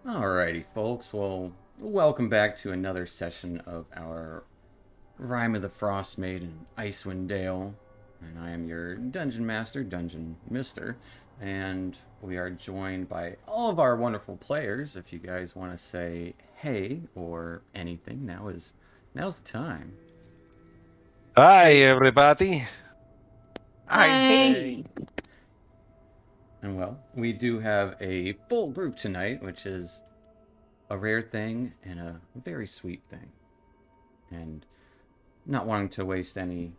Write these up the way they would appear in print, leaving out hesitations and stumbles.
Alrighty, folks. Well, welcome back to another session of our Rime of the Frostmaiden, Icewind Dale. And I am your Dungeon Master, Dungeon Mister. And we are joined by all of our wonderful players. If you guys want to say hey or anything, now's the time. Hi, everybody. Hey, Hey, And well, we do have a full group tonight, which is a rare thing and a very sweet thing. And not wanting to waste any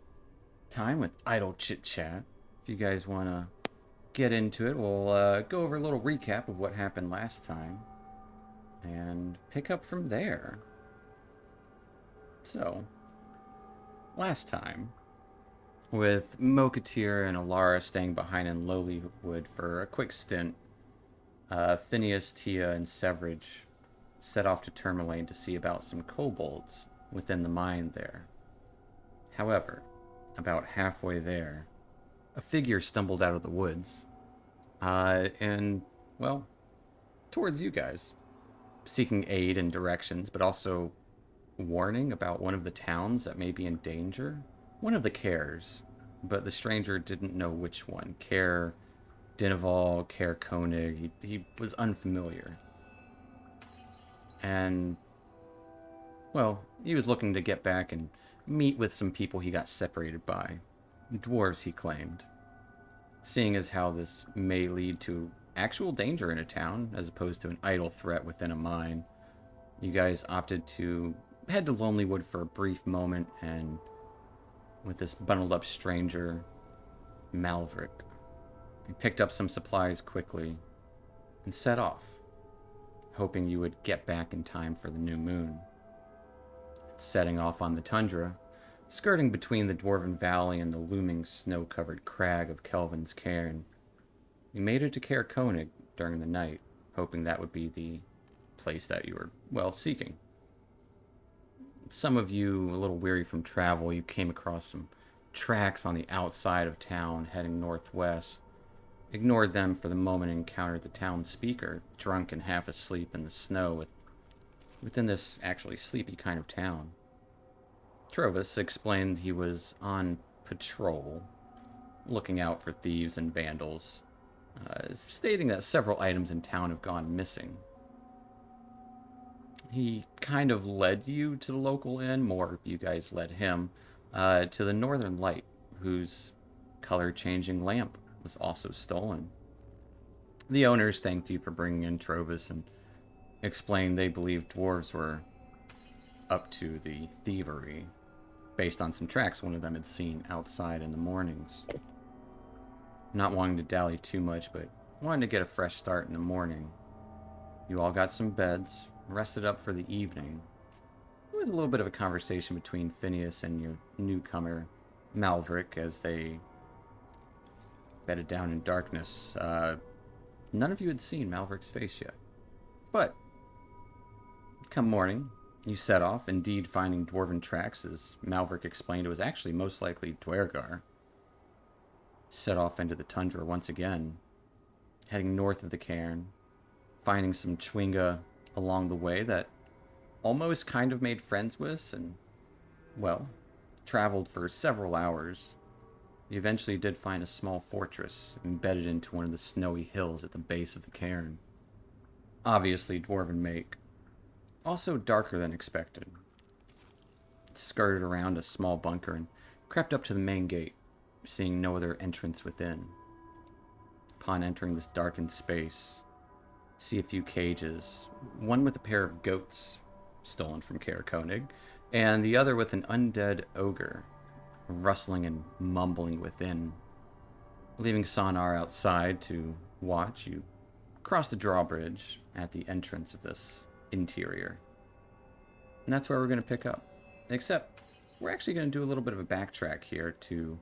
time with idle chit chat. If you guys want to get into it, we'll go over a little recap of what happened last time and pick up from there. So, last time, with Mokatir and Alara staying behind in Lowlywood for a quick stint, Phineas, Tia, and Severage set off to Tourmaline to see about some kobolds within the mine there. However, about halfway there, a figure stumbled out of the woods and, well, towards you guys, seeking aid and directions, but also warning about one of the towns that may be in danger. One of the cares, but the stranger didn't know which one. Care Dinaval, Care Koenig, he was unfamiliar. And, well, he was looking to get back and meet with some people he got separated by. Dwarves, he claimed. Seeing as how this may lead to actual danger in a town as opposed to an idle threat within a mine, you guys opted to head to Lonelywood for a brief moment and with this bundled up stranger, Malverick, you picked up some supplies quickly and set off, hoping you would get back in time for the new moon. Setting off on the tundra, skirting between the Dwarven Valley and the looming snow-covered crag of Kelvin's Cairn, you made it to Caer Koenig during the night, hoping that would be the place that you were, well, seeking. Some of you, a little weary from travel, you came across some tracks on the outside of town heading northwest. Ignored them for the moment and encountered the town speaker, drunk and half asleep in the snow within this actually sleepy kind of town. Trovis explained he was on patrol, looking out for thieves and vandals, stating that several items in town have gone missing. He kind of led you to the local inn, more you guys led him, to the Northern Light, whose color changing lamp was also stolen. The owners thanked you for bringing in Trovis and explained they believed dwarves were up to the thievery, based on some tracks one of them had seen outside in the mornings. Not wanting to dally too much, but wanting to get a fresh start in the morning, you all got some beds, rested up for the evening. There was a little bit of a conversation between Phineas and your newcomer, Malverick, as they bedded down in darkness. None of you had seen Malverick's face yet. But, come morning, you set off, indeed finding dwarven tracks, as Malverick explained it was actually most likely Dwergar. Set off into the tundra once again, heading north of the cairn, finding some Chwinga along the way that almost kind of made friends with, and, well, traveled for several hours. You eventually did find a small fortress embedded into one of the snowy hills at the base of the cairn. Obviously dwarven make, also darker than expected. Skirted around a small bunker and crept up to the main gate, seeing no other entrance within. Upon entering this darkened space, see a few cages, one with a pair of goats stolen from Caer Koenig, and the other with an undead ogre rustling and mumbling within. Leaving Sonar outside to watch, you cross the drawbridge at the entrance of this interior. And that's where we're going to pick up. Except, we're actually going to do a little bit of a backtrack here to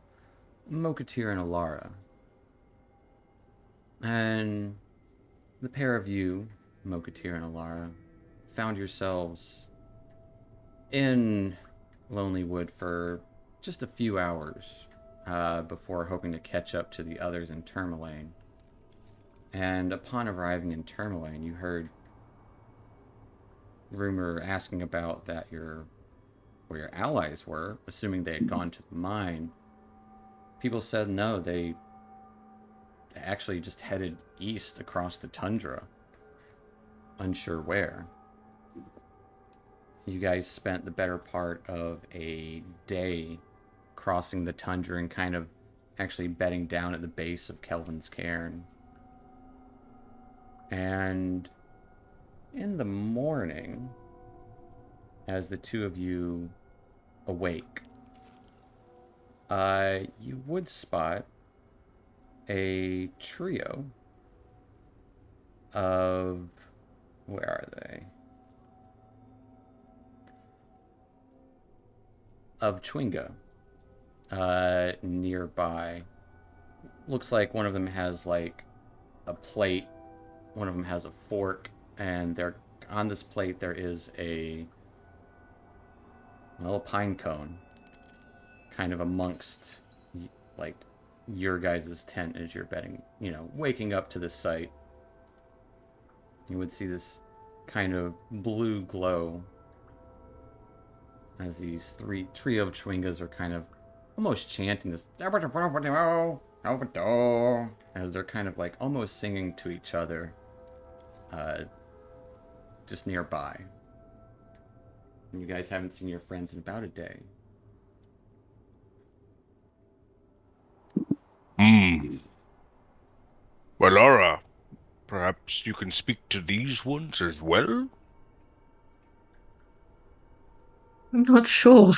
Mokatir and Alara. And the pair of you, Mokatir and Alara, found yourselves in Lonelywood for just a few hours before hoping to catch up to the others in Tourmaline. And upon arriving in Tourmaline, you heard rumor asking about that where your allies were, assuming they had gone to the mine. People said no, they actually just headed east across the tundra, unsure where. You guys spent the better part of a day crossing the tundra and kind of actually bedding down at the base of Kelvin's cairn. And in the morning, as the two of you awake, you would spot a trio of, where are they? Of Chwinga nearby. Looks like one of them has like a plate, one of them has a fork, and they're on this plate there is a pine cone, kind of amongst like your guys' tent as you're bedding, waking up to the sight. You would see this kind of blue glow as these trio of Chwingas are kind of almost chanting this as they're kind of like almost singing to each other just nearby. And you guys haven't seen your friends in about a day. Hmm. Well, Laura, perhaps you can speak to these ones as well? I'm not sure.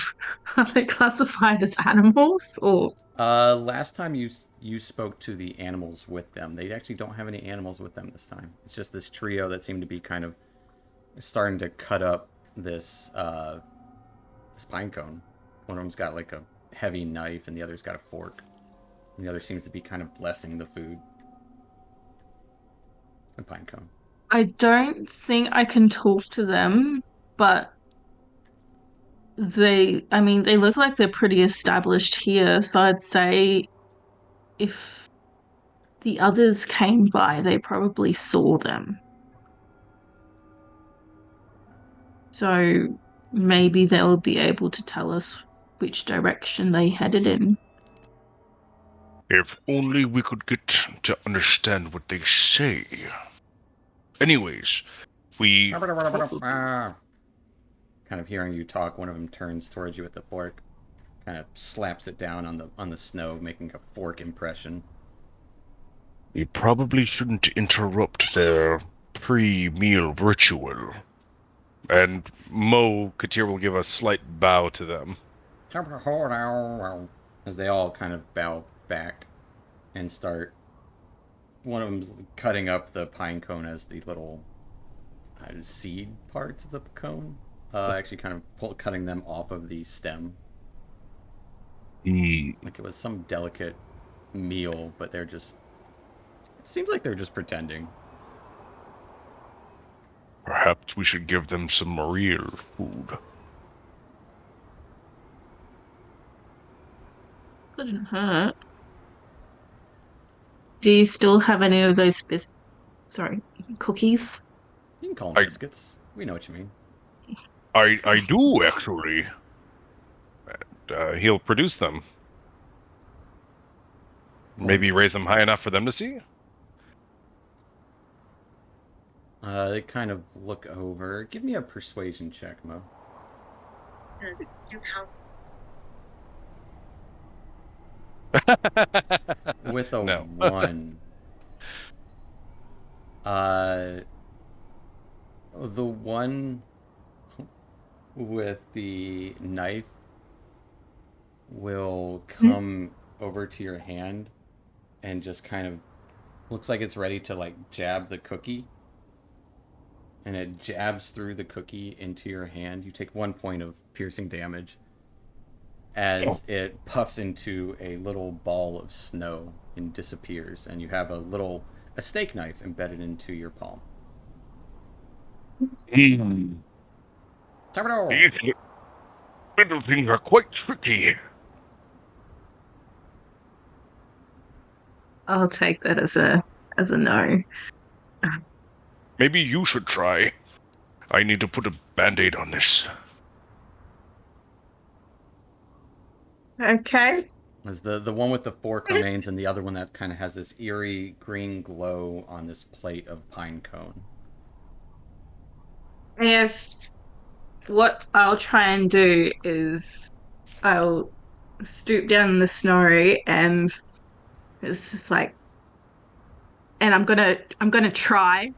Are they classified as animals or? Last time you spoke to the animals with them, they actually don't have any animals with them this time. It's just this trio that seemed to be kind of starting to cut up this pine cone. One of them's got like a heavy knife, and the other's got a fork. And the other seems to be kind of blessing the food. The pine cone. I don't think I can talk to them, but I mean, they look like they're pretty established here. So I'd say if the others came by, they probably saw them. So maybe they'll be able to tell us which direction they headed in. If only we could get to understand what they say. Anyways, we probably... Kind of hearing you talk, one of them turns towards you with the fork, kind of slaps it down on the snow, making a fork impression. We probably shouldn't interrupt their pre-meal ritual. And Mo Katir will give a slight bow to them. As they all kind of bow back and start. One of them's cutting up the pine cone as the little seed parts of the cone. Actually, kind of cutting them off of the stem. Hmm. Like it was some delicate meal, but they're just. It seems like they're just pretending. Perhaps we should give them some real food. Couldn't hurt. Do you still have any of those sorry, cookies? You can call them I biscuits. We know what you mean. I do actually. He'll produce them. Maybe raise them high enough for them to see. They kind of look over. Give me a persuasion check, Mo. With a No. 1. The one with the knife will come over to your hand and just kind of looks like it's ready to like jab the cookie. And it jabs through the cookie into your hand. You take 1 point of piercing damage as it puffs into a little ball of snow and disappears, and you have a steak knife embedded into your palm. These little things are quite tricky. I'll take that as a no. Maybe you should try. I need to put a band-aid on this. Okay. As the one with the fork remains, and the other one that kind of has this eerie green glow on this plate of pine cone. Yes. What I'll try and do is I'll stoop down in the snow and it's just like, and I'm gonna try.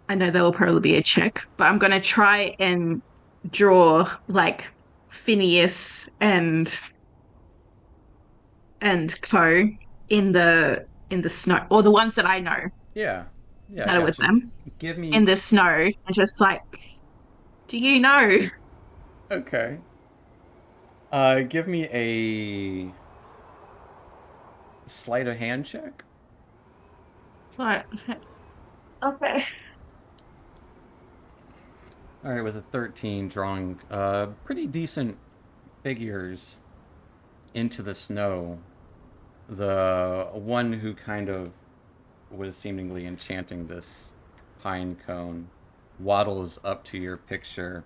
I know there will probably be a check, but I'm gonna try and draw like Phineas and Co in the snow, or the ones that I know Yeah, yeah, I that are with got you. them Give in me the snow, and just like, do you know? okay. Give me a sleight of hand check. Like, okay. All right, with a 13, drawing pretty decent figures into the snow. The one who kind of was seemingly enchanting this pine cone waddles up to your picture,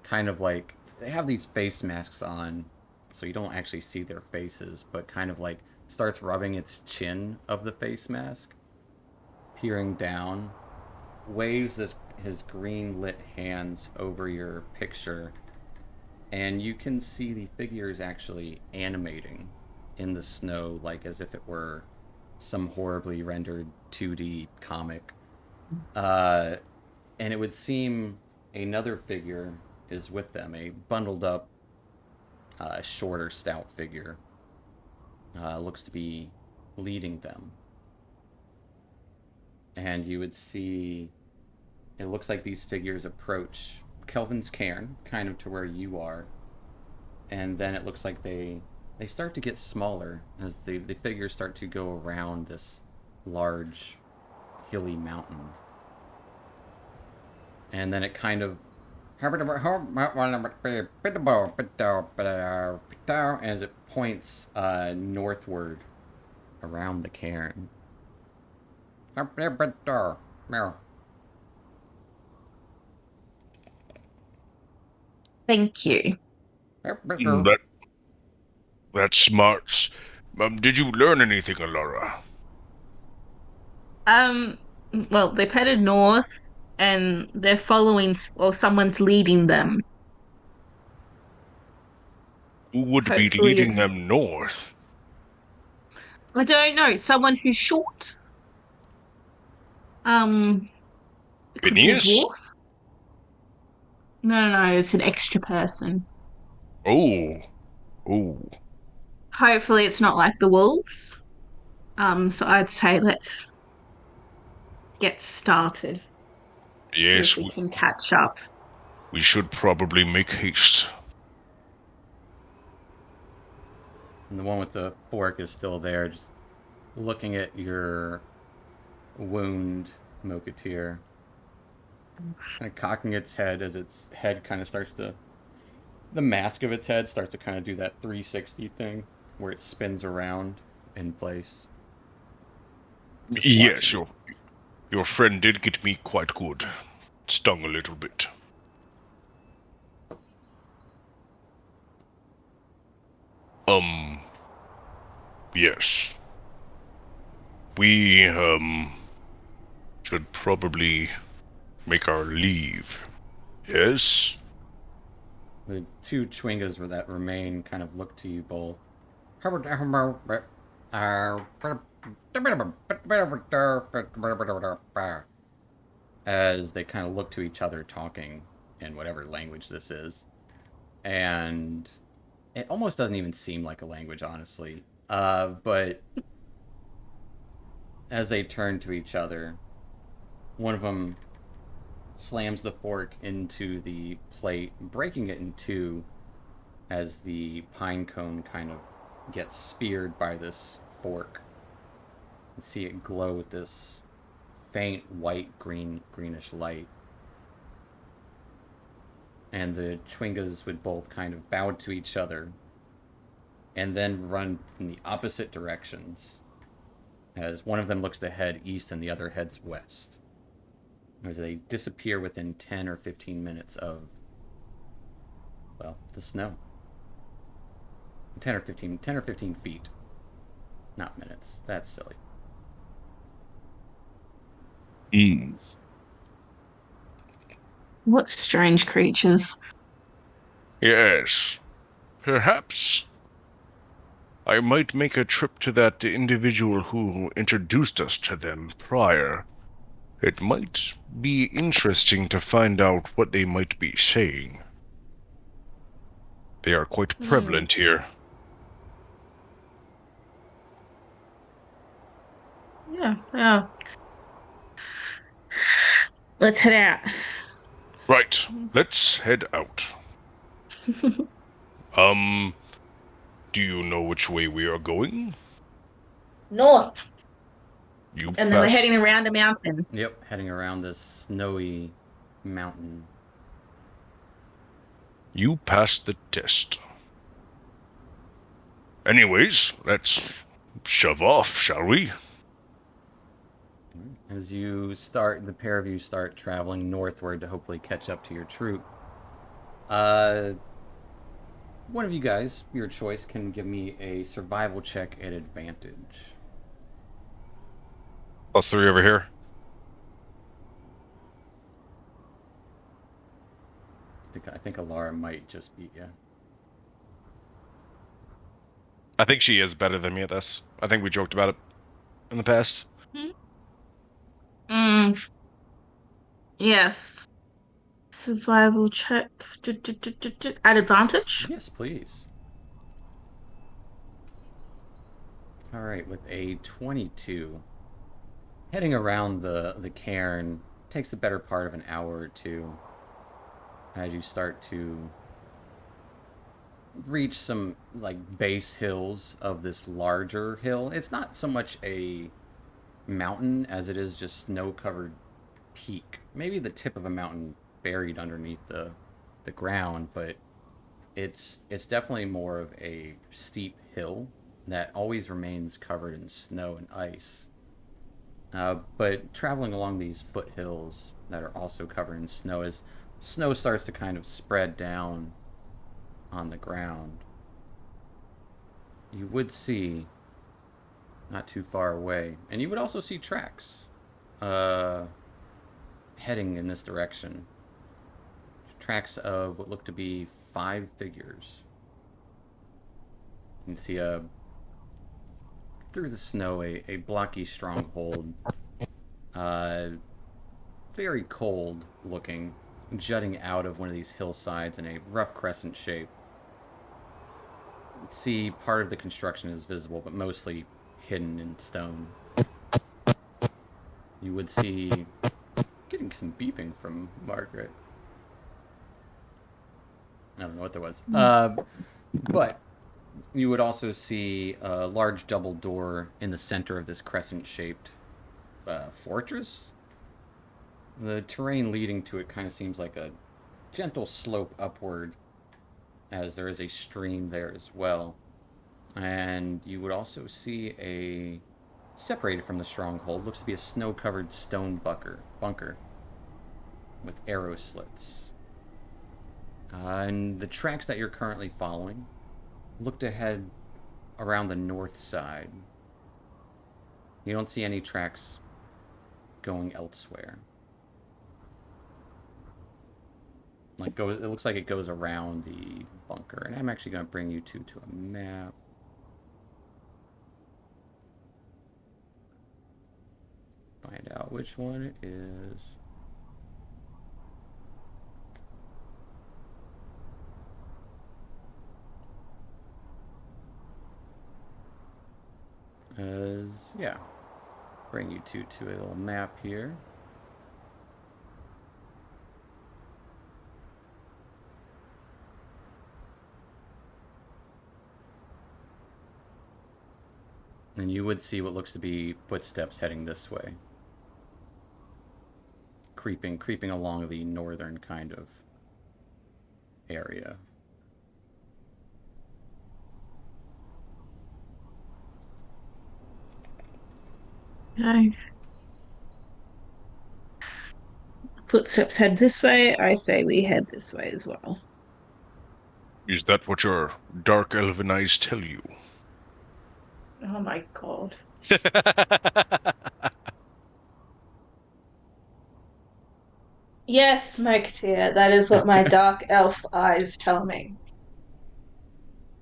kind of like they have these face masks on, so you don't actually see their faces, but kind of like starts rubbing its chin of the face mask, peering down, waves his green lit hands over your picture, and you can see the figures actually animating in the snow, like as if it were some horribly rendered 2D comic. Uh, and it would seem another figure is with them, a bundled up, shorter, stout figure. Looks to be leading them. And you would see, it looks like these figures approach Kelvin's cairn, kind of to where you are, and then it looks like they start to get smaller as the figures start to go around this large hilly mountain, and then it kind of as it points northward around the cairn. Thank you. That that's smart. Did you learn anything, Alara? Um, well, they've headed north and they're following, or someone's leading them. Who would be Hopefully, leading it's, them north? I don't know, someone who's short. It could be a Phineas? dwarf. No, no, no, it's an extra person. Oh, oh, Hopefully, it's not like the wolves. So I'd say let's get started. See if yes, we can catch up. we should probably make haste. And the one with the fork is still there, just looking at your wound, Moketeer. Kind of cocking its head as its head kind of starts to. The mask of its head starts to kind of do that 360 thing where it spins around in place. Just Yes, watching. your friend did get me quite good. Stung a little bit. Um, yes. We, should probably make our leave. Yes? The two Chwingas that remain kind of look to you both. As they kind of look to each other talking in whatever language this is. And it almost doesn't even seem like a language, honestly. But as they turn to each other, one of them slams the fork into the plate, breaking it in two as the pine cone kind of gets speared by this fork. You see it glow with this faint white greenish light. And the Chwingas would both kind of bow to each other and then run in the opposite directions as one of them looks to head east and the other heads west. as they disappear within 10 or 15 minutes of, well, the snow. 10 or 15 feet. Not minutes. That's silly. Hmm. What strange creatures. Yes. Perhaps I might make a trip to that individual who introduced us to them prior. It might be interesting to find out what they might be saying. They are quite Hmm. prevalent here. Yeah, yeah. Let's head out. Right, let's head out. Um, do you know which way we are going? North. You And then we're pass. heading around a mountain. Yep, heading around this snowy mountain. You passed the test. Anyways, let's shove off, shall we? As you start, the pair of you start traveling northward to hopefully catch up to your troop. Uh, one of you guys, your choice, can give me a survival check at advantage. Us three over here. I think Alara might just beat you. I think she is better than me at this. I think we joked about it in the past. Mm, yes. Survival check. At advantage? Yes, please. All right, with a 22, heading around the cairn takes the better part of an hour or two as you start to reach some like base hills of this larger hill. It's not so much a mountain as it is just snow-covered peak. Maybe the tip of a mountain buried underneath the ground, but it's definitely more of a steep hill that always remains covered in snow and ice. But traveling along these foothills that are also covered in snow, as snow starts to kind of spread down on the ground, you would see not too far away, and you would also see tracks uh, heading in this direction. Tracks of what look to be 5 figures. You can see through the snow a blocky stronghold, uh, very cold looking, jutting out of one of these hillsides in a rough crescent shape. See part of the construction is visible, but mostly hidden in stone. You would see getting some beeping from Margaret. I don't know what there was. But you would also see a large double door in the center of this crescent shaped fortress. The terrain leading to it kind of seems like a gentle slope upward, as there is a stream there as well. And you would also see a separated from the stronghold, looks to be a snow covered stone bunker with arrow slits. And the tracks that you're currently following look to head around the north side. You don't see any tracks going elsewhere. It looks like it goes around the bunker. And I'm actually going to bring you to a map. Find out which one it is. Yeah, bring you to a little map here. And you would see what looks to be footsteps heading this way. Creeping along the northern kind of area. Okay. footsteps head this way, I say we head this way as well. Is that what your dark elven eyes tell you? Oh my god. Yes, Moketeer, that is what my dark elf eyes tell me.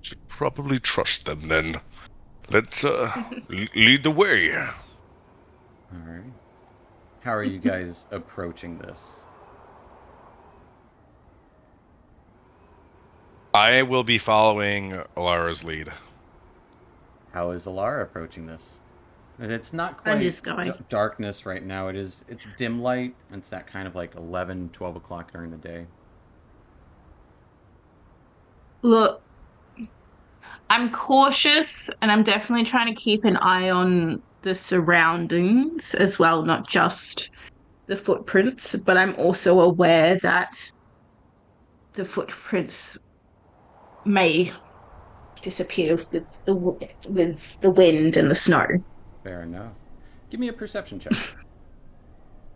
Should probably trust them then. Let's lead the way. All right. How are you guys approaching this? I will be following Alara's lead. How is Alara approaching this? It's not I'm quite just going. darkness right now. It's dim light. It's that kind of like 11, 12 o'clock during the day. Look, I'm cautious and I'm definitely trying to keep an eye on the surroundings as well, not just the footprints, but I'm also aware that the footprints may disappear with the wind and the snow. Fair enough. Give me a perception check.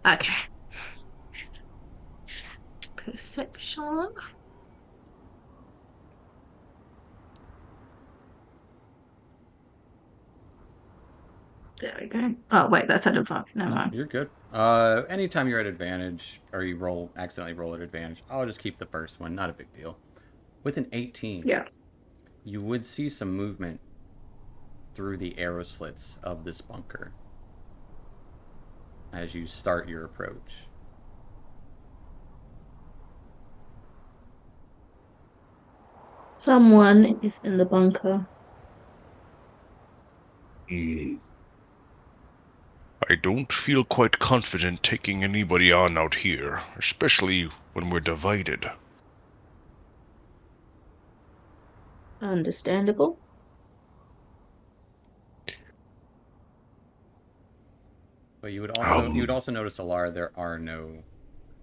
Okay. Perception. There we go. Oh wait, that's at advantage. Never No, mind. you're good. Anytime you're at advantage or you accidentally roll at advantage, I'll just keep the first one. Not a big deal. With an 18, Yeah. you would see some movement through the arrow slits of this bunker as you start your approach. Someone is in the bunker. I don't feel quite confident taking anybody on out here, especially when we're divided. Understandable. But you would also notice, Alara, there are no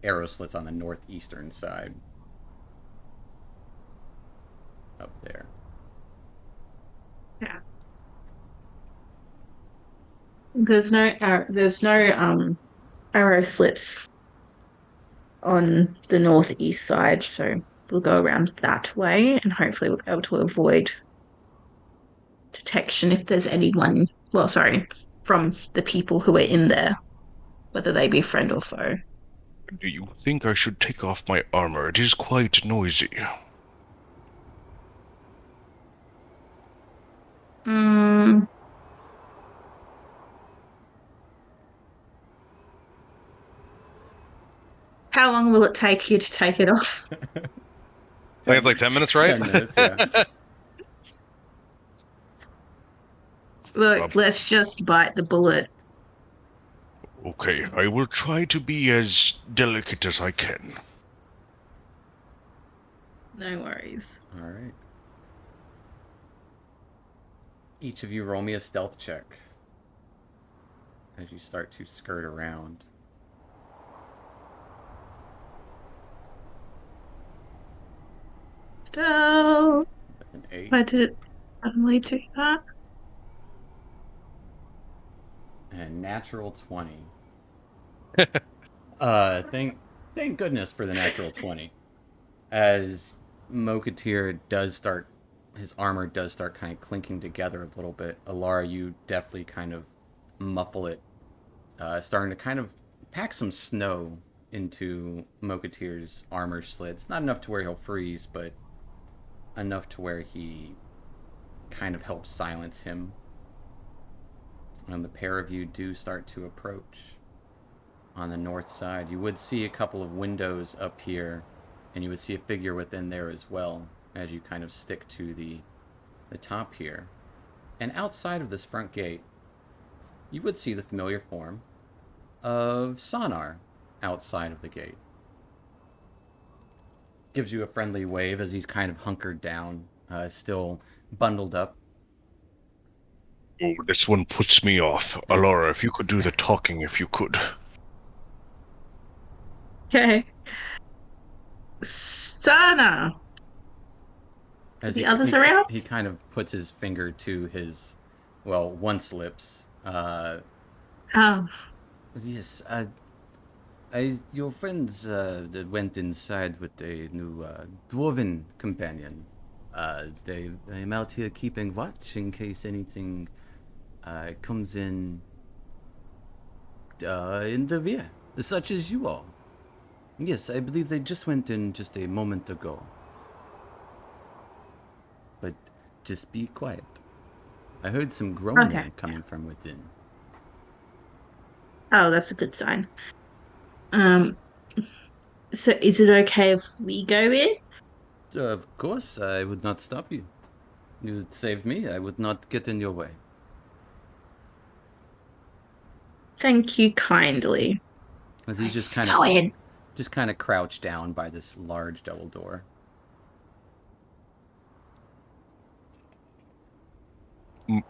arrow slits on the northeastern side. Up there. Yeah. There's no arrow slips on the northeast side, so we'll go around that way and hopefully we'll be able to avoid detection if there's anyone, well, sorry, from the people who are in there, whether they be friend or foe. Do you think I should take off my armor? It is quite noisy. Mm, how long will it take you to take it off? I think it's like 10 minutes, right? 10 minutes, yeah. Look, let's just bite the bullet. Okay, I will try to be as delicate as I can. No worries. All right. Each of you roll me a stealth check as you start to skirt around. So, With an 8 I did suddenly do that. and a natural 20. Thank goodness for the natural 20. As Moketeer does start, his armor does start kind of clinking together a little bit. Alara, you definitely kind of muffle it, starting to kind of pack some snow into Moketeer's armor slits. Not enough to where he'll freeze, but enough to where he kind of helps silence him. And the pair of you do start to approach on the north side. You would see a couple of windows up here, and you would see a figure within there as well as you kind of stick to the top here. And outside of this front gate, you would see the familiar form of Sonar outside of the gate. Gives you a friendly wave as he's kind of hunkered down, still bundled up. Oh, this one puts me off. Alara, if you could do the talking, if you could. Okay. Sana. As The others around? he kind of puts his finger to his, well, once lips. Oh, Yes, Your friends that went inside with a new dwarven companion. I'm out here keeping watch in case anything comes in the rear, such as you all. Yes, I believe they just went in just a moment ago. But just be quiet. I heard some Okay. groaning coming from within. Oh, that's a good sign. Um, so is it okay if we go in? Of course, I would not stop you. You saved me. I would not get in your way. Thank you kindly. As he's Let's go in. just kind of crouched down by this large double door.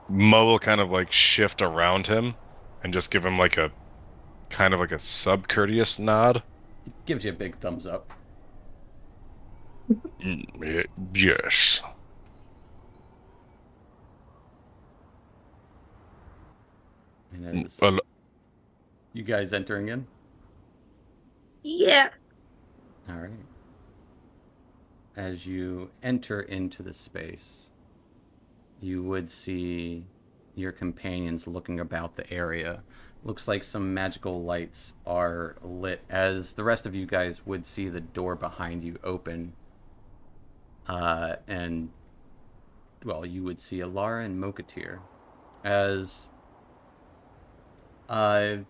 Mo will kind of like shift around him and just give him like a kind of like a sub-courteous nod. He gives you a big thumbs up. Yes. And as Well, you guys entering in, Yeah. all right. As you enter into the space, you would see your companions looking about the area. Looks like some magical lights are lit as the rest of you guys would see the door behind you open. And, well, you would see Alara and Mokatir as. Ken,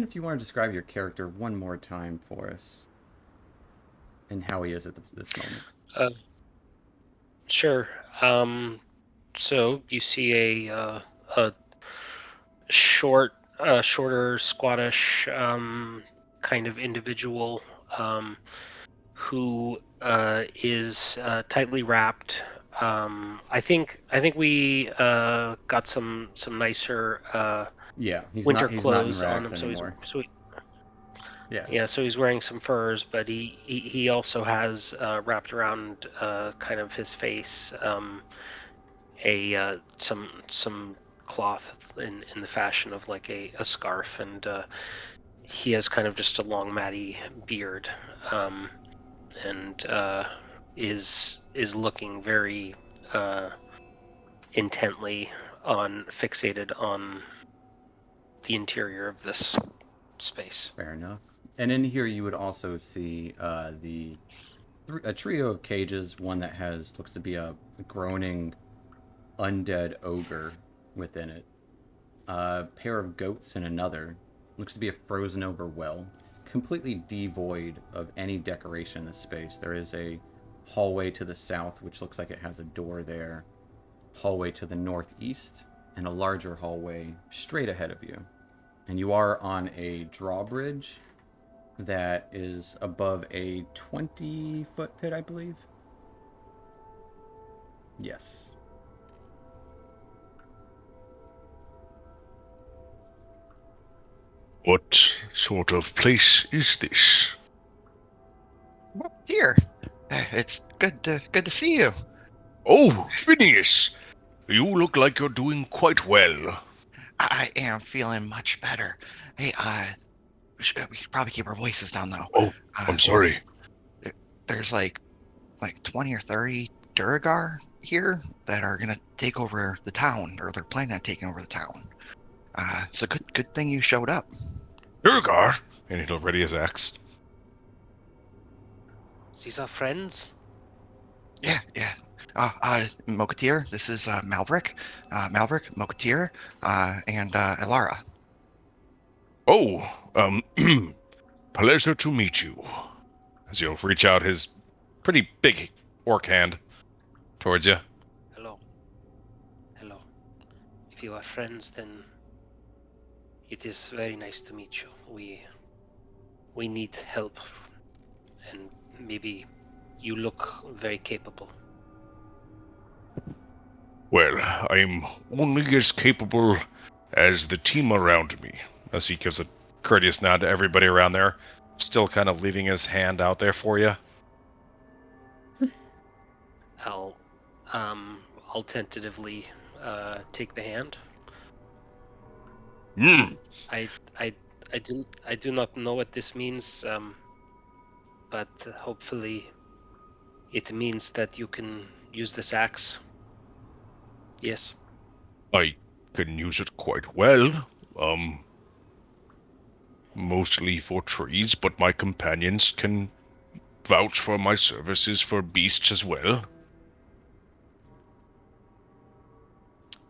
if you want to describe your character one more time for us and how he is at this moment. Uh, sure. So you see a shorter, squattish kind of individual who is tightly wrapped. I think we got some nicer Yeah, winter he's not in clothes on rags him, anymore. Yeah. so he's wearing some furs, but he also has wrapped around kind of his face a some cloth in the fashion of like a scarf, and he has kind of just a long matty beard, and is looking very intently on fixated on the interior of this space. Fair enough. And in here, you would also see a trio of cages. One that has looks to be a groaning undead ogre within it. A pair of goats in another. Looks to be a frozen over well, completely devoid of any decoration in this space. There is a hallway to the south, which looks like it has a door there. Hallway to the northeast, and a larger hallway straight ahead of you. And you are on a drawbridge that is above a 20-foot pit, I believe. Yes. what sort of place is this? Well, dear, it's good to see you. Oh, Phineas! You look like you're doing quite well. I am feeling much better. Hey, we should probably keep our voices down though. Oh, I'm sorry. There's like 20 or 30 Duragar here that are gonna take over the town, or they're planning on taking over the town. It's a good thing you showed up. Durgar! And he'll ready his axe. These are friends. Yeah. Mokatir, this is Malbrick, Mokatir, and Elara. Oh, pleasure to meet you. As he'll reach out his pretty big orc hand towards you. Hello. If you are friends, then it is very nice to meet you. We need help, and maybe you look very capable. Well, I'm only as capable as the team around me. As he gives a courteous nod to everybody around there, still kind of leaving his hand out there for you. I'll tentatively take the hand. Hmm. I I do not know what this means, but hopefully it means that you can use this axe. Yes. I can use it quite well. Mostly for trees, but my companions can vouch for my services for beasts as well.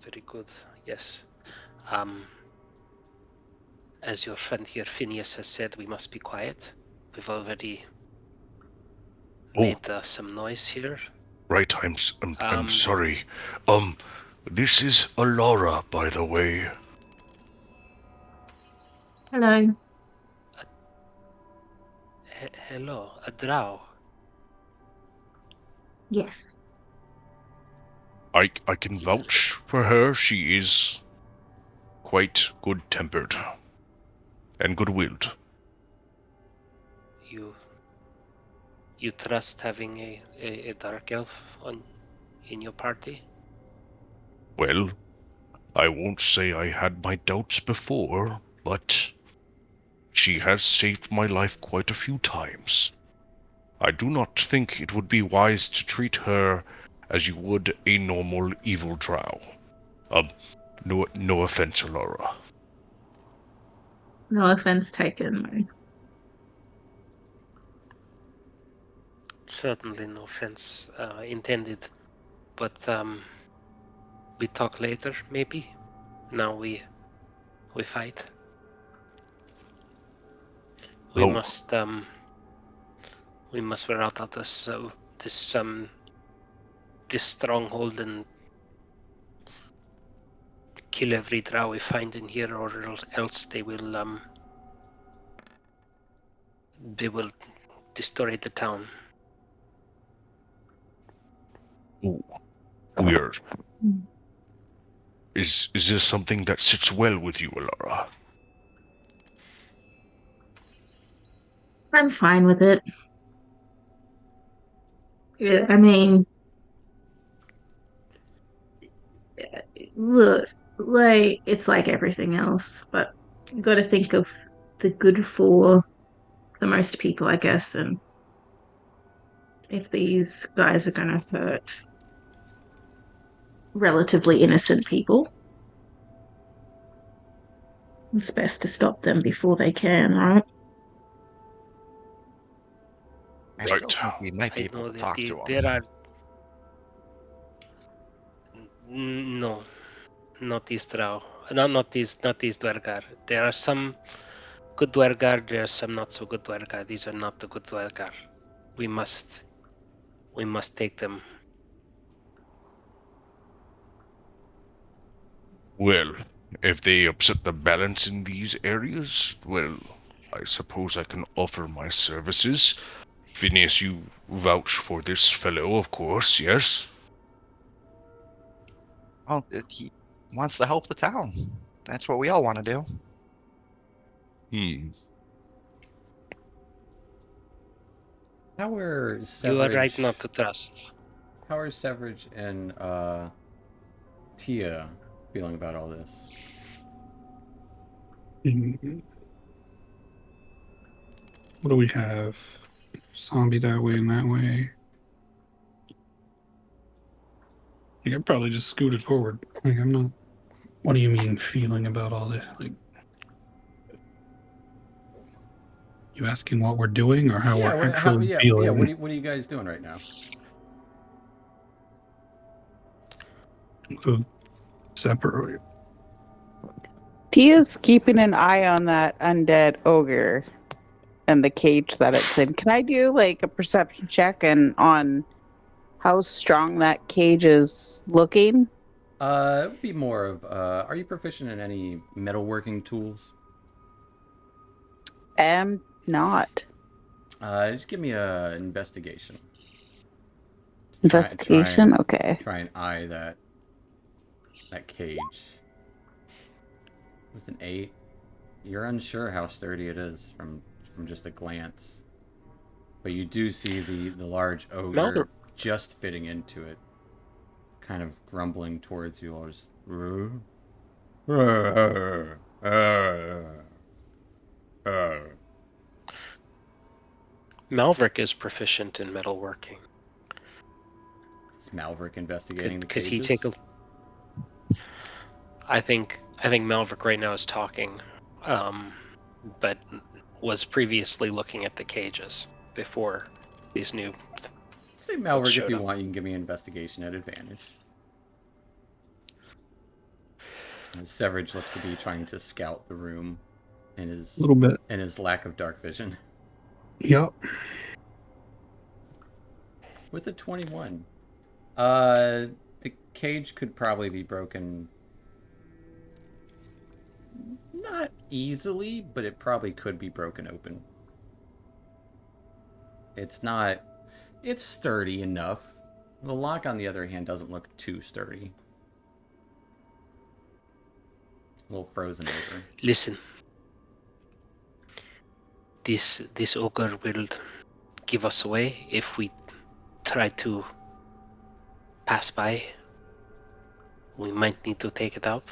Very good. Yes. As your friend here, Phineas, has said, we must be quiet. We've already Oh, made some noise here. right. I'm Um, sorry. This is Alara, by the way. Hello. Hello, a drow. Yes. I can vouch for her. She is quite good-tempered and good-willed. You trust having a dark elf in your party? Well, I won't say I had my doubts before, but she has saved my life quite a few times. I do not think it would be wise to treat her as you would a normal evil drow. No offense, Alara. No offense taken. Certainly no offense intended, but we talk later, maybe. Now we fight. We Oh, must wear out of this stronghold and kill every drow we find in here, or else they will destroy the town. weird. Mm. Is this something that sits well with you, Alara? I'm fine with it. Yeah, I mean, look, like it's like everything else, but you got to think of the good for the most people, I guess. And if these guys are going to hurt relatively innocent people, it's best to stop them before they can, right? I still Right. think we might be I able know to that talk to there him. are no, not these drow. No, not these dwergar. There are some good dwergar. There are some not so good dwergar. These are not the good dwergar. We must take them. Well, if they upset the balance in these areas, well, I suppose I can offer my services. Phineas, you vouch for this fellow, of course, yes? Well, he wants to help the town. That's what we all want to do. Hmm. How are You are right Severage? not to trust. How are Severage and Tia feeling about all this? Mhm. What do we have? Zombie that way and that way. Like, I probably just scooted forward. Like, I'm not. What do you mean feeling about all this? Like, you asking what we're doing or how Yeah. we're actually Yeah. feeling? What are you guys doing right now? Of separate. Tia's keeping an eye on that undead ogre and the cage that it's in. Can I do like a perception check and on how strong that cage is looking? It would be more of. Are you proficient in any metalworking tools? Am not. Just give me a investigation. Try try Investigation? and Okay. try and eye that cage with an 8. You're unsure how sturdy it is from just a glance, but you do see the large Mother, ogre just fitting into it, kind of grumbling towards you all. Just Malverick is proficient in metalworking. Is Malverick investigating the Could cages? he take a? I think Malverick right now is talking, but was previously looking at the cages before these new. Say Malverick if showed you up. want. You can give me investigation at advantage. Severage looks to be trying to scout the room in A little bit. his lack of dark vision. Yep. With a 21. The cage could probably be broken not easily, but it probably could be broken open. It's not... It's sturdy enough. The lock, on the other hand, doesn't look too sturdy. A little frozen over. Listen, this ogre will give us away if we try to pass by. We might need to take it out,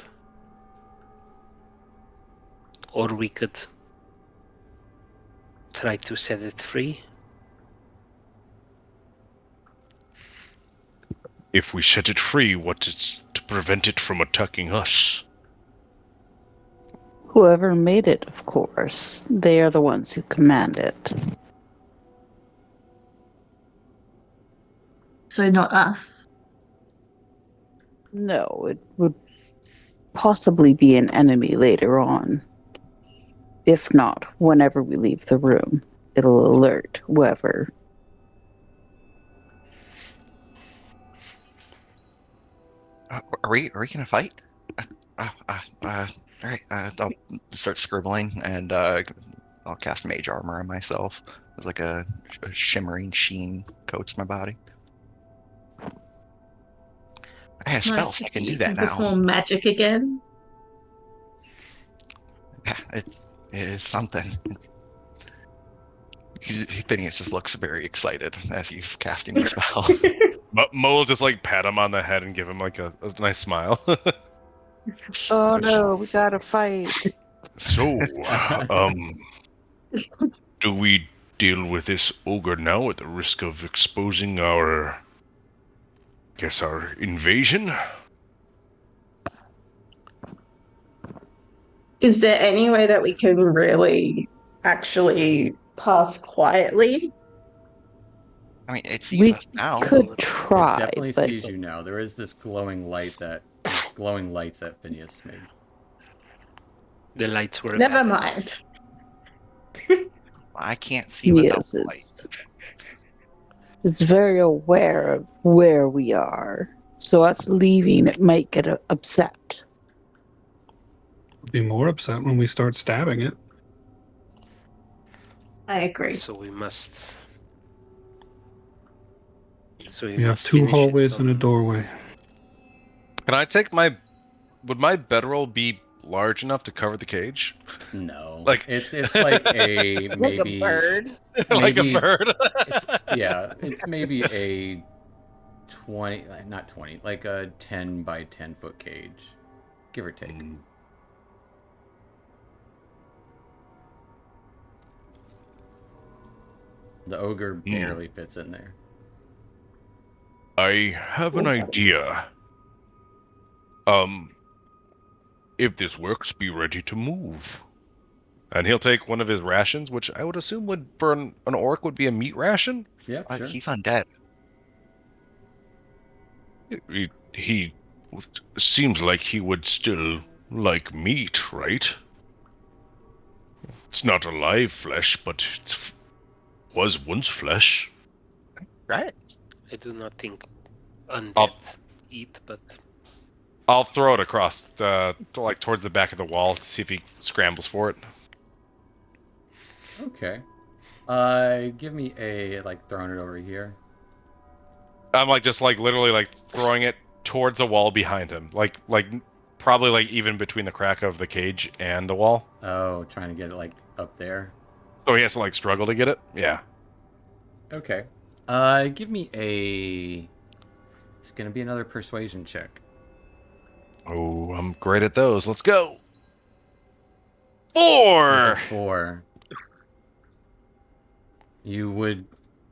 or we could try to set it free. If we set it free, what is to prevent it from attacking us? Whoever made it, of course. They are the ones who command it. So not us. No, it would possibly be an enemy later on. If not, whenever we leave the room, it'll alert whoever. Are we gonna fight? All right. I'll start scribbling, and I'll cast Mage Armor on myself. It's like a shimmering sheen coats my body. I have Nice spells. to I see can you do that can now. perform magic again. Yeah, it is something. Phineas just looks very excited as he's casting the spell. But Mo will just like pat him on the head and give him like a nice smile. Oh no, we gotta fight. So, do we deal with this ogre now at the risk of exposing our invasion? Is there any way that we can really actually pass quietly? I mean, it sees We us now. could It try, definitely but sees you now. There is this glowing light these glowing lights that Phineas made. The lights were Never mind. I can't see without yes, the light. it's very aware of where we are. So us leaving, it might get upset. Be more upset when we start stabbing it. I agree. So we must. So We have two finish it hallways and a on- doorway. Can I take my? Would my bedroll be large enough to cover the cage? No, Like- it's like a maybe Like a bird. Like a maybe bird? it's maybe a 20, not 20, like a 10 by 10 foot cage, give or take. The ogre barely fits in there. I have an idea. If this works, be ready to move. And he'll take one of his rations, which I would assume would for an orc would be a meat ration. Yeah, sure. He's undead. He seems like he would still like meat, right? It's not alive flesh, but it was once flesh. Right. I do not think undead I'll- eat, but I'll throw it across, like towards the back of the wall to see if he scrambles for it. Okay. Give me a throwing it over here. I'm just literally throwing it towards the wall behind him, probably even between the crack of the cage and the wall. Oh, trying to get it up there. So he has to struggle to get it. Yeah. Okay. Give me a. It's gonna be another persuasion check. Oh, I'm great at those. Let's go. With a 4. 4. You would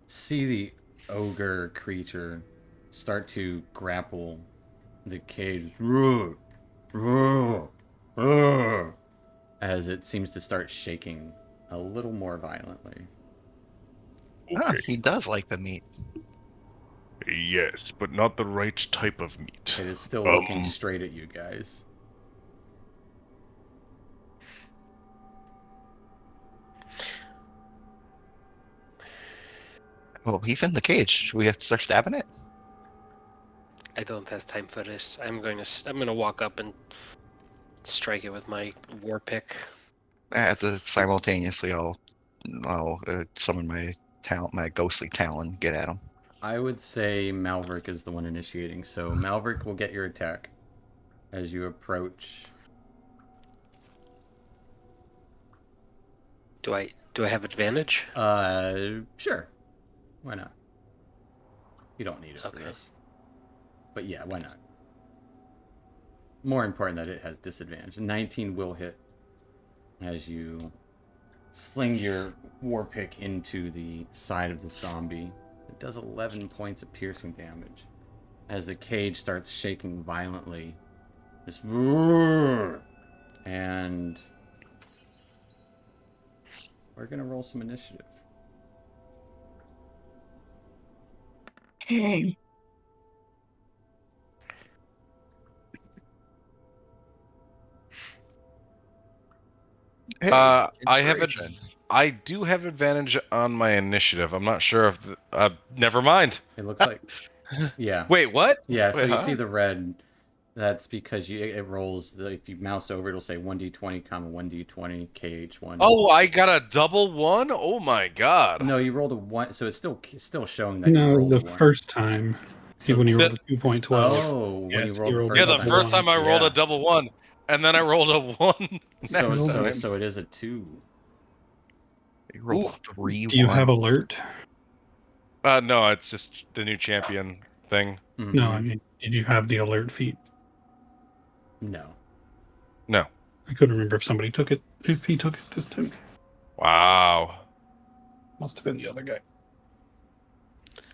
see the ogre creature start to grapple the cage as it seems to start shaking a little more violently. Ah, Okay. he does like the meat. Yes, but not the right type of meat. It is still looking straight at you guys. Oh, he's in the cage. Should we have to start stabbing it? I don't have time for this. I'm gonna walk up and strike it with my war pick. Simultaneously, I'll summon my ghostly talon, get at him. I would say Malverick is the one initiating, so Malverick will get your attack as you approach. Do I have advantage? Sure. Why not? You don't need it for Okay. this. But yeah, why not? More important that it has disadvantage. 19 will hit as you sling your war pick into the side of the zombie. It does 11 points of piercing damage as the cage starts shaking violently. Just and we're gonna roll some initiative. Okay. Hey, inspiration. I do have advantage on my initiative. I'm not sure if never mind. It looks like, yeah, Wait, what? yeah. So Wait, you huh? see the red. That's because it rolls. If you mouse over, it'll say 1d20, 1d20, KH1. Oh, I got a double 1. Oh my god. No, you rolled a 1, so it's still showing that you No, rolled the a 1. first time. So- When you The- rolled a 2.12. Oh, when you Yes, rolled you the rolled first Yeah, a the time. first time I rolled Yeah. a double 1, and then I rolled a 1 So next Roll time. so it is a 2. You rolled Ooh. a 3. Do you 1. have alert? No, it's just the new champion thing. Mhm. No, I mean, did you have the alert feat? No. No. I couldn't remember if somebody took it. If he took it this time. Wow. Must have been the other guy.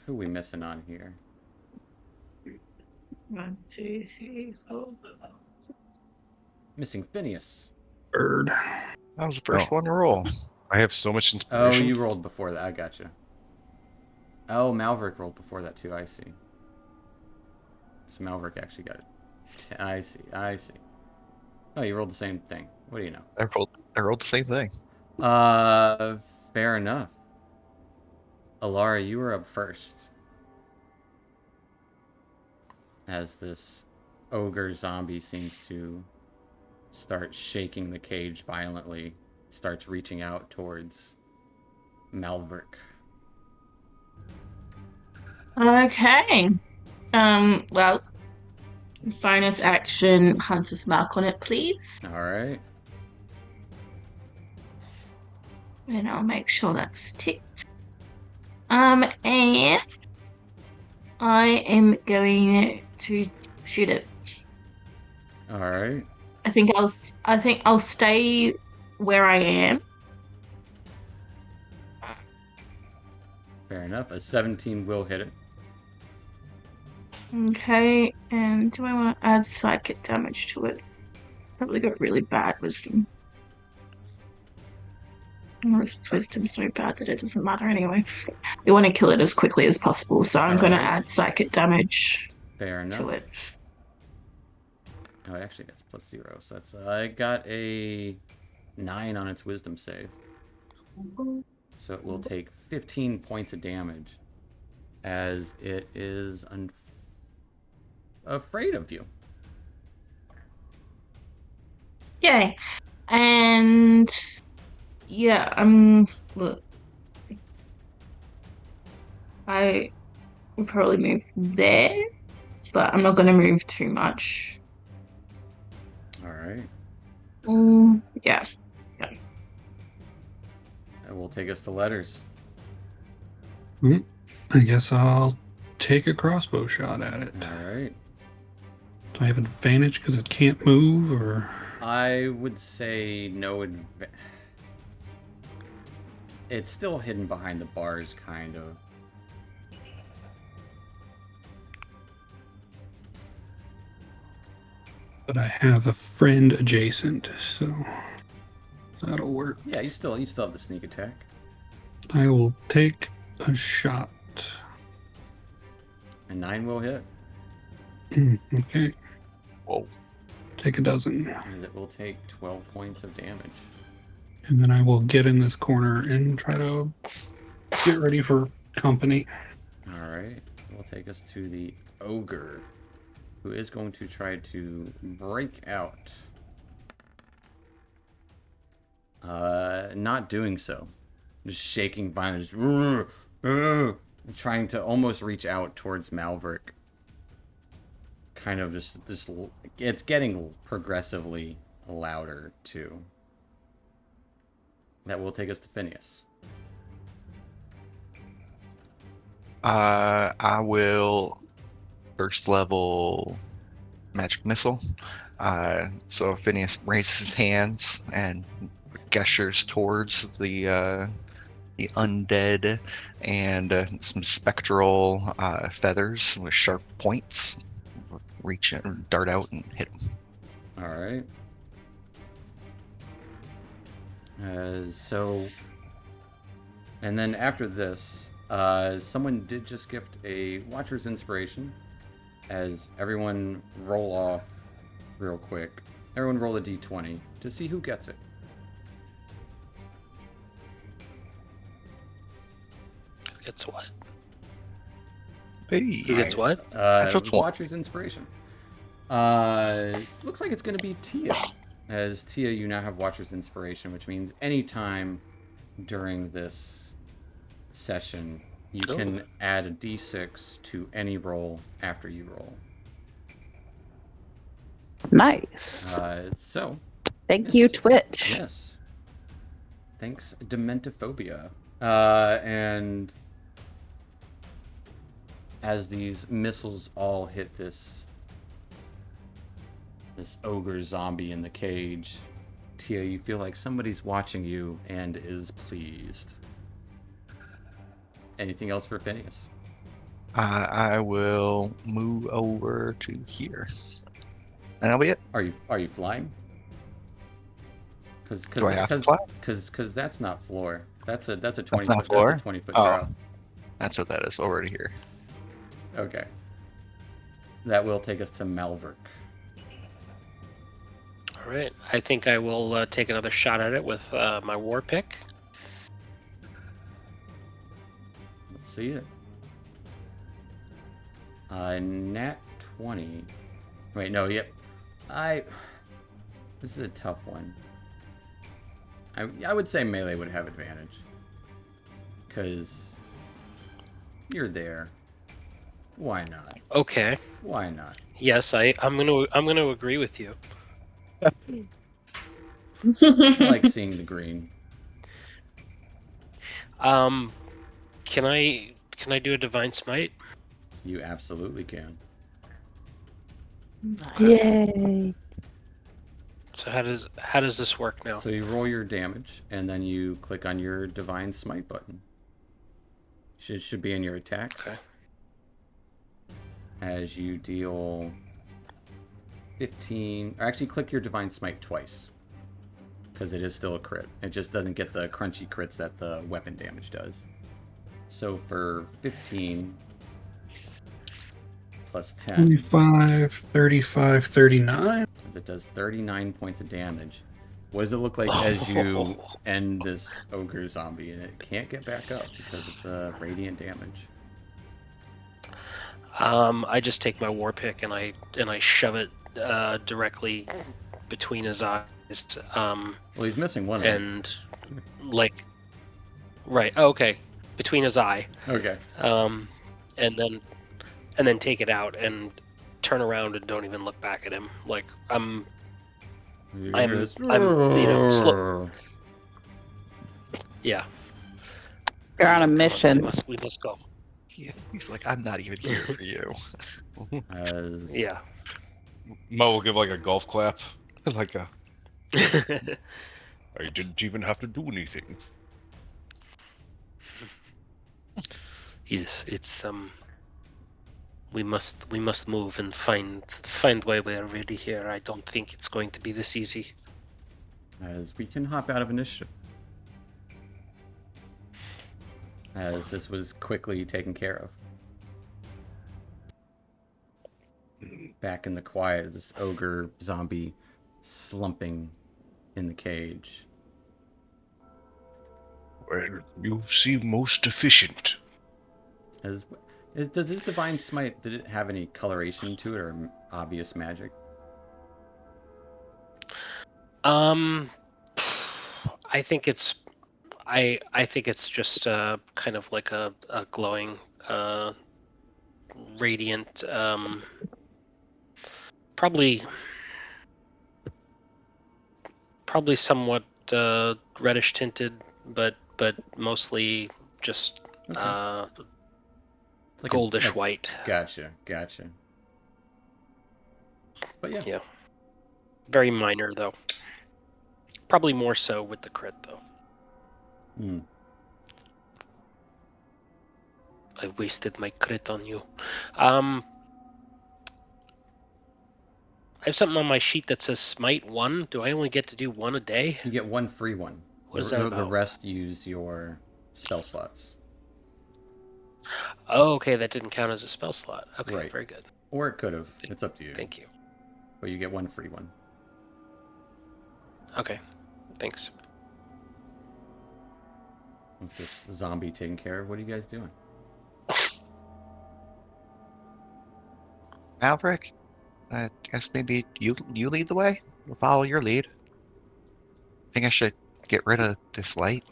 Who we missing on here? 1, 2, 3, 4. Missing Phineas. Bird. That was the first Oh. one to roll. I have so much Oh, inspiration. you rolled before that. I gotcha. Oh, Malverick rolled before that too. I see. So Malverick actually got it. I see. Oh, you rolled the same thing. What do you know? I rolled the same thing. Fair enough. Alara, you were up first. As this ogre zombie seems to start shaking the cage violently, starts reaching out towards Malverick. Okay. Well, bonus action, Hunter's Mark on it, please. All right. And I'll make sure that's ticked. And I am going to shoot it. All right. I think I'll stay where I am. Fair enough. A 17 will hit it. Okay, and do I want to add psychic damage to it? Probably got really bad wisdom. Unless its wisdom's so bad that it doesn't matter anyway. We want to kill it as quickly as possible, so I'm going to Alright. add psychic damage Fair enough. to it. Oh, it actually gets +0. So that's I got a 9 on its wisdom save. So it will take 15 points of damage as it is afraid of you. Yay. And yeah, look. I will probably move there, but I'm not going to move too much. All right. Yeah. That will take us to letters. I guess I'll take a crossbow shot at it. All right. Do I have advantage because it can't move, or I would say no. It's still hidden behind the bars, kind of. But I have a friend adjacent, so that'll work. Yeah, you still have the sneak attack. I will take a shot. And 9 will hit. Okay. Whoa. Take a dozen. And it will take 12 points of damage. And then I will get in this corner and try to get ready for company. Alright. We'll take us to the ogre, who is going to try to break out. Not doing so. Just shaking violently. Trying to almost reach out towards Malverick. Kind of just it's getting progressively louder too. That will take us to Phineas. I will first level magic missile. So Phineas raises his hands and gestures towards the undead and some spectral feathers with sharp points. Reach and dart out and hit him. All right. So, and then after this, someone did just gift a Watcher's Inspiration. As everyone roll off real quick. Everyone roll a d20 to see who gets it. Who gets what? Hey, Who gets what? Natural 20. Watcher's Inspiration. Looks like it's going to be Tia. As Tia, you now have Watcher's Inspiration, which means anytime during this session, you can add a d6 to any roll after you roll. Nice. So, Thank yes. you, Twitch. Yes. Thanks, Dementophobia. And as these missiles all hit this ogre zombie in the cage, Tia, you feel like somebody's watching you and is pleased. Anything else for Phineas? I will move over to here, and that'll be it. Are you flying? Do I have to fly? Because that's not floor. That's a 20 That's foot. not floor? That's a 20-foot Oh. drop. That's what that is. Over to here. Okay. That will take us to Malverick. All right. I think I will take another shot at it with my war pick. Let's see it. Nat 20. Wait, no, yep. This is a tough one. I would say melee would have advantage. Because you're there. Why not? Okay. Why not? Yes, I'm gonna agree with you. I like seeing the green. Can I do a divine smite? You absolutely can. Yay. So how does this work now? So you roll your damage, and then you click on your Divine Smite button. Should be in your attacks. Okay. As you deal 15... Or actually, click your Divine Smite twice. Because it is still a crit. It just doesn't get the crunchy crits that the weapon damage does. So for 15... plus 10... 25, 35, 39. That does 39 points of damage. What does it look like as you end this ogre zombie? And it can't get back up because of the radiant damage. I just take my war pick and I shove it directly between his eyes. Well, he's missing one of them. And like, right? Okay, between his eye. Okay. And then take it out and turn around and don't even look back at him. Like I'm slow. Yeah. You're on a mission. We must go. Yeah, he's like, I'm not even here for you. Yeah. Mo will give like a golf clap, like a I didn't even have to do anything. Yes, it's we must move and find why we're really here. I don't think it's going to be this easy. As we can hop out of initiative. As this was quickly taken care of. Back in the quiet, this ogre zombie slumping in the cage. Well, you seem most efficient. Does this divine smite, did it have any coloration to it or obvious magic? I think it's I think it's just kind of like a glowing radiant probably somewhat reddish tinted, but mostly just Okay. Like goldish white. Gotcha. But yeah. Yeah. Very minor though. Probably more so with the crit though. Hmm. I wasted my crit on you. I have something on my sheet that says smite 1. Do I only get to do 1 a day? You get one free one. What is that The about? rest use your spell slots. Oh, okay, that didn't count as a spell slot. Okay, Right. very good. Or it could have. It's up to you. Thank you. But you get one free one. Okay, thanks. With this zombie taken care of, what are you guys doing? Maverick, I guess maybe you lead the way. We'll follow your lead. Think I should get rid of this light?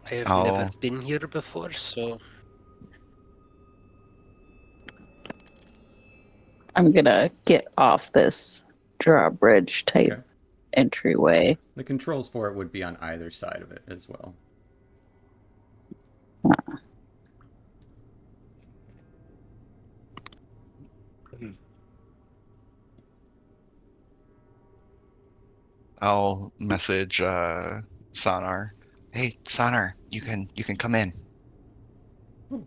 I have Oh. never been here before, so I'm gonna get off this drawbridge type Okay. entryway. The controls for it would be on either side of it as well. I'll message Sonar. Hey, Sonar, you can come in. Oh,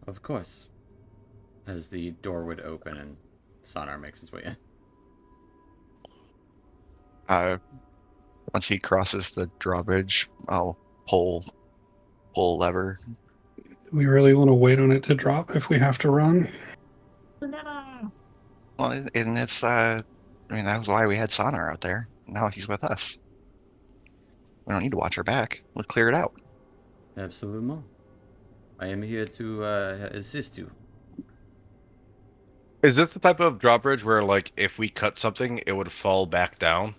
of course. As the door would open and Sonar makes his way in. Once he crosses the drawbridge, I'll pull a lever. Do we really want to wait on it to drop if we have to run? Well, and it's I mean, that was why we had Sonar out there. Now he's with us. We don't need to watch our back. We'll clear it out. Absolument. I am here to assist you. Is this the type of drawbridge where, like, if we cut something, it would fall back down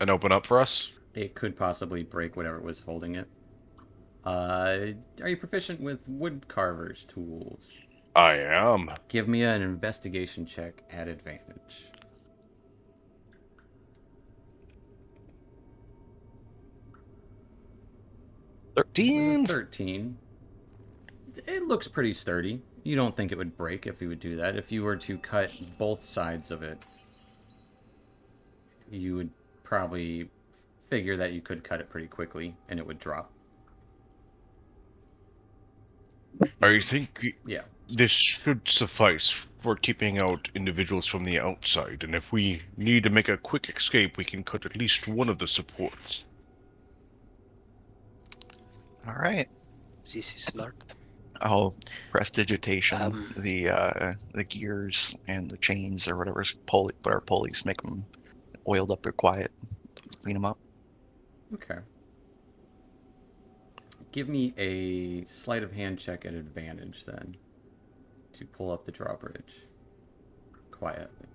and open up for us? It could possibly break whatever was holding it. Are you proficient with wood carver's tools? I am. Give me an investigation check at advantage. 13. 13. It looks pretty sturdy. You don't think it would break if you would do that. If you were to cut both sides of it, you would probably figure that you could cut it pretty quickly and it would drop. I think Yeah. this should suffice for keeping out individuals from the outside, and if we need to make a quick escape, we can cut at least one of the supports. All right. this is smart. I'll prestidigitation Um, the gears and the chains or whatever's pulley, but our pulleys make them oiled up or quiet. Clean them up. Okay. Give me a sleight of hand check at advantage then to pull up the drawbridge quietly.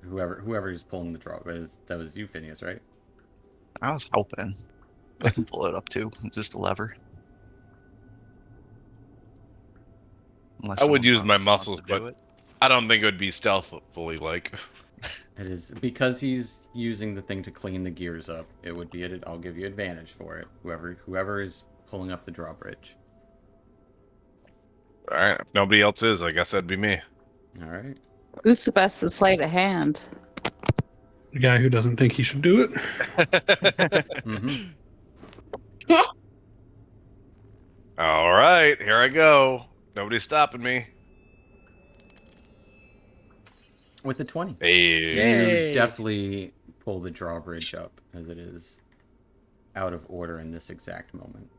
Whoever's pulling the drawbridge, that was you, Phineas, right? I was hoping I can pull it up too, just a lever. Unless I would someone use my wants muscles, to do but it. I don't think it would be stealthily like. It is because he's using the thing to clean the gears up. It would be I'll give you advantage for it. Whoever is pulling up the drawbridge. All right. If nobody else is, I guess that'd be me. All right. Who's the best at sleight of hand? The guy who doesn't think he should do it. Mm-hmm. All right, here I go. Nobody's stopping me. With the 20. Hey. You Yay! definitely pull the drawbridge up as it is out of order in this exact moment.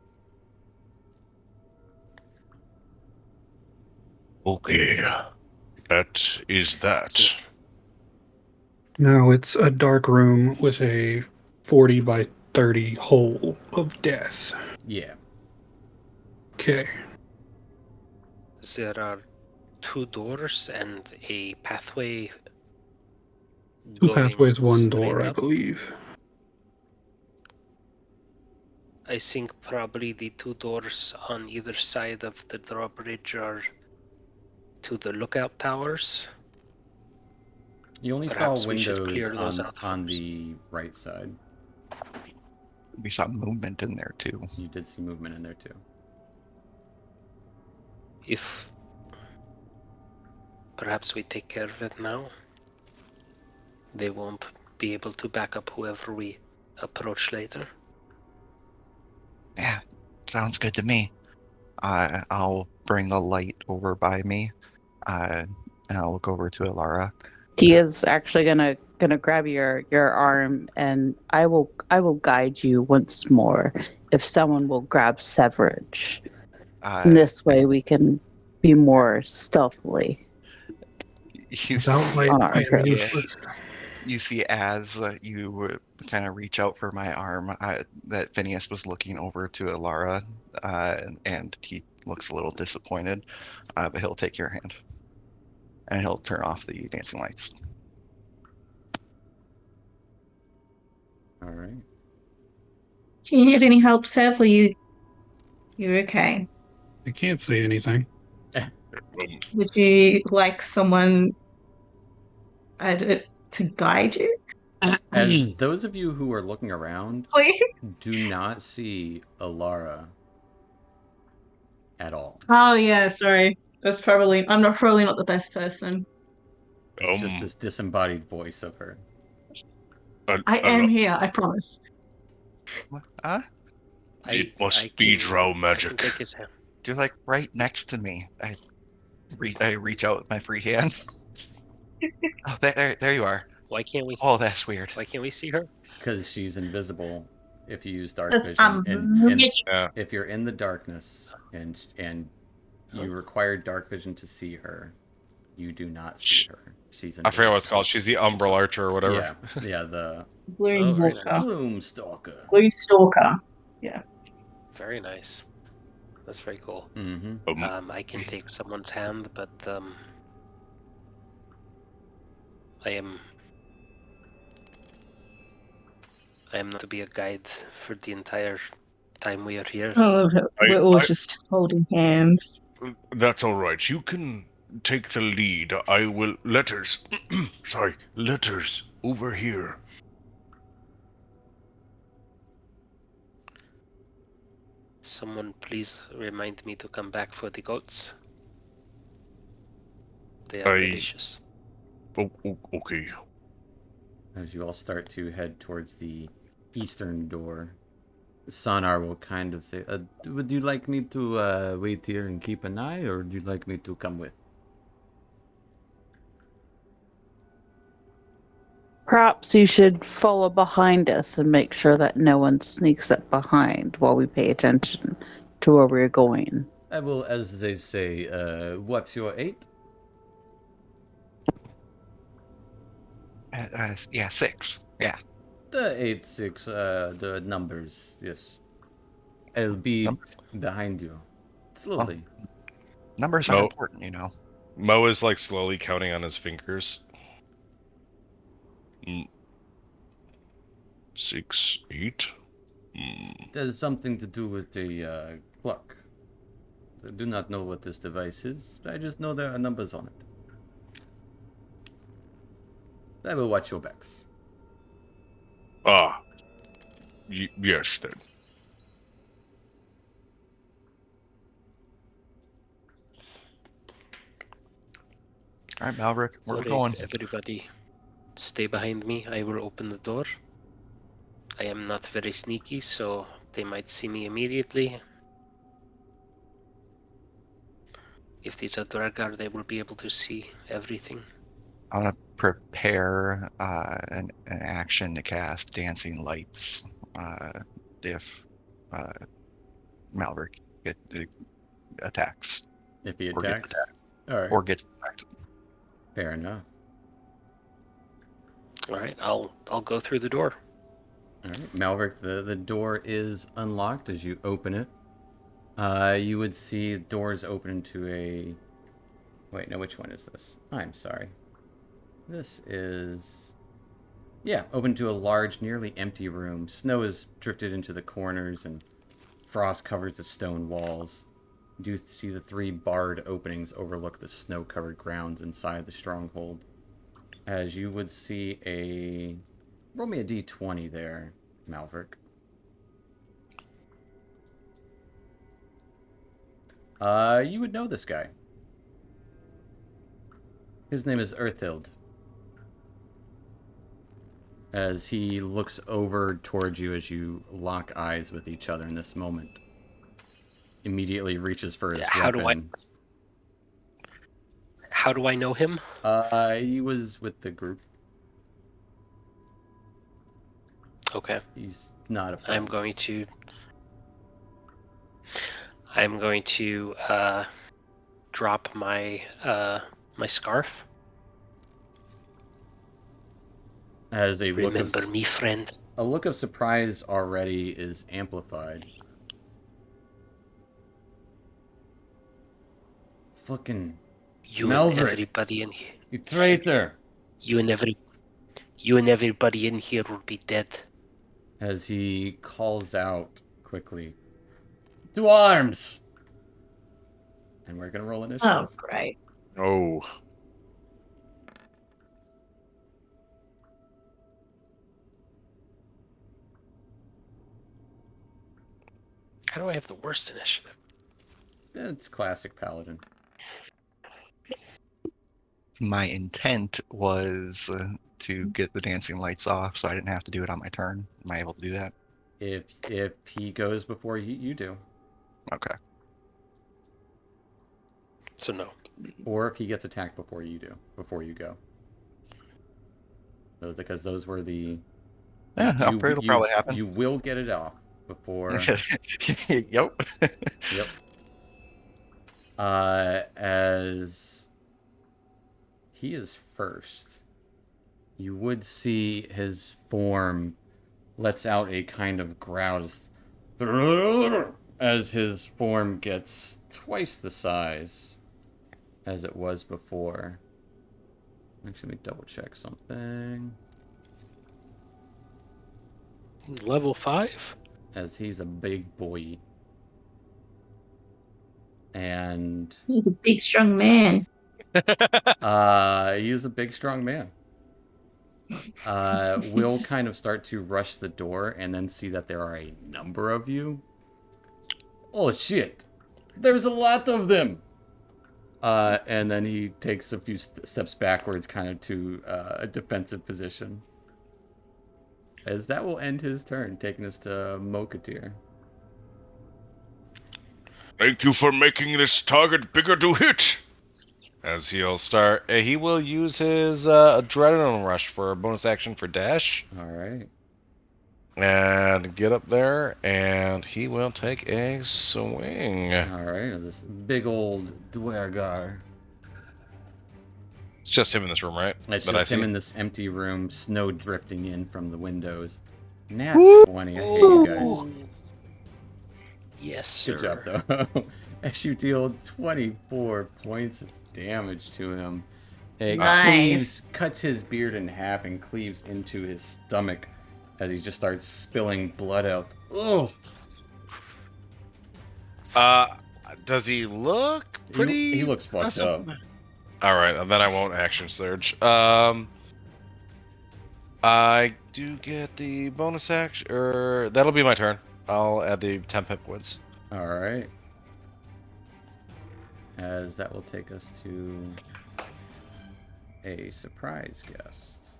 Okay. That is that. Now it's a dark room with a 40 by 30 hole of death. Yeah. Okay. There are 2 doors and a pathway. Two going pathways, one straight door, I up. believe. I think probably the 2 doors on either side of the drawbridge are to the lookout towers. You only Perhaps saw we should windows clear those out on first. the right side. We saw movement in there too. You did see movement in there too. If perhaps we take care of it now, they won't be able to back up whoever we approach later. Yeah, sounds good to me. I'll bring the light over by me, and I'll look over to Alara. He is actually gonna grab your arm, and I will guide you once more. If someone will grab Severage, Uh, this way we can be more stealthily you Without see, light, on our I am approach. useless. you see, as you kind of reach out for my arm, that Phineas was looking over to Alara, and he looks a little disappointed, but he'll take your hand, and he'll turn off the dancing lights. All right. Do you need any help, Sev? Or you're okay? I can't see anything. Would you like someone to guide you, As those of you who are looking around please? do not see Alara at all. Oh yeah, sorry. I'm not probably not the best person. It's just this disembodied voice of her. I am here, I promise. Huh? It must be drow I can magic. take his hand. You're like right next to me. I reach out with my free hand. Oh, there you are. Why can't we? Oh, that's weird. Why can't we see her? Because she's invisible if you use dark Because vision. And magic. Yeah. if you're in the darkness and you require dark vision to see her, you do not see her. She's invisible. I forget what it's called. She's the Umbral Archer or whatever. Yeah, the Gloom very Walker. nice. Gloom Stalker. Gloom Stalker. Yeah. Very nice. That's very cool. Mm-hmm. I can take someone's hand, but I am not to be a guide for the entire time we are here. I love it. We're all just holding hands. That's all right. You can take the lead. I will. Letters. Sorry, letters over here. Someone please remind me to come back for the goats. They are delicious. Okay. As you all start to head towards the eastern door, Sonar will kind of say, would you like me to wait here and keep an eye, or would you like me to come with? Perhaps you should follow behind us and make sure that no one sneaks up behind while we pay attention to where we're going. I will, as they say, what's your 8? Yeah, 6. Yeah. The 8, 6, the numbers, yes. I'll be behind you. Slowly. Numbers are important, you know. Mo is like slowly counting on his fingers. 6, 8. It has something to do with the clock. I do not know what this device is. I just know there are numbers on it. I will watch your backs. Yes then. All right, Malric, where we Alright, going? everybody, stay behind me. I will open the door. I am not very sneaky, so they might see me immediately. If there's a Dragar, they will be able to see everything. I want to prepare an action to cast Dancing Lights if Malric attacks If he or gets attacks. attacked All right. or gets attacked. Fair enough. Alright, I'll go through the door. All right, Malric, the door is unlocked as you open it. You would see doors open into a... Wait, no, which one is this? I'm sorry. This is... Yeah, open to a large, nearly empty room. Snow has drifted into the corners and frost covers the stone walls. You do see the 3 barred openings overlook the snow-covered grounds inside the stronghold. As you would see a... Roll me a d20 there, Malverick. You would know this guy. His name is Earthild. As he looks over towards you as you lock eyes with each other in this moment. Immediately reaches for his weapon. How do I know him? He was with the group. Okay. He's not a friend. I'm going to drop my my scarf. As a look Remember of me, friend. a look of surprise already is amplified. Fucking You Malverick, and everybody in here. you traitor! You and everybody in here will be dead. As he calls out quickly, "To arms!" And we're gonna roll initiative. Oh, great. Oh. How do I have the worst initiative? It's classic paladin. My intent was to get the dancing lights off, so I didn't have to do it on my turn. Am I able to do that? If he goes before you do, Okay. So no. or if he gets attacked before you go. Because those were the. Yeah, it'll probably happen. You will get it off before. Yep. Yep. As he is first, you would see his form lets out a kind of growl as his form gets twice the size as it was before. Actually, let me double check something. Level 5? As he's a big boy. And He's a big, strong man. he is a big, strong man. Will kind of start to rush the door and then see that there are a number of you. Oh shit! There's a lot of them! And then he takes a few steps backwards, kind of to a defensive position. As that will end his turn, taking us to Mokatir. Thank you for making this target bigger to hit. As he'll start, he will use his adrenaline rush for a bonus action for dash. All right. And get up there, and he will take a swing. All right. This big old Dwergar. It's just him in this room, right? It's That just I him see? in this empty room, snow drifting in from the windows. Nat 20. I hate you guys. Yes, sir. Good job, though. As you deal 24 points of damage to him, it Nice. cuts his beard in half and cleaves into his stomach as he just starts spilling blood out. Oh, Does he look pretty? he looks fucked up. All right, then I won't action surge. I do get the bonus action, or that'll be my turn. I'll add the 10 hit points. All right. As that will take us to a surprise guest.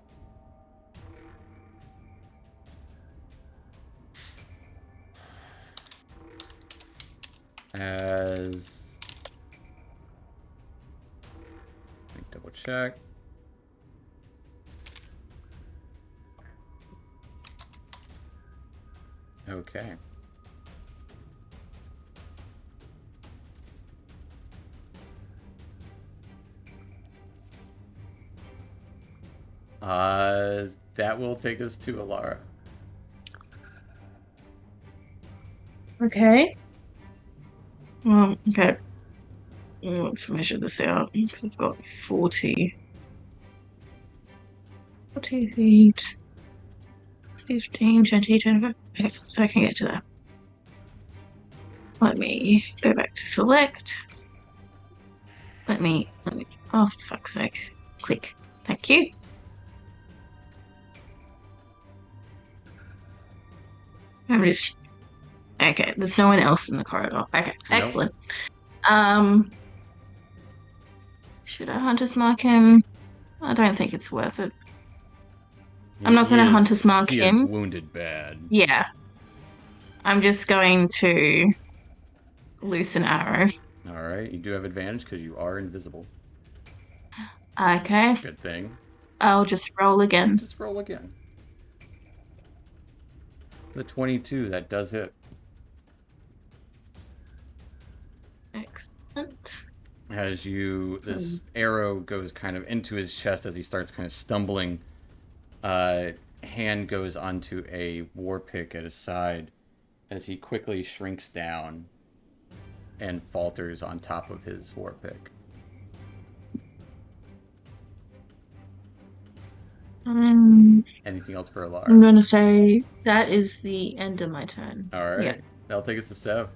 As... Let me double check. Okay. That will take us to Alara. Okay. Okay. Let's measure this out because I've got 40 feet, 15, 20, 25. Okay, so I can get to that. Let me go back to select. Let me, oh, for fuck's sake. Click. Thank you. I'm just, okay, there's no one else in the corridor. Okay, excellent. Should I Hunter's Mark him? I don't think it's worth it. I'm not going to Hunter's Mark He him. is wounded bad. Yeah. I'm just going to loose an arrow. Alright, you do have advantage because you are invisible. Okay. Good thing. I'll just roll again. Just roll again. The 22, that does hit. Excellent. As this arrow goes kind of into his chest as he starts kind of stumbling. Hand goes onto a war pick at his side as he quickly shrinks down and falters on top of his war pick. Anything else for Alara? I'm going to say that is the end of my turn. Alright. Yeah. That'll take us to Sev.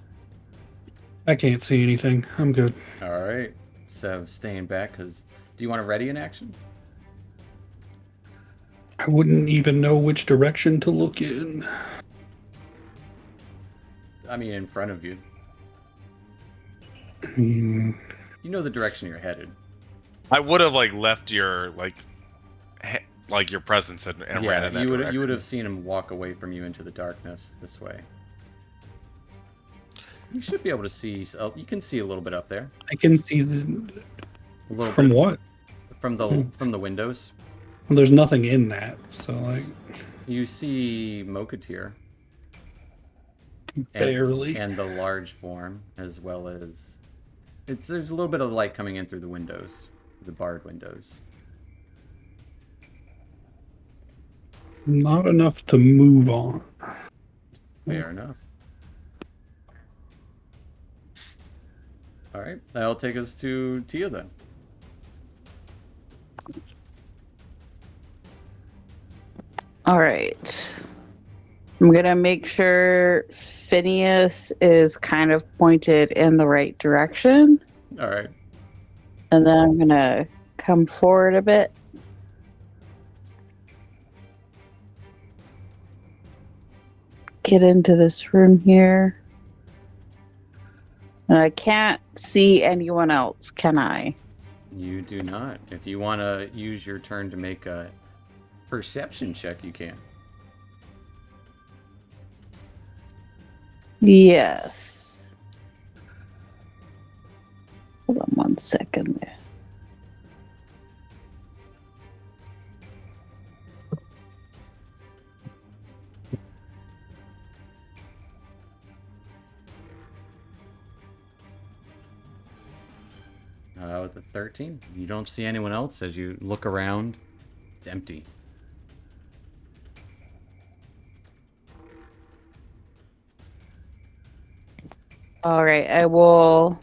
I can't see anything. I'm good. Alright. Sev staying back because... Do you want to ready in action? I wouldn't even know which direction to look in. I mean, in front of you. I mean, You know the direction you're headed. I would have left your your presence and ran in that you direction. would have seen him walk away from you into the darkness this way. You should be able to see. You can see a little bit up there. I can see A little from bit. what? From the windows. Well, there's nothing in that, so You see Mokatir. Barely. And the large form, as well as there's a little bit of light coming in through the windows, the barred windows. Not enough to move on. Fair enough. All right, that'll take us to Tia then. All right. I'm going to make sure Phineas is kind of pointed in the right direction. All right. And then I'm going to come forward a bit. Get into this room here. And I can't see anyone else, can I? You do not. If you want to use your turn to make a perception check, you can. Yes. Hold on 1 second there. With the 13, you don't see anyone else as you look around. It's empty. All right, I will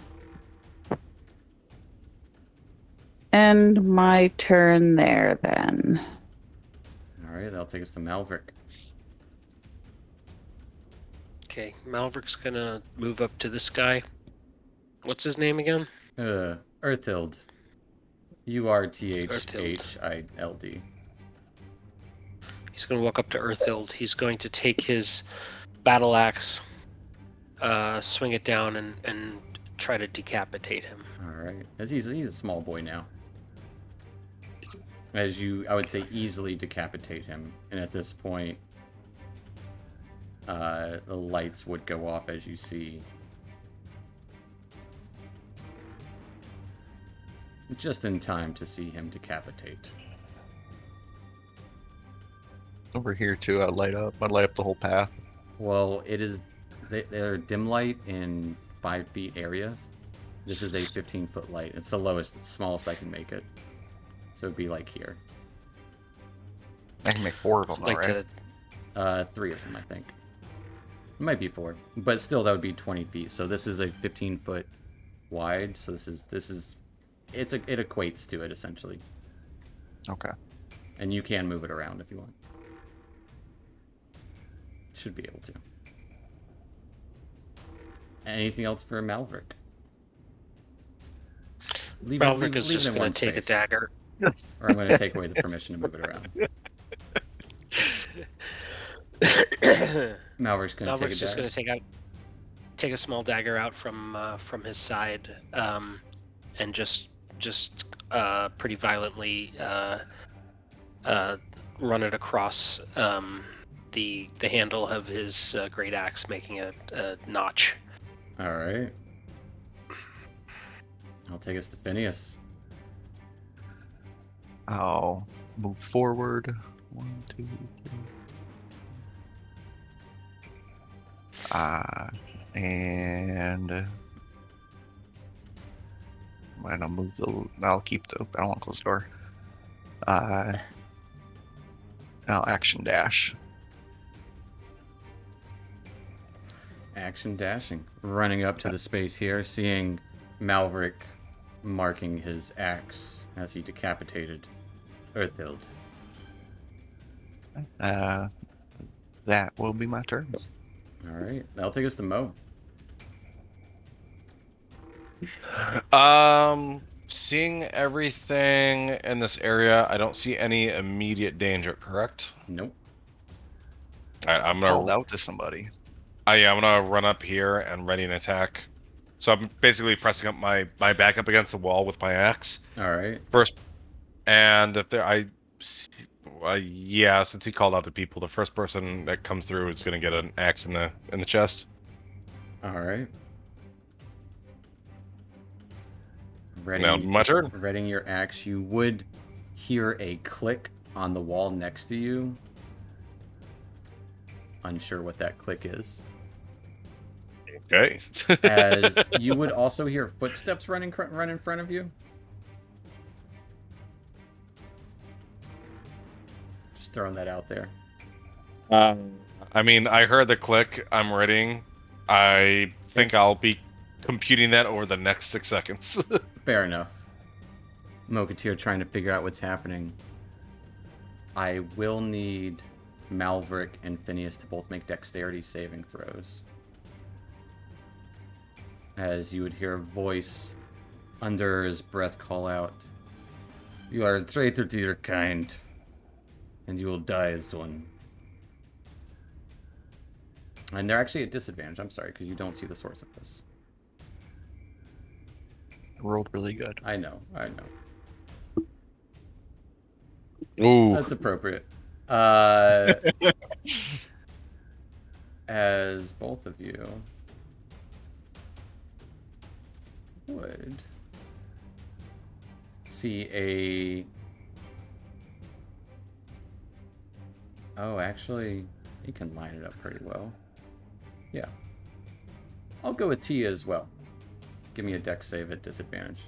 end my turn there then. All right, that'll take us to Malverick. Okay, Malverick's gonna move up to this guy. What's his name again? Earthild. Urthhild. He's gonna walk up to Earthild. He's going to take his battle axe, swing it down, and try to decapitate him. All right, as he's a small boy now. as you, I would say, easily decapitate him. And at this point, the lights would go off as you see. Just in time to see him decapitate. Over here too, I'd light up the whole path. Well, it is, they're dim light in 5 feet areas. This is a 15-foot light. It's the lowest, smallest I can make it. So it'd be like here. I can make 4 of them, Like right? to 3 of them, I think. It might be 4, but still, that would be 20 feet. So this is a 15-foot wide. So it equates to it essentially. Okay. And you can move it around if you want. Should be able to. Anything else for Malverick? Malverick is just in going one to take a space. dagger. Or I'm going to take away the permission to move it around. Malverick's going to take a Malverick's just dagger. going to take a small dagger out from his side, and just pretty violently run it across the handle of his great axe, making a notch. All right. I'll take us to Phineas. I'll move forward. 1, 2, 3. And I'll keep the. I don't want to close the door. And I'll action dash. Action dashing. Running up to the space here, seeing Malverick marking his axe as he decapitated Earthild. That will be my turn. All right. That'll take us to Mo. Seeing everything in this area, I don't see any immediate danger, correct? Nope. Alright, I'm Called gonna out to somebody. I'm gonna run up here and ready an attack. So I'm basically pressing up my back up against the wall with my axe. All right. First, and if there yeah, since he called out to people, the first person that comes through is gonna get an axe in the chest. All right. Now my turn. Readying your axe, you would hear a click on the wall next to you. Unsure what that click is. Okay. As you would also hear footsteps run in front of you. Just throwing that out there. I mean, I heard the click. I'm readying. I think I'll be computing that over the next 6 seconds. Fair enough. Moketeer trying to figure out what's happening. I will need Malverick and Phineas to both make dexterity saving throws. As you would hear a voice under his breath call out, "You are a traitor to your kind, and you will die as one." And they're actually at disadvantage, I'm sorry, because you don't see the source of this. Rolled really good. I know. Ooh. That's appropriate. As both of you would see a... Oh, actually, he can line it up pretty well. Yeah. I'll go with Tia as well. Give me a dex save at disadvantage.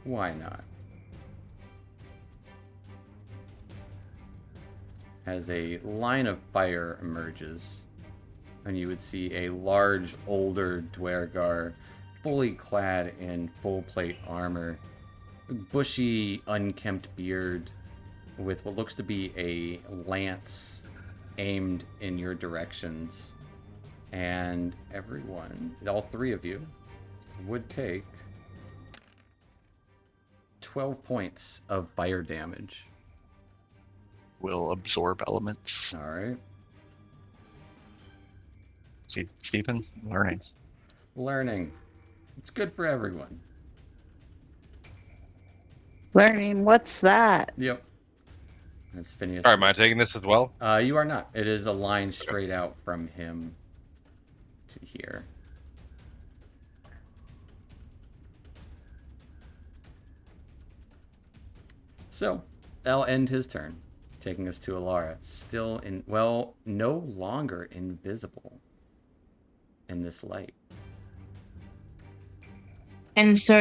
Why not? As a line of fire emerges, and you would see a large, older Dwergar, fully clad in full plate armor, bushy, unkempt beard, with what looks to be a lance aimed in your directions. And everyone, all 3 of you, would take 12 points of fire damage. Will absorb elements. All right. See, Stephen, learning. Learning. It's good for everyone. Learning, what's that? Yep. That's Phineas. All right, am I taking this as well? You are not. It is a line straight out from him to here. So, that'll end his turn, taking us to Alara. Still no longer invisible in this light. And so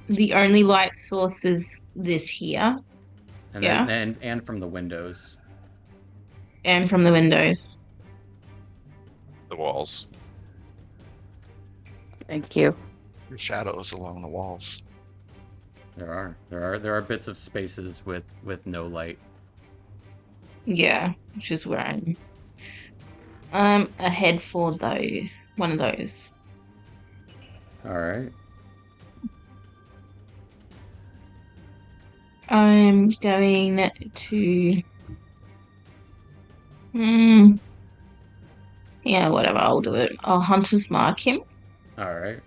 the only light source is this here. And Yeah. and from the windows. And from the windows. The walls. Thank you. There's shadows along the walls. There are bits of spaces with no light. Yeah, which is where I'm ahead for one of those. All right. I'm going to yeah, whatever, I'll do it. I'll Hunter's Mark him. All right.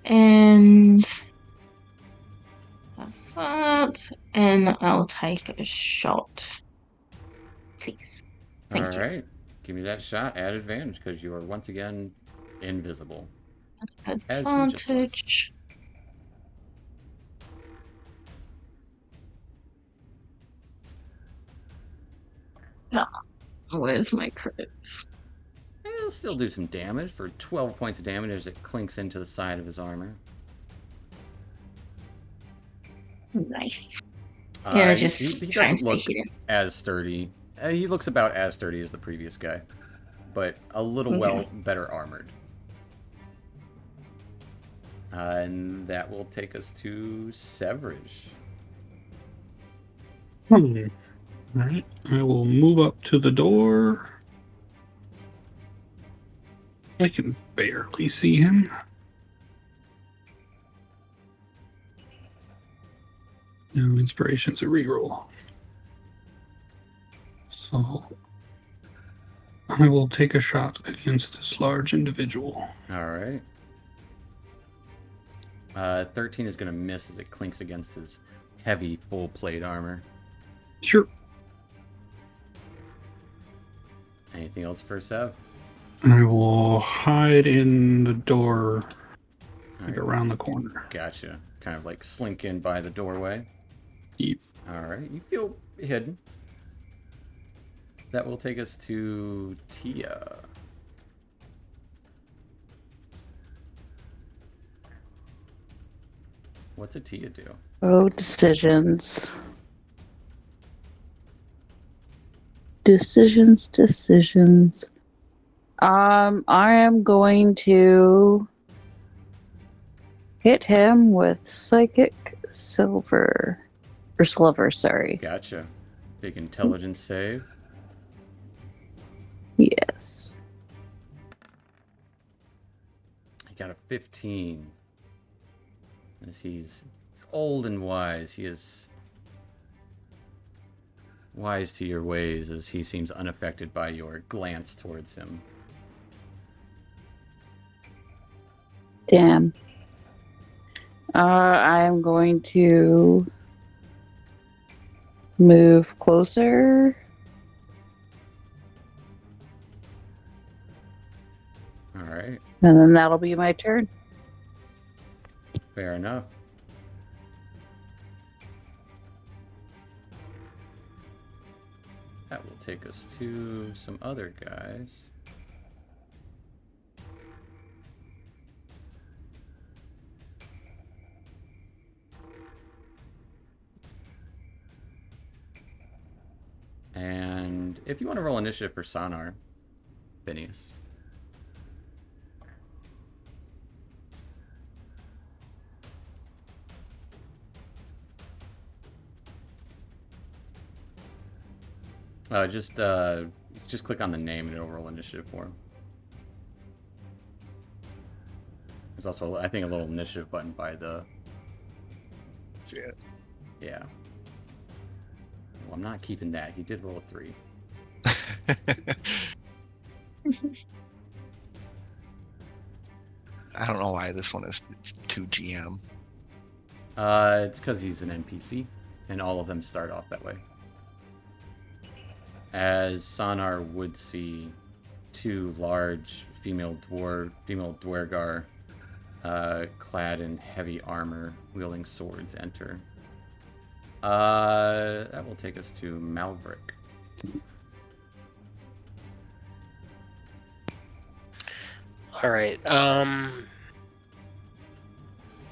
And that's that. And I'll take a shot. Please. Thank you. All right. Give me that shot at advantage because you are once again invisible. As he just was. Advantage. No. Where's my credits? It'll still do some damage for 12 points of damage as it clinks into the side of his armor. Nice. Yeah, just he try and doesn't stay look hidden. as sturdy. He looks about as sturdy as the previous guy, but a little better armored. And that will take us to Severage. Alright, I will move up to the door. I can barely see him. No, inspiration's a reroll. So I will take a shot against this large individual. All right. 13 is going to miss as it clinks against his heavy full plate armor. Sure. Anything else for Sev? I will hide in the door, like Alright. around the corner. Gotcha. Kind of like slink in by the doorway. Eve. All right. You feel hidden. That will take us to Tia. What's a Tia do? Oh, decisions. Decisions. I am going to hit him with Psychic Sliver, sorry. Gotcha. Big intelligence save. Yes. He got a 15. As he's old and wise, he is wise to your ways as he seems unaffected by your glance towards him. Damn. I am going to move closer. All right. And then that'll be my turn. Fair enough. That will take us to some other guys. And if you want to roll initiative for Sonar, Phineas. Just click on the name and it'll roll initiative for him. There's also, I think, a little initiative button by the... See it. Yeah. Well, I'm not keeping that. He did roll a 3. I don't know why this one it's 2 GM. It's because he's an NPC, and all of them start off that way. As Sonar would see 2 large female Dwergar, clad in heavy armor, wielding swords, enter. That will take us to Malverick. All right.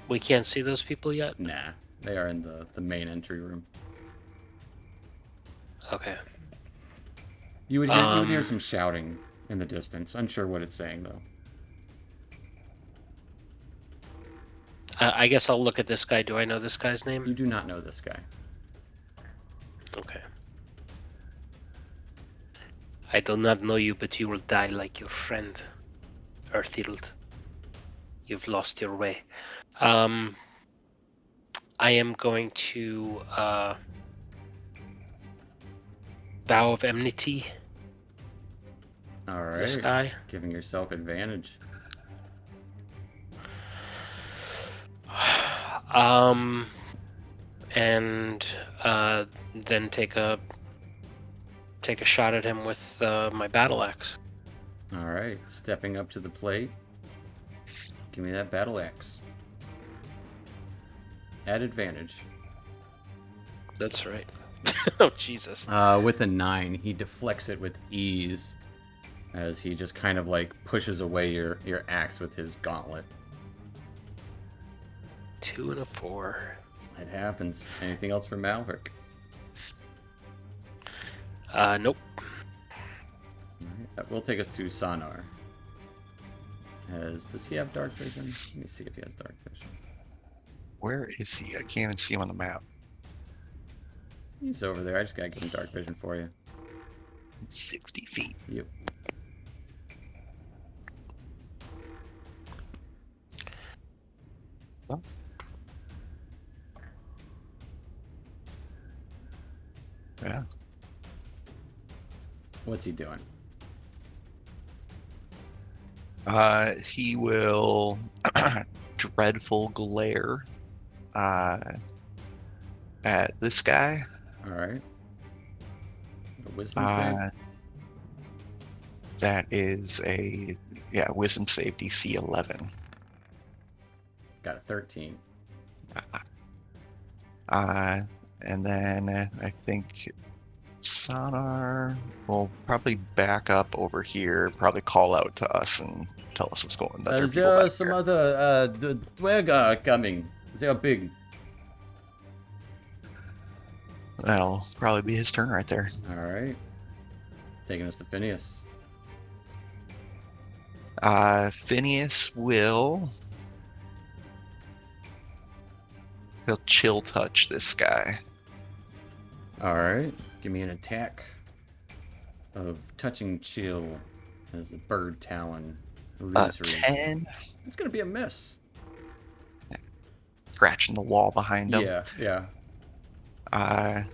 We can't see those people yet? Nah, they are in the main entry room. Okay. You would hear some shouting in the distance. Unsure what it's saying though. I guess I'll look at this guy. Do I know this guy's You name? do not know this guy. Okay. I do not know you, but you will die like your friend, Earthild. You've lost your way. I am going to Vow of Enmity All right. this guy. Giving yourself advantage. And then take a shot at him with my battle axe. All right. Stepping up to the plate. Give me that battle axe. At advantage. That's right. Oh Jesus! With a 9, he deflects it with ease, as he just kind of like pushes away your axe with his gauntlet. 2 and a 4. It happens. Anything else for Malverick? Nope. Alright, that will take us to Sonar. Does he have dark vision? Let me see if he has dark vision. Where is he? I can't even see him on the map. He's over there. I just gotta give him dark vision for you. 60 feet. Yep. Oh. Yeah. What's he doing? He will dreadful glare at this guy. All right. A wisdom save. That is a wisdom save DC 11. Got a 13. And then I think Sonar will probably back up over here, probably call out to us and tell us what's going on. Is there some other Dwergar coming? They are big. That'll probably be his turn right there. All right. Taking us to Phineas. Phineas will... He'll chill touch this guy. All right. Give me an attack of touching chill as the bird talon. Illusory. 10. It's gonna be a miss. Scratching the wall behind him. Yeah. Then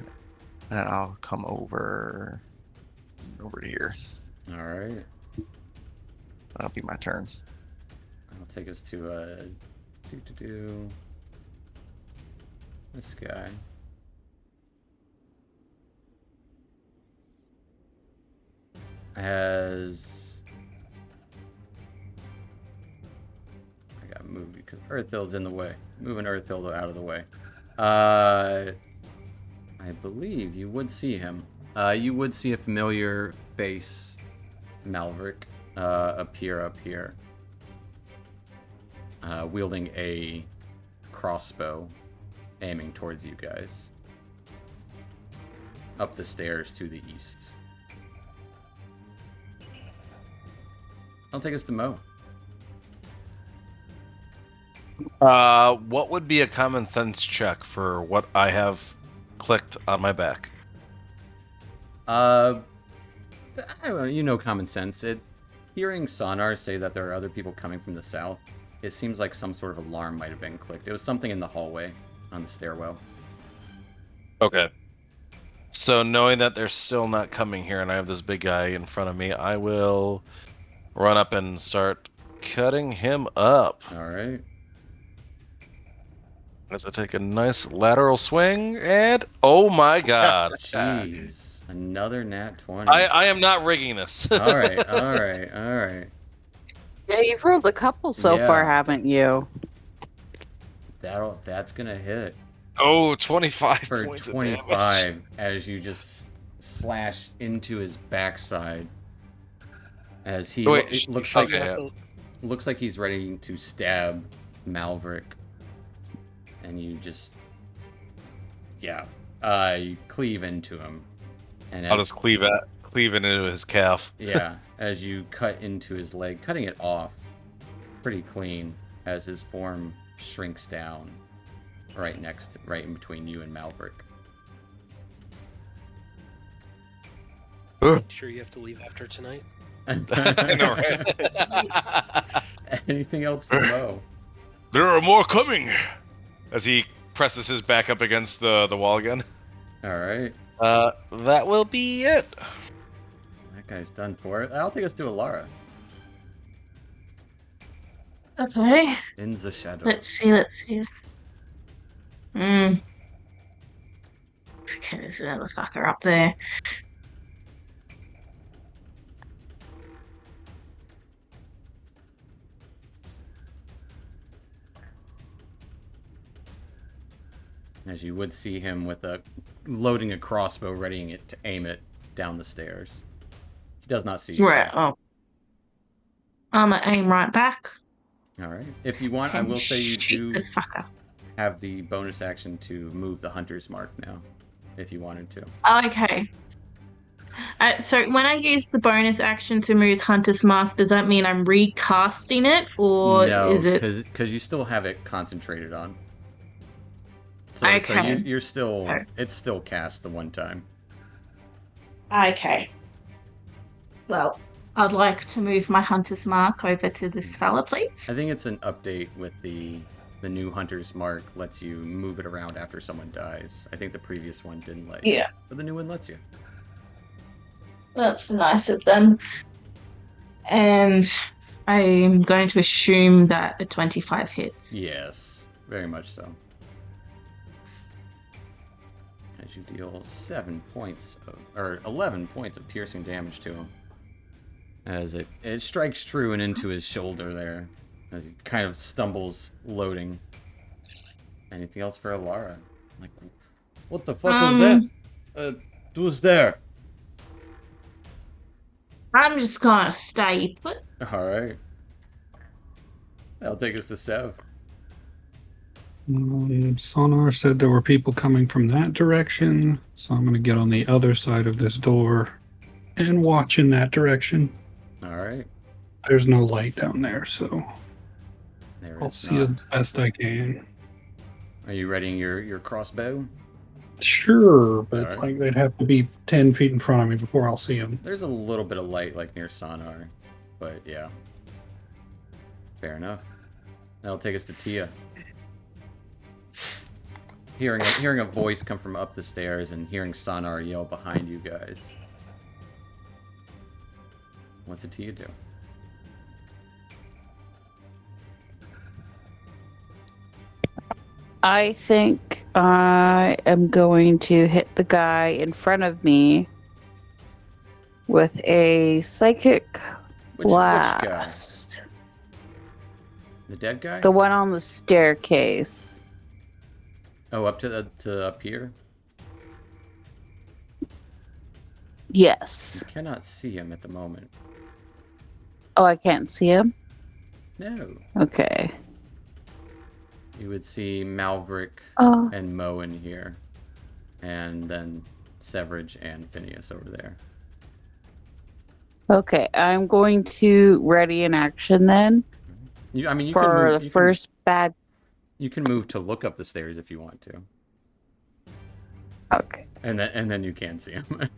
I'll come over to here. All right. That'll be my turn. I'll take us to this guy. As I gotta move because Earthhild's in the way. Moving Earthhild out of the way. I believe you would see him. You would see a familiar face, Malverick, appear up here, wielding a crossbow, aiming towards you guys. Up the stairs to the east. I'll take us to Mo. What would be a common sense check for what I have clicked on my back? I don't know, you know common sense. Hearing Sonar say that there are other people coming from the south, it seems like some sort of alarm might have been clicked. It was something in the hallway on the stairwell. Okay. So knowing that they're still not coming here and I have this big guy in front of me, I will run up and start cutting him up. All right. As I take a nice lateral swing, and oh my god. Jeez. Another nat 20. I am not rigging this. All right. All right. All right. Yeah, you've rolled a couple so far, Yeah. haven't you? That's gonna hit Oh, 25 for points of 25 as you just slash into his backside. As he Wait, it looks okay, like yeah. looks like he's ready to stab Malverick, and you just you cleave into him, and I'll just cleave into his calf. yeah, as you cut into his leg, cutting it off pretty clean as his form shrinks down right in between you and Malverick. Sure you have to leave after tonight? I know, right? Anything else for Mo? There are more coming. As he presses his back up against the wall again. All right. That will be it. That guy's done for it. I'll take us to Alara. Okay. In the shadow. Let's see. Okay, there's another fucker up there. As you would see him with loading a crossbow, readying it to aim it down the stairs. He does not see you. Right. Oh. I'm gonna aim right back. All right. If you want, I and will say you shoot do the fucker. have the bonus action to move the hunter's mark now, if you wanted to. Okay. So when I use the bonus action to move Hunter's Mark, does that mean I'm recasting it, or No, is it? because you still have it concentrated on. So Okay. you're still Okay. it's still cast the one time. Okay. Well, I'd like to move my Hunter's Mark over to this fella, please. I think it's an update with the new hunter's mark lets you move it around after someone dies. I think the previous one didn't let you. Yeah. But the new one lets you. That's nice of them. And I'm going to assume that a 25 hits. Yes, very much so. As you deal 11 points of piercing damage to him. As it strikes true and into his shoulder there. As he kind of stumbles, loading. Anything else for Alara? Like, what the fuck was that? Who's there? I'm just gonna stay put. Alright. That'll take us to Sev. Sonar said there were people coming from that direction, so I'm going to get on the other side of this door and watch in that direction. Alright. There's no light down there, so There I'll is see not. as best I can. Are you readying your crossbow? Sure, but it's Alright. like they'd have to be 10 feet in front of me before I'll see them. There's a little bit of light like near Sonar, but yeah. Fair enough. That'll take us to Tia. Hearing a voice come from up the stairs and hearing Sonar yell behind you guys. What's a Tia do? I think I am going to hit the guy in front of me with a psychic Which guy? blast. The dead guy? The one on the staircase. Oh, up to up here? Yes. You cannot see him at the moment. Oh, I can't see him? No. Okay. You would see Malverick Oh. and Mo in here. And then Severage and Phineas over there. Okay, I'm going to ready an action then You can for move, the first bad. You can move to look up the stairs if you want to. Okay. And then you can see him.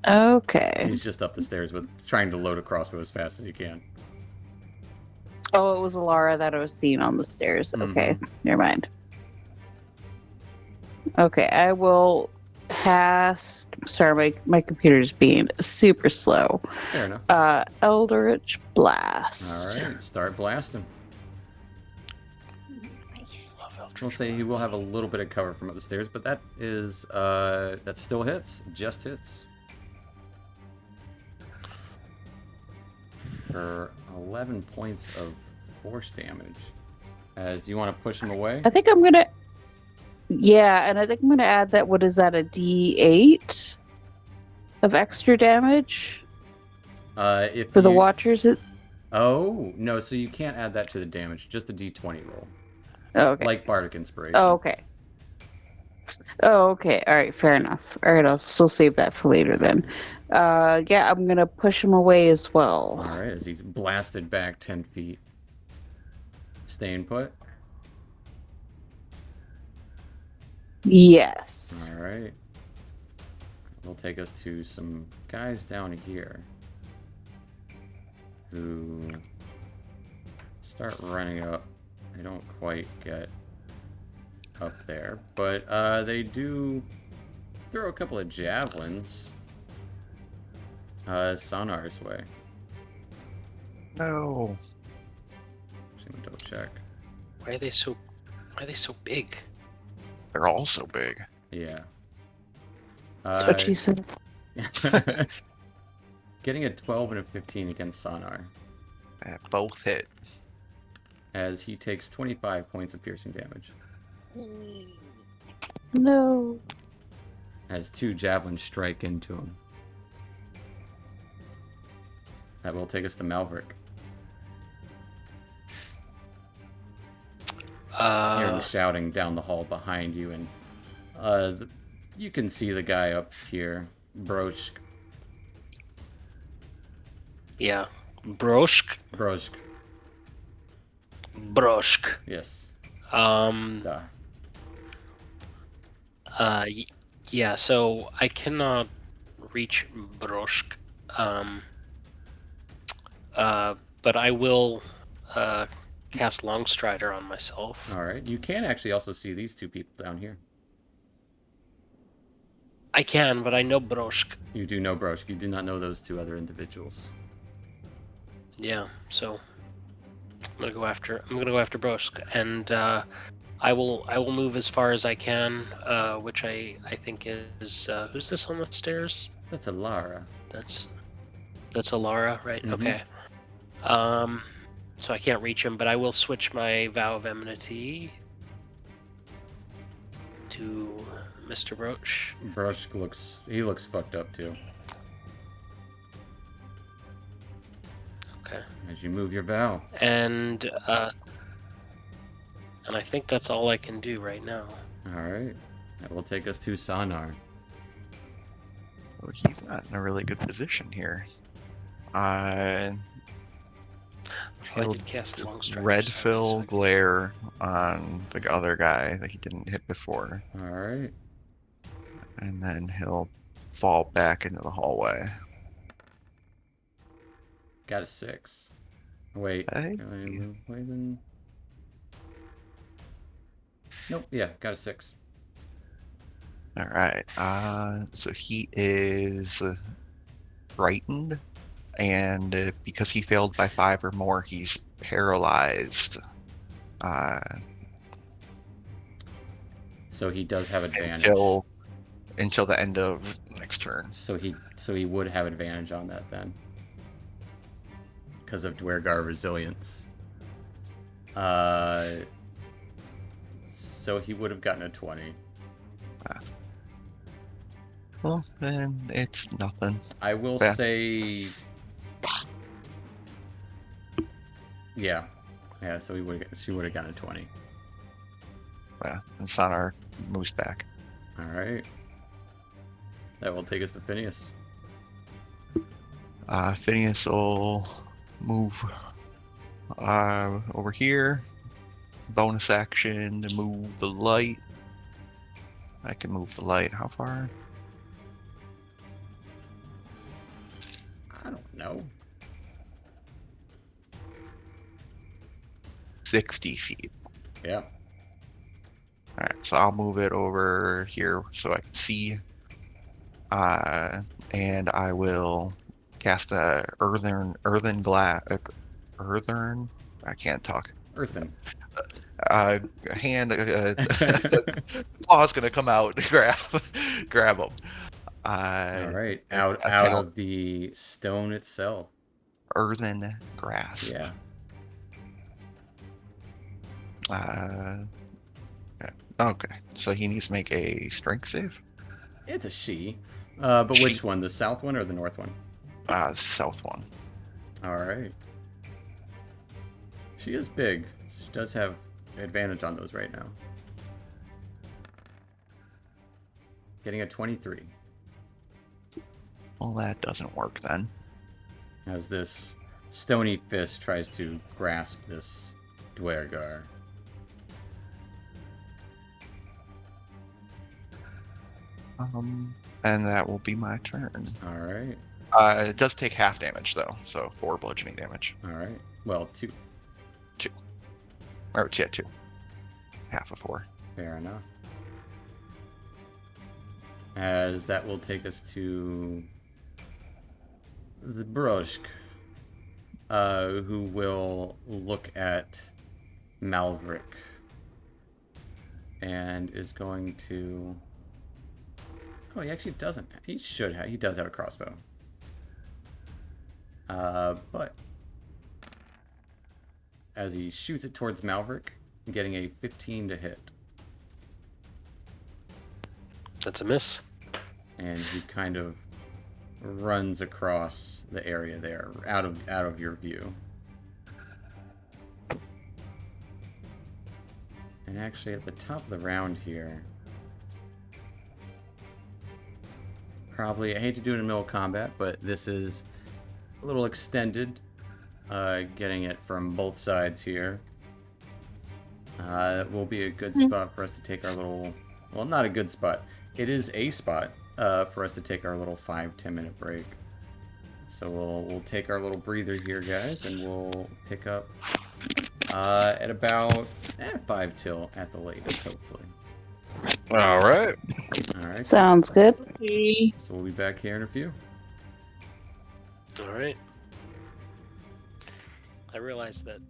Okay. He's just up the stairs with trying to load a crossbow as fast as he can. Oh, it was Alara that I was seeing on the stairs. Okay, never mind. Okay, I will cast. Sorry, my computer's being super slow. Fair enough. Eldritch Blast. All right, start blasting. Nice. Love Eldritch We'll say he will have a little bit of cover from upstairs, but that is that still hits, just hits. For 11 points of force damage. As you want to push him away? I think I'm gonna. Yeah, and I think I'm gonna add that. What is that? A D8 of extra damage If for the you- Watchers. Oh no, so you can't add that to the damage. Just a D20 roll, Oh, okay. like Bardic Inspiration. Oh, okay. Oh, okay. All right. Fair enough. All right. I'll still save that for later then. Yeah, I'm gonna push him away as well. All right, as he's blasted back 10 feet. Staying put. Yes. All right. Will take us to some guys down here who start running up. They don't quite get up there, but they do throw a couple of javelins Sonar's way. No. Just gonna double check. Why are they so big? They're all so big. Yeah. That's what she said. Getting a 12 and a 15 against Sonar, Both hit. as he takes 25 points of piercing damage, No. as 2 javelins strike into him. That will take us to Malverick. Hearing shouting down the hall behind you, and you can see the guy up here, Broshk. Yeah. Broshk. Broshk. Yes. Uh, Duh. yeah, so I cannot reach Broshk. But I will cast Longstrider on myself. All right. You can actually also see these 2 people down here. I can, but I know Broshk. You do know Broshk. You do not know those 2 other individuals. Yeah, so I'm gonna go after Broshk, and I will move as far as I can, which I think is who's this on the stairs? That's a Lara. That's Alara, right? Mhm. Okay. So I can't reach him, but I will switch my Vow of Enmity to Mr. Broach. Broshk looks fucked up too. Okay. As you move your vow. And I think that's all I can do right now. All right. That will take us to Sonar. Oh, he's not in a really good position here. I did cast Longstrider. Red so fill I guess glare on the other guy that he didn't hit before, All right. and then he'll fall back into the hallway. Got a 6. Wait. Hey. Can I move away then? Nope. Yeah, got a 6. All right. So he is frightened, and because he failed by 5 or more, he's paralyzed. So he does have advantage. Until the end of next turn. So he would have advantage on that then. Because of Dwergar resilience. So he would have gotten a 20. Well, then it's nothing. I will Yeah. say. Yeah. Yeah, so she would have gotten a 20. Yeah, and Sonar moves back. Alright. That will take us to Phineas. Phineas will move over here. Bonus action to move the light. I can move the light. How far? I don't know. 60 feet. Yeah. Alright, so I'll move it over here so I can see And I will cast a earthen glass. Earthen. I can't talk. Earthen. Hand. Claw's gonna come out and grab him. All right, It's out a out kettle of the stone itself. earthen grass. Yeah. Okay, so he needs to make a strength save. It's a she. But which one? The south one or the north one? South one. All right. She is big. She does have advantage on those right now. Getting a 23. Well, that doesn't work then. As this stony fist tries to grasp this Dwergar. And that will be my turn. All right. It does take half damage though, so 4 bludgeoning damage. All right. Well, 2. Or yeah, 2. Half of 4. Fair enough. As that will take us to the Broshk, who will look at Malvric and is going to... Oh, he actually doesn't. He should have. He does have a crossbow. But as he shoots it towards Malvric, getting a 15 to hit. That's a miss. And he kind of runs across the area there, out of your view. And actually, at the top of the round here, probably, I hate to do it in the middle of combat, but this is a little extended, getting it from both sides here. It will be a good spot for us to take our little, well, not a good spot. It is a spot for us to take our little 5-10 minute break. So we'll take our little breather here, guys, and we'll pick up at about 5 till at the latest, hopefully. All right. All right. Sounds good. So we'll be back here in a few. All right. I realized that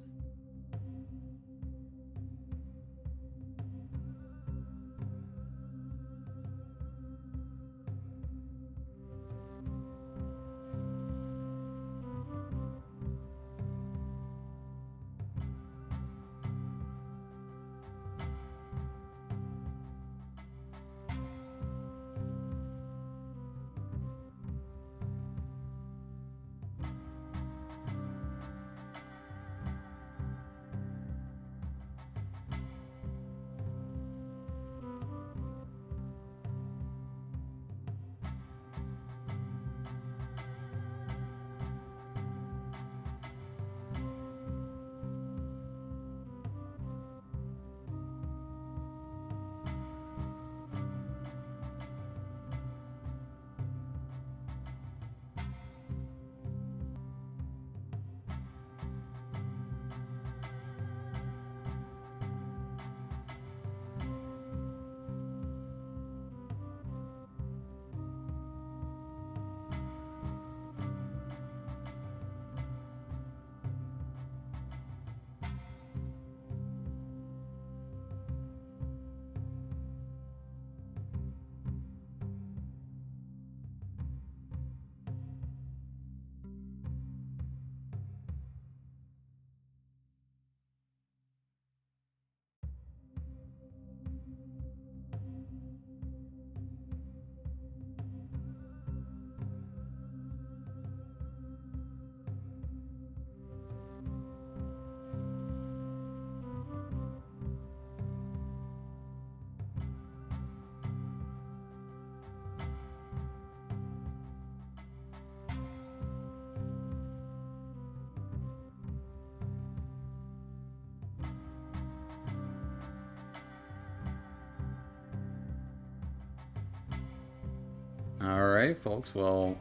All right, folks. Well,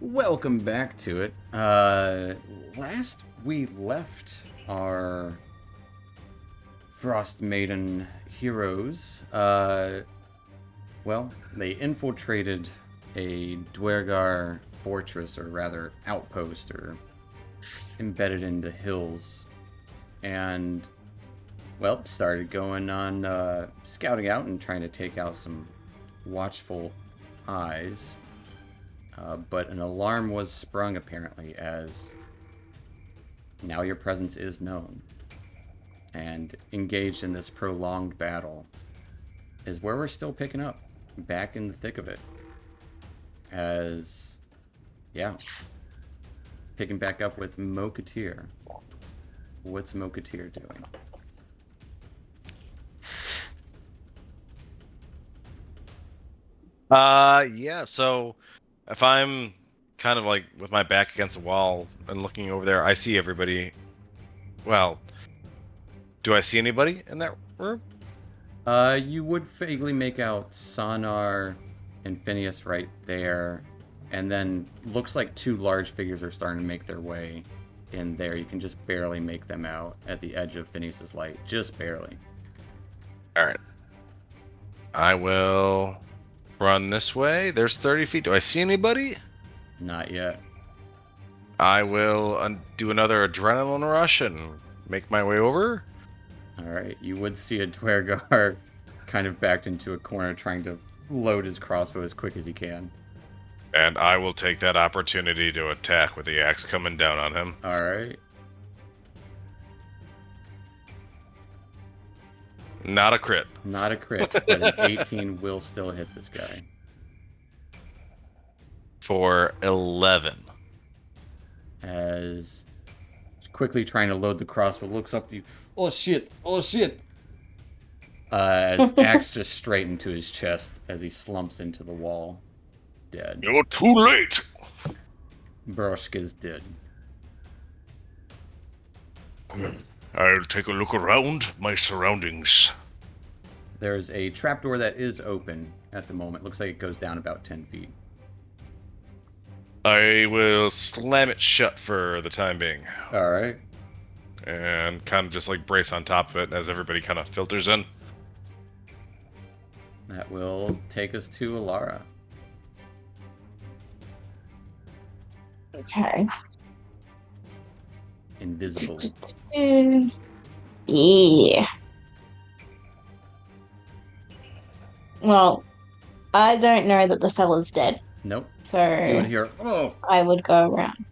welcome back to it. Last we left our Frostmaiden heroes, well, they infiltrated a Dwergar fortress, or rather outpost, or embedded in the hills, and well, started going on scouting out and trying to take out some watchful eyes. But an alarm was sprung apparently, as now your presence is known. And engaged in this prolonged battle is where we're still picking up, back in the thick of it. As, yeah, picking back up with Mokatir. What's Mokatir doing? Yeah, so if I'm kind of like with my back against the wall and looking over there, I see everybody. Well, do I see anybody in that room? You would vaguely make out Sonar and Phineas right there, and then looks like two large figures are starting to make their way in there. You can just barely make them out at the edge of Phineas's light, just barely. Alright. I will run this way. There's 30 feet. Do I see anybody? Not yet. I will do another adrenaline rush and make my way over. Alright, you would see a Dwergar kind of backed into a corner trying to load his crossbow as quick as he can. And I will take that opportunity to attack with the axe coming down on him. Alright. Not a crit. Not a crit, but an 18 will still hit this guy. For 11. As quickly trying to load the crossbow, looks up to you. Oh shit! Oh shit! As axe just straight into his chest as he slumps into the wall, dead. You're too late. Broshka's dead. I'll take a look around my surroundings. There's a trapdoor that is open at the moment. Looks like it goes down about 10 feet. I will slam it shut for the time being. Alright. And kind of just like brace on top of it as everybody kind of filters in. That will take us to Alara. Okay. Invisible. Yeah. Well, I don't know that the fella's dead, Nope. You would so hear, oh! I would go around.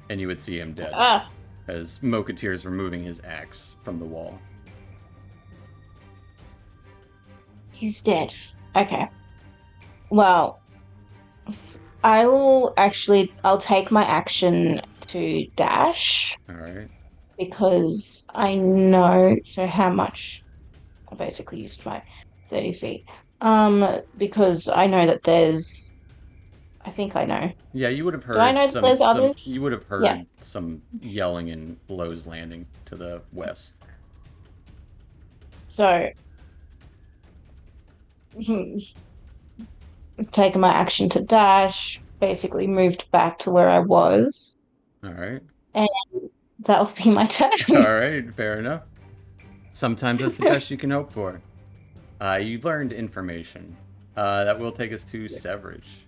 And you would see him dead. Ah, As Mokatir is removing his axe from the wall. he's dead. Okay. Well, I'll take my action to dash Alright. because I know for how much I basically used my 30 feet. Because I know that I think I know. Yeah, you would have heard I know that there's others? You would have heard Yeah. some yelling in Lowe's Landing to the west. So, taking my action to dash, basically moved back to where I was. Alright. That will be my turn. Alright, fair enough. Sometimes that's the best you can hope for. You learned information. That will take us to Severage.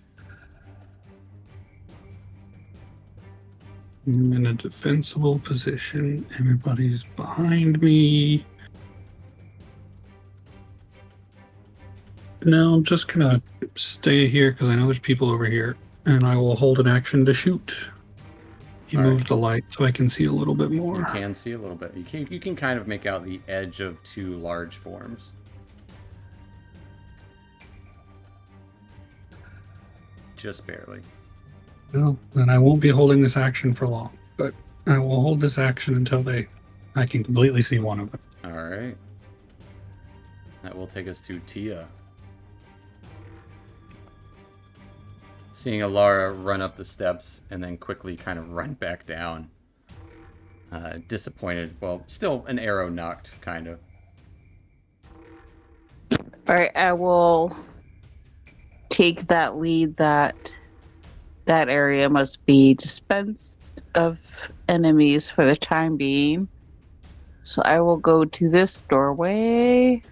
I'm in a defensible position. Everybody's behind me. No, I'm just gonna stay here because I know there's people over here, and I will hold an action to shoot. He All right. moved the light so I can see a little bit You more. can see a little bit. You can kind of make out the edge of two large forms. Just barely. Well, then I won't be holding this action for long, but I will hold this action until I can completely see one of them. Alright. That will take us to Tia. Seeing Alara run up the steps and then quickly kind of run back down. Disappointed. Well, still an arrow knocked, kind of. All right, I will take that lead that area must be dispensed of enemies for the time being. So I will go to this doorway.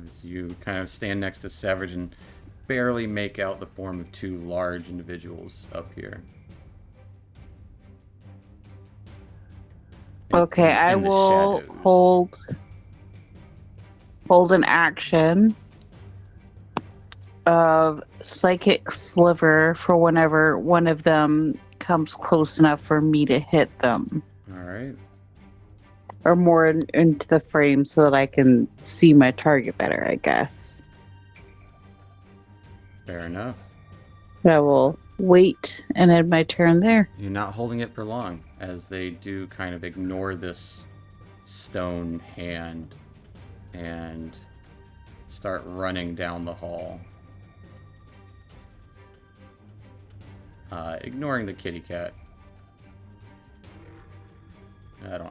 As you kind of stand next to Savage and barely make out the form of two large individuals up here. Okay, I in the will shadows. hold an action of psychic sliver for whenever one of them comes close enough for me to hit them, All right. or more into the frame so that I can see my target better, I guess. Fair enough. But I will wait and end my turn there. You're not holding it for long, as they do kind of ignore this stone hand and start running down the hall. Ignoring the kitty cat.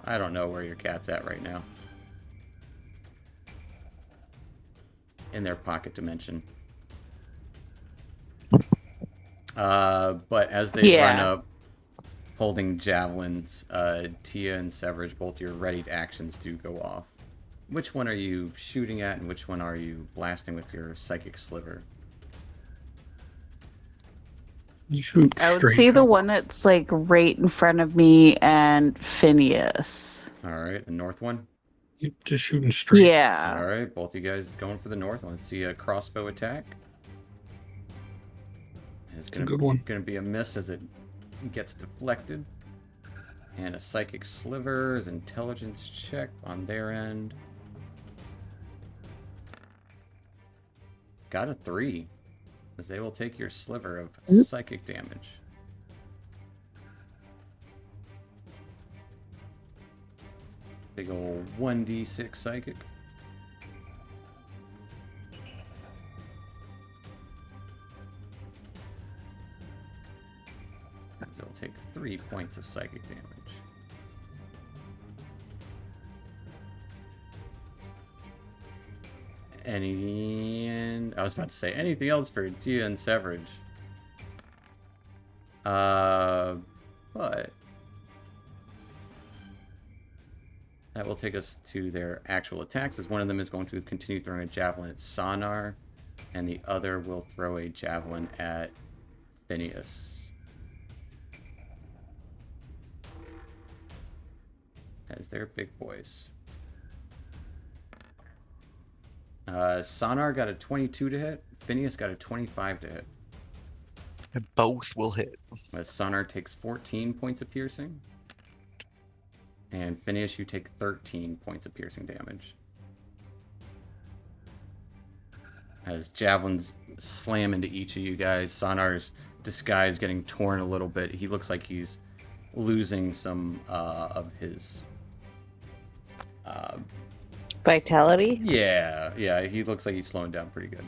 I don't know where your cat's at right now. In their pocket dimension. But as they run up, holding javelins, Tia and Severage, both your readied actions do go off. Which one are you shooting at, and which one are you blasting with your psychic sliver? You shoot I would straight see the from- one that's like right in front of me and Phineas. All right, the north one. You're just shooting straight. Yeah. All right, both you guys going for the north one. Let's see a crossbow attack. It's a good one. Gonna be a miss as it gets deflected. And a psychic sliver's intelligence check on their end. Got a 3. As they will take your sliver of psychic damage. Big ol' 1d6 psychic. So it'll take 3 points of psychic damage. And I was about to say anything else for Tia and Severage. But that will take us to their actual attacks, as one of them is going to continue throwing a javelin at Sonar, and the other will throw a javelin at Phineas. As they're big boys. Sonar got a 22 to hit. Phineas got a 25 to hit. Both will hit. As Sonar takes 14 points of piercing. And Phineas, you take 13 points of piercing damage. As javelins slam into each of you guys, Sonar's disguise getting torn a little bit. He looks like he's losing some of his... Vitality? Yeah, he looks like he's slowing down pretty good.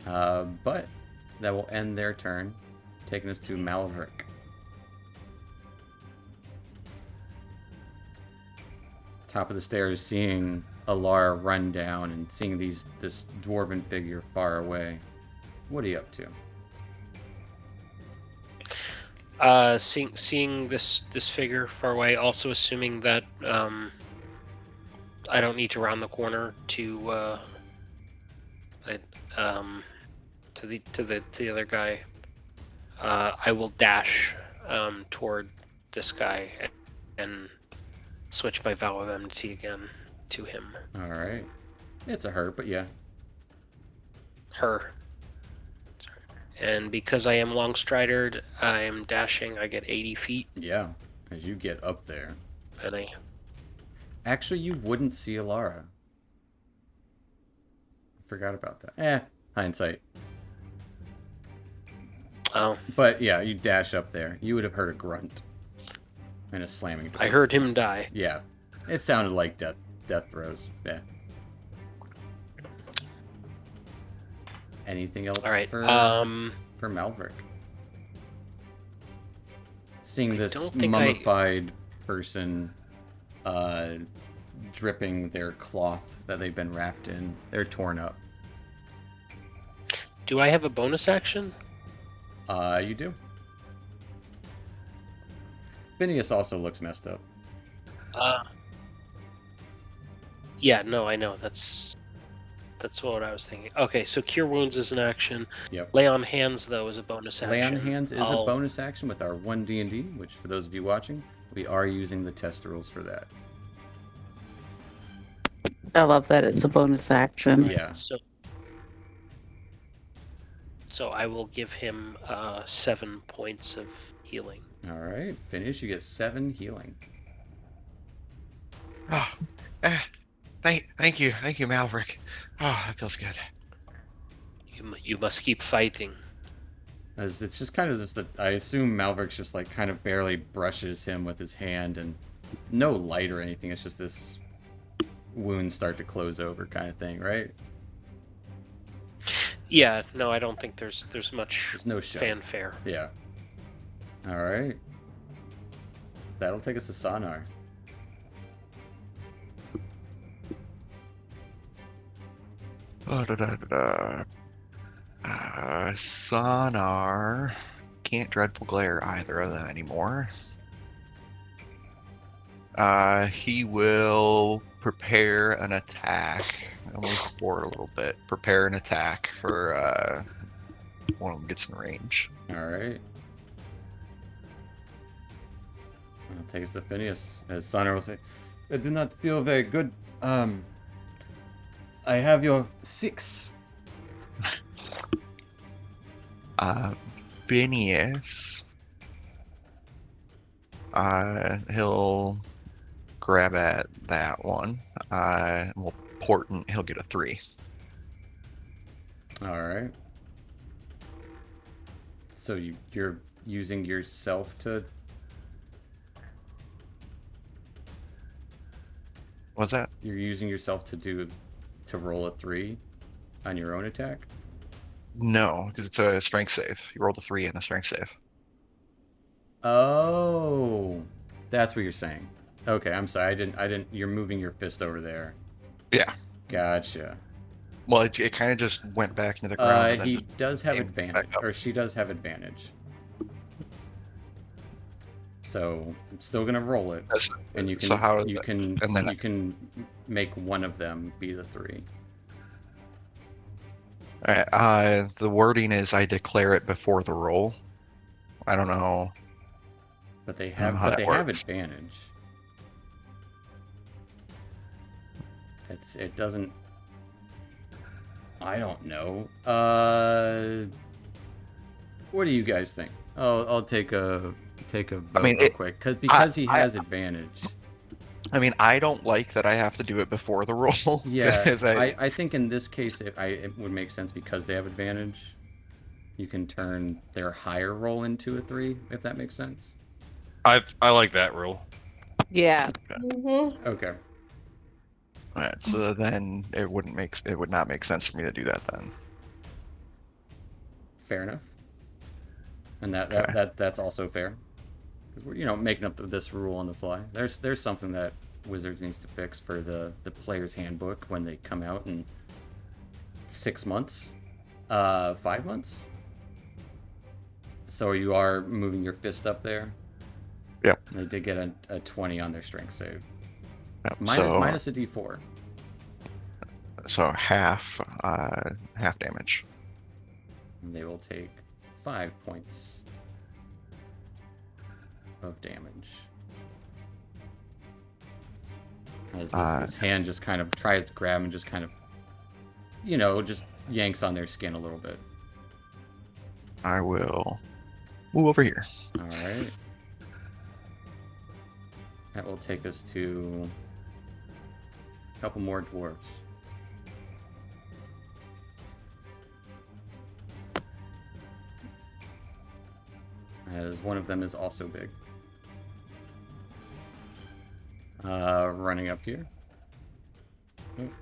But that will end their turn, taking us to Malverick. Top of the stairs, seeing Alara run down and seeing this dwarven figure far away. What are you up to? Seeing this figure far away, also assuming that I don't need to round the corner to the other guy. I will dash toward this guy and switch my vow of enmity again to him. All right, it's a her, but yeah. Her. Sorry. And because I am long stridered, I am dashing. I get 80 feet. Yeah, as you get up there. And Actually, you wouldn't see Alara. Forgot about that. Hindsight. Oh. But yeah, you dash up there. You would have heard a grunt and a slamming door. I heard him die. Yeah, it sounded like death throes. Yeah. Anything else? All right. For Malverick. Seeing this mummified person, dripping their cloth that they've been wrapped in, they're torn up. Do I have a bonus action? You do. Phineas also looks messed up. Yeah, no, I know. That's what I was thinking. Okay, so Cure Wounds is an action. Yep. Lay on Hands, though, is a bonus action. Lay on Hands is a I'll- bonus action with our 1D&D, which for those of you watching, we are using the test rules for that. I love that it's a bonus action. Yeah. So I will give him 7 points of healing. All right, finish. You get 7 healing. Oh, thank you, Malverick. Oh, that feels good. You must keep fighting. As it's just kind of just that I assume Malverick's just like kind of barely brushes him with his hand, and no light or anything. It's just this wounds start to close over kind of thing, right? Yeah, no, I don't think there's much There's no show. fanfare. Yeah. All right. That'll take us to Sonar. Sonar. Can't Dreadful Glare either of them anymore. He will prepare an attack. I'll move forward a little bit. Prepare an attack for one of them gets in range. All right. I'll take us to Phineas. As Sonar will say, I do not feel very good. I have your 6. Phineas. He'll grab at that one. Well, Portent, he'll get a 3. All right. So you're using yourself to. What's that? You're using yourself to roll a 3 on your own attack? No, because it's a strength save. You rolled a 3 and a strength save. Oh, that's what you're saying. Okay, I'm sorry. I didn't. You're moving your fist over there. Yeah. Gotcha. Well, it kind of just went back into the ground. And then He just does have came advantage, back up. or she does have advantage. So I'm still gonna roll it, Yes. and you can So how is you that- can and then you can make one of them be the 3. Alright, the wording is I declare it before the roll. I don't know. But they I don't know have how but that they have works. advantage. It doesn't. I don't know. What do you guys think? I'll take a vote real quick because he has advantage. I mean, I don't like that I have to do it before the roll. Yeah, 'cause I think in this case it would make sense because they have advantage. You can turn their higher roll into a 3, if that makes sense. I like that rule. Yeah. Mm-hmm. Okay. Alright, so then it would not make sense for me to do that then. Fair enough. And Okay. that's also fair. Because we're making up this rule on the fly. There's something that Wizards needs to fix for the player's handbook when they come out in 6 months, 5 months. So you are moving your fist up there. Yep. They did get a 20 on their strength save. Yep, Minus a D4. So half damage. And they will take 5 points of damage. As this hand just kind of tries to grab and just kind of, just yanks on their skin a little bit. I will move over here. All right. That will take us to a couple more dwarves. As one of them is also big. Running up here.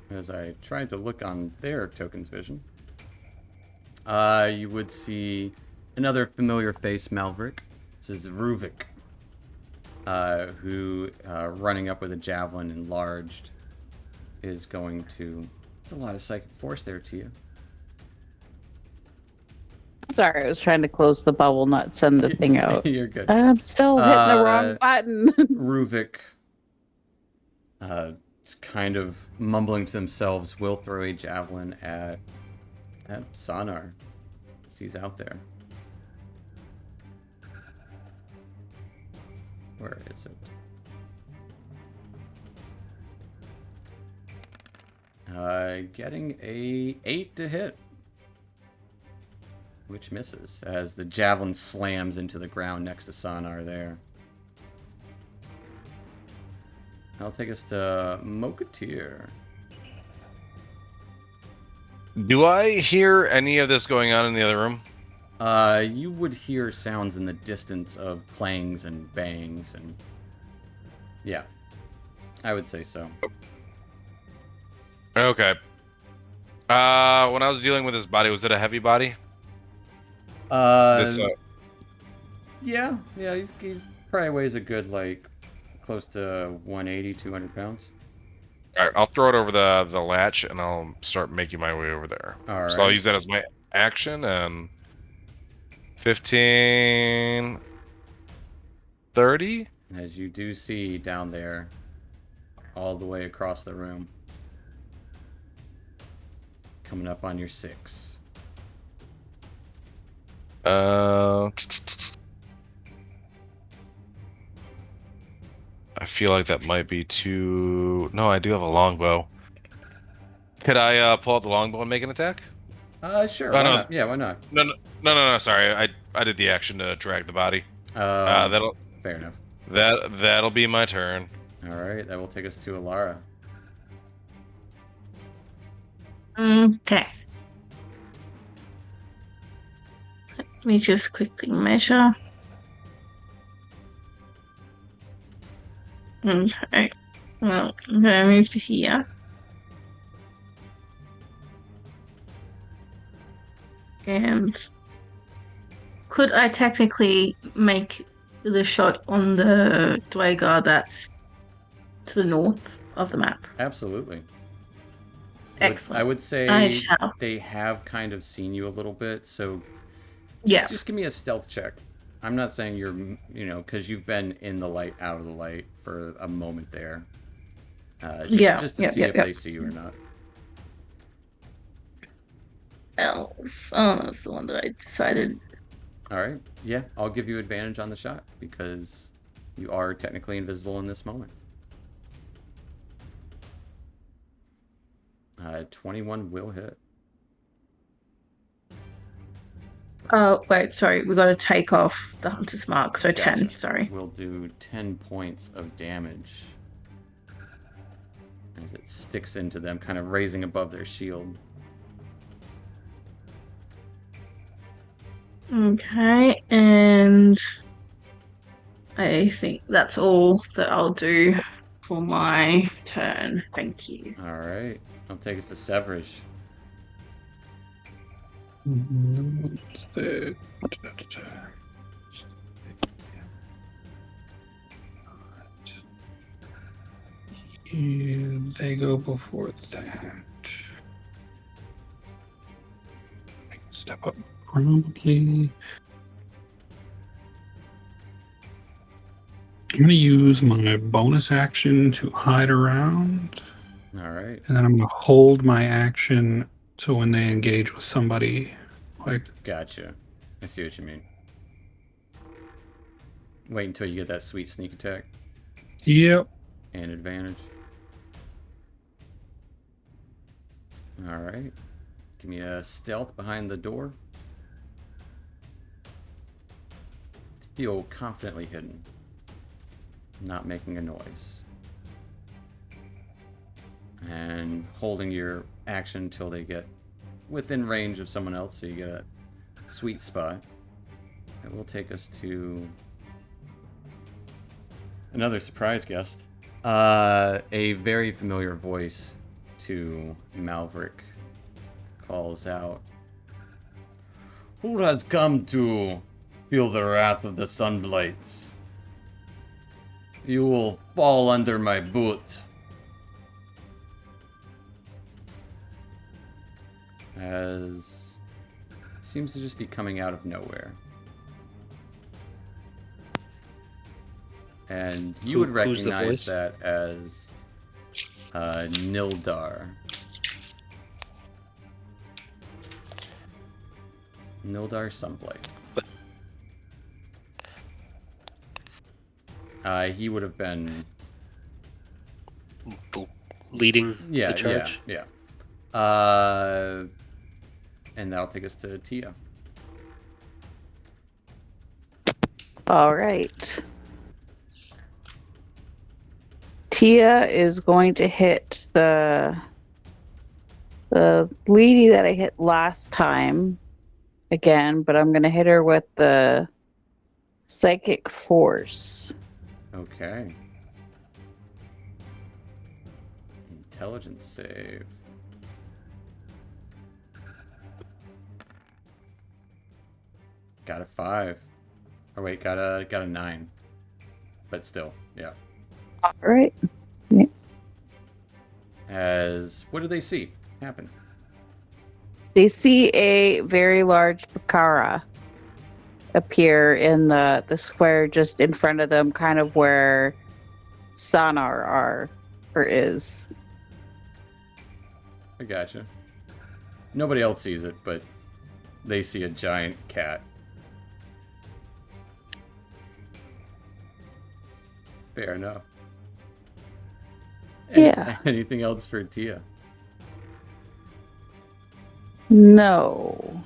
As I tried to look on their token's vision, you would see another familiar face, Malverick. This is Ruvik, who, running up with a javelin enlarged, is going to... It's a lot of psychic force there, Tia. Sorry, I was trying to close the bubble, not send the thing out. You're good. I'm still hitting the wrong button. Ruvik just kind of mumbling to themselves, will throw a javelin at Sonar. He's out there. Where is it? Getting a 8 to hit, which misses as the javelin slams into the ground next to Sonar there. That'll take us to Mokatir. Do I hear any of this going on in the other room? You would hear sounds in the distance of clangs and bangs, and yeah, I would say so. Okay. When I was dealing with his body, was it a heavy body? Yeah, he's probably weighs a good, like, close to 180, 200 pounds. All right, I'll throw it over the latch, and I'll start making my way over there. All So I'll right. use that as my action, and 15, 30. As you do see down there, all the way across the room, coming up on your 6. I feel like that might be too... No, I do have a longbow. Could I pull out the longbow and make an attack? Sure. Oh, Why no. not? Yeah, why not? No. Sorry, I did the action to drag the body. That'll Fair enough. that'll be my turn. All right, that will take us to Alara. Okay. Let me just quickly measure. Okay. Well, I'm going to move to here. And could I technically make the shot on the Dwagar that's to the north of the map? Absolutely. Excellent. I would say I shall. they have kind of seen you a little bit, so Yeah. just give me a stealth check. I'm not saying you're, because you've been in the light, out of the light for a moment there. Just to see if they see you or not. Elf. Oh, that's the one that I decided. All right. Yeah, I'll give you advantage on the shot because you are technically invisible in this moment. 21 will hit. Oh, wait, sorry. We got to take off the hunter's mark. So 10, Gotcha. sorry. We'll do 10 points of damage as it sticks into them, kind of raising above their shield. Okay, and I think that's all that I'll do for my turn. Thank you. All right. I'll take us to Severage. What's the... And they go before that. Step up, probably. I'm going to use my bonus action to hide around. All right. And then I'm going to hold my action so when they engage with somebody, like... Gotcha. I see what you mean. Wait until you get that sweet sneak attack. Yep. And advantage. All right. Give me a stealth behind the door. Feel confidently hidden. Not making a noise. And holding your action until they get within range of someone else, so you get a sweet spot. It will take us to another surprise guest. A very familiar voice to Malverick calls out, "Who has come to feel the wrath of the Sunblights? You will fall under my boot." As seems to just be coming out of nowhere. And you would Who's the recognize voice? that as Nildar. Nildar Sunblight. He would have been Leading yeah, the charge. yeah. And that'll take us to Tia. All right. Tia is going to hit the lady that I hit last time again, but I'm going to hit her with the psychic force. Okay. Intelligence save. Got a 5. Or wait, got a 9. But still, yeah. All right. As what do they see happen? They see a very large Bakara appear in the square just in front of them, kind of where Sonar is. I gotcha. Nobody else sees it, but they see a giant cat. Fair enough. Yeah. Anything else for Tia? No.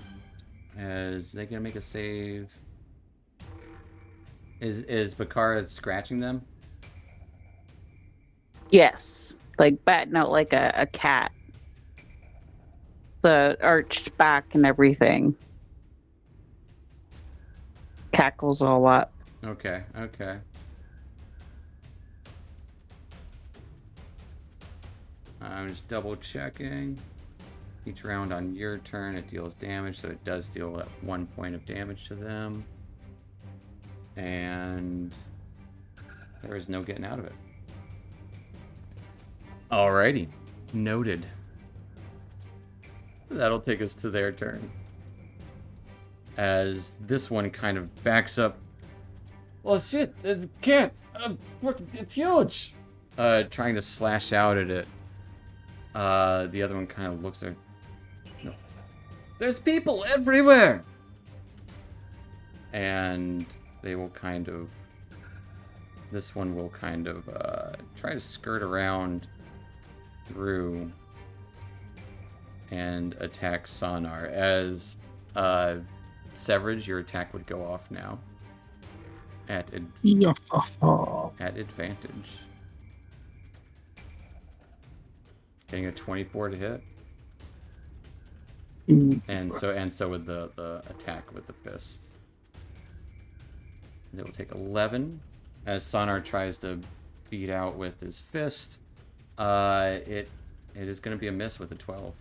As they gonna make a save. Is Bakara scratching them? Yes. Like batting out like a cat. The arched back and everything. Cackles all up. Okay, okay. I'm just double checking. Each round on your turn, it deals damage, so it does deal 1 point of damage to them. And there is no getting out of it. Alrighty. Noted. That'll take us to their turn. As this one kind of backs up. Well, shit, it's a cat. It's huge. Trying to slash out at it. The other one kind of looks at. No. There's people everywhere. And they will kind of. This one will kind of try to skirt around through and attack Sonar. As Severage, your attack would go off now. At advantage. Getting a 24 to hit. And so with the attack with the fist. It will take 11. As Sonar tries to beat out with his fist, it is going to be a miss with a 12.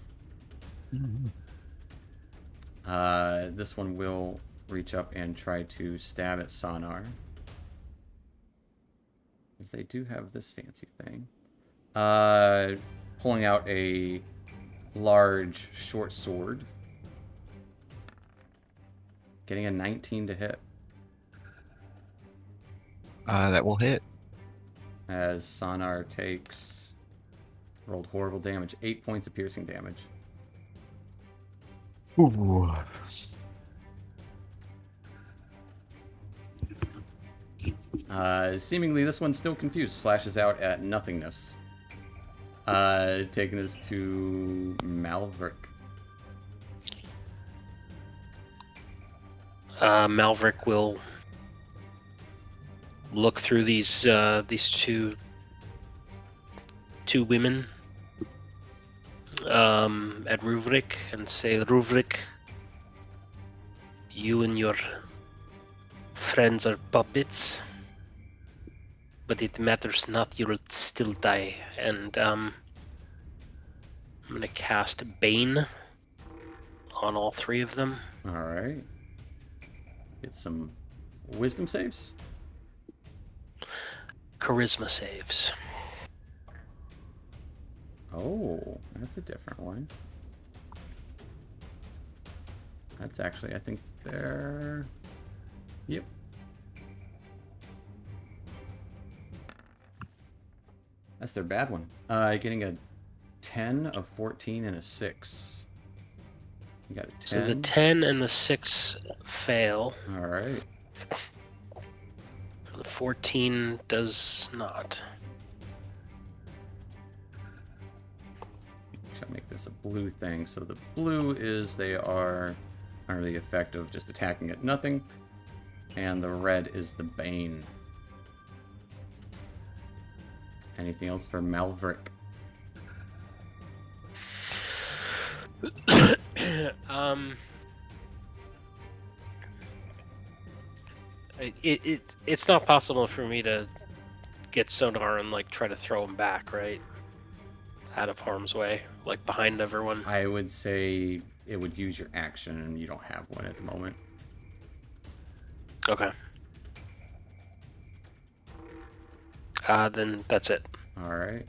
This one will reach up and try to stab at Sonar. As they do have this fancy thing. Pulling out a large short sword. Getting a 19 to hit. That will hit. As Sonar takes... rolled horrible damage. 8 points of piercing damage. Ooh. Seemingly this one's still confused. Slashes out at nothingness. Taking us to Malverick. Malverick will look through these two women at Ruvrik and say, Ruvrik, you and your friends are puppets, but it matters not, you'll still die. And I'm going to cast Bane on all three of them. Alright. Get some wisdom saves. Charisma saves. Oh, that's a different one. That's actually, I think they're... Yep. That's their bad one. Getting a 10, a 14, and a 6. You got a 10. So the 10 and the 6 fail. All right. The 14 does not. I'll make this a blue thing. So the blue is they are under the effect of just attacking at nothing. And the red is the bane. Anything else for Malverick? It's not possible for me to get sonar and like try to throw him back, right? Out of harm's way, like behind everyone. I would say it would use your action, and you don't have one at the moment. Okay. Then that's it. All right.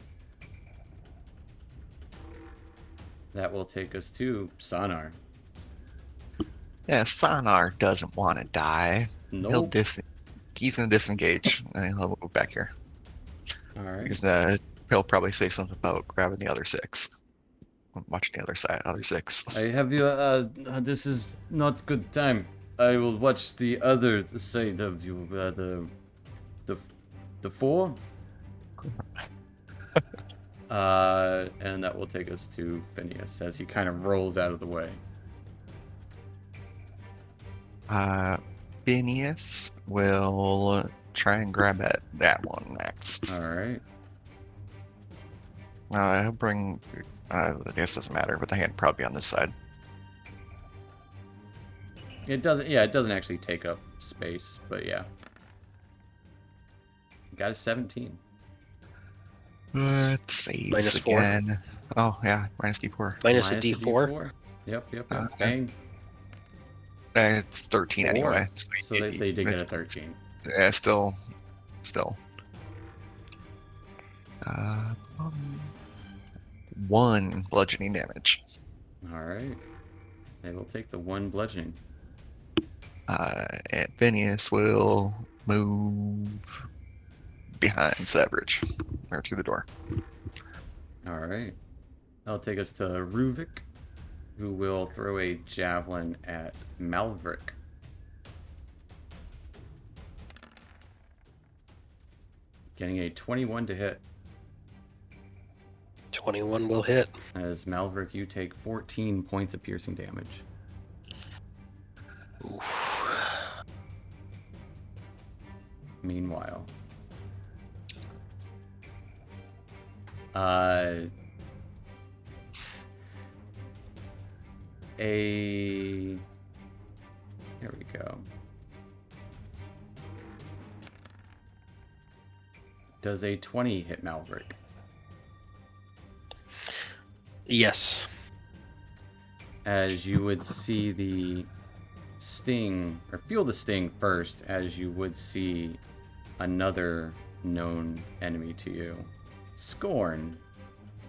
That will take us to Sonar. Yeah, Sonar doesn't want to die. Nope. He's gonna disengage, and he'll move back here. All right. He'll probably say something about grabbing the other 6. Watching the other side, other 6. I have you. This is not good time. I will watch the other side of you. The 4. And that will take us to Phineas as he kind of rolls out of the way. Phineas will try and grab at that one next. All right. He'll bring. I guess it doesn't matter, but the hand probably on this side. It doesn't. Yeah, it doesn't actually take up space, but yeah. Got a 17. Let's save -4. again. Oh yeah, minus D4. Minus a D4. Yep. Okay. Bang. It's 13 4. anyway. So they did get a 13. Yeah, still. 1 bludgeoning damage. All right. They will take the 1 bludgeoning. And Phineas will move behind Savage, or through the door. All right. That'll take us to Ruvik, who will throw a javelin at Malverick. Getting a 21 to hit. 21 will hit. As Malverick, you take 14 points of piercing damage. Oof. Meanwhile, here we go. Does a 20 hit Malverick? Yes. As you would see the sting, or feel the sting first, as you would see another known enemy to you, Scorn,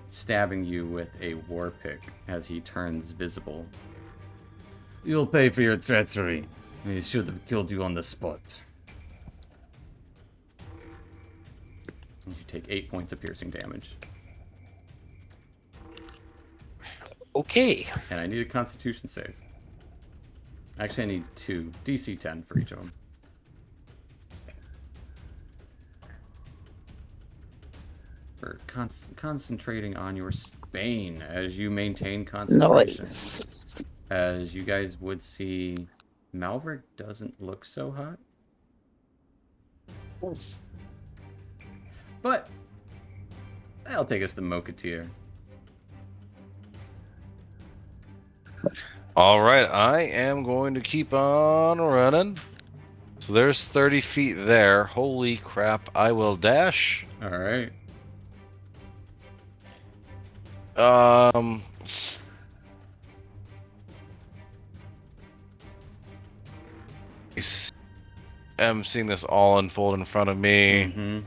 stabbing you with a war pick as he turns visible. You'll pay for your treachery. He should have killed you on the spot. You take 8 points of piercing damage. Okay. And I need a Constitution save. Actually, I need 2. DC 10 for each of them. For concentrating on your Bane as you maintain concentration. Nice. As you guys would see, Malverick doesn't look so hot. But that'll take us to Mokatir. All right, I am going to keep on running. So there's 30 feet there. Holy crap, I will dash. All right. I'm seeing this all unfold in front of me. Mm-hmm.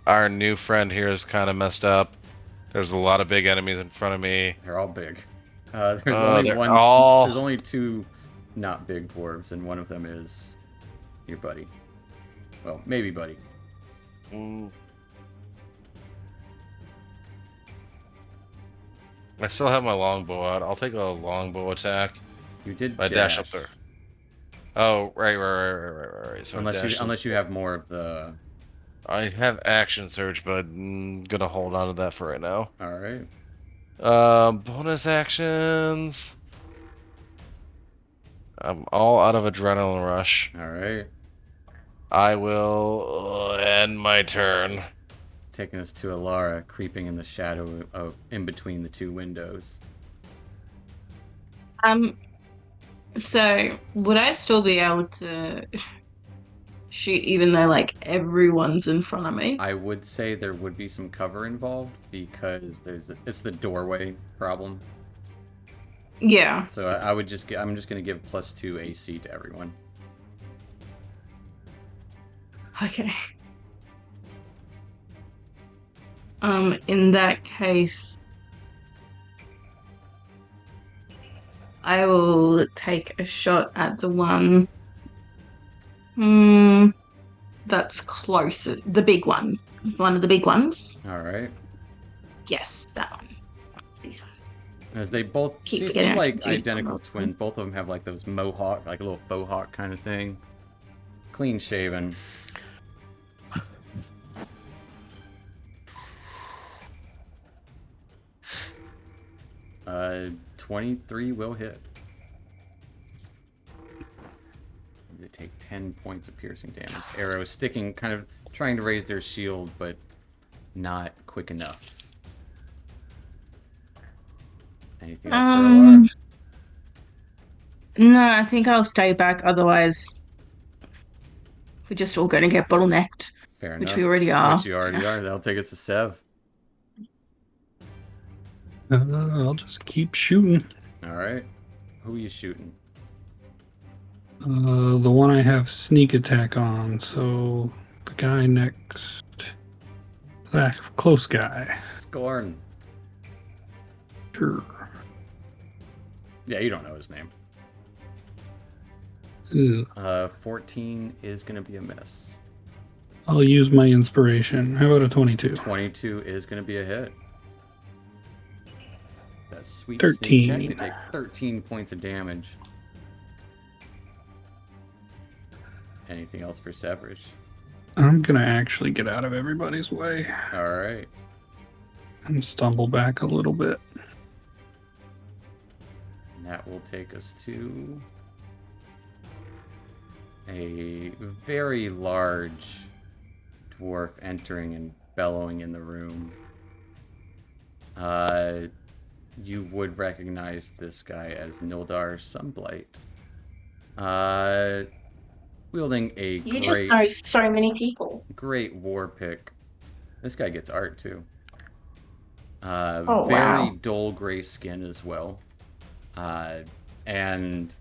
Our new friend here is kind of messed up. There's a lot of big enemies in front of me. They're all big. There's only they're one. all- There's only 2 not big dwarves, and one of them is your buddy. Well, maybe buddy. Ooh. I still have my longbow out. I'll take a longbow attack. You did I dash up there. Oh, right. So Unless you have more of the. I have action surge, but I'm gonna hold on to that for right now. All right. Bonus actions. I'm all out of adrenaline rush. All right. I will end my turn. Taking us to Alara, creeping in the shadow of in between the two windows. So would I still be able to shoot even though like everyone's in front of me? I would say there would be some cover involved because it's the doorway problem. Yeah. So I'm just gonna give +2 AC to everyone. Okay. In that case, I will take a shot at the one. That's closest. The big one. One of the big ones. All right. Yes, that one. This one. As they both Keep seem forgetting I like can do identical that. twins. Both of them have like those mohawk, like a little faux hawk kind of thing. Clean shaven. 23 will hit. They take 10 points of piercing damage. Arrow sticking, kind of trying to raise their shield, but not quick enough. Anything else for Alara? No, I think I'll stay back. Otherwise, we're just all going to get bottlenecked. Fair enough. Which we already are. Which you already are. That'll take us to Sev. I'll just keep shooting. All right. Who are you shooting? The one I have sneak attack on. So the guy next, that close guy. Scorn. Sure. Yeah, you don't know his name. Ugh. 14 is going to be a miss. I'll use my inspiration. How about a 22? 22 is going to be a hit. That sweet 13. sneak check. They take 13 points of damage. Anything else for Severish? I'm gonna actually get out of everybody's way All right. and stumble back a little bit. And that will take us to a very large dwarf entering and bellowing in the room. You would recognize this guy as Nildar Sunblight. Wielding a You just know so many people. great war pick. This guy gets art too. Oh, very wow. dull gray skin as well. And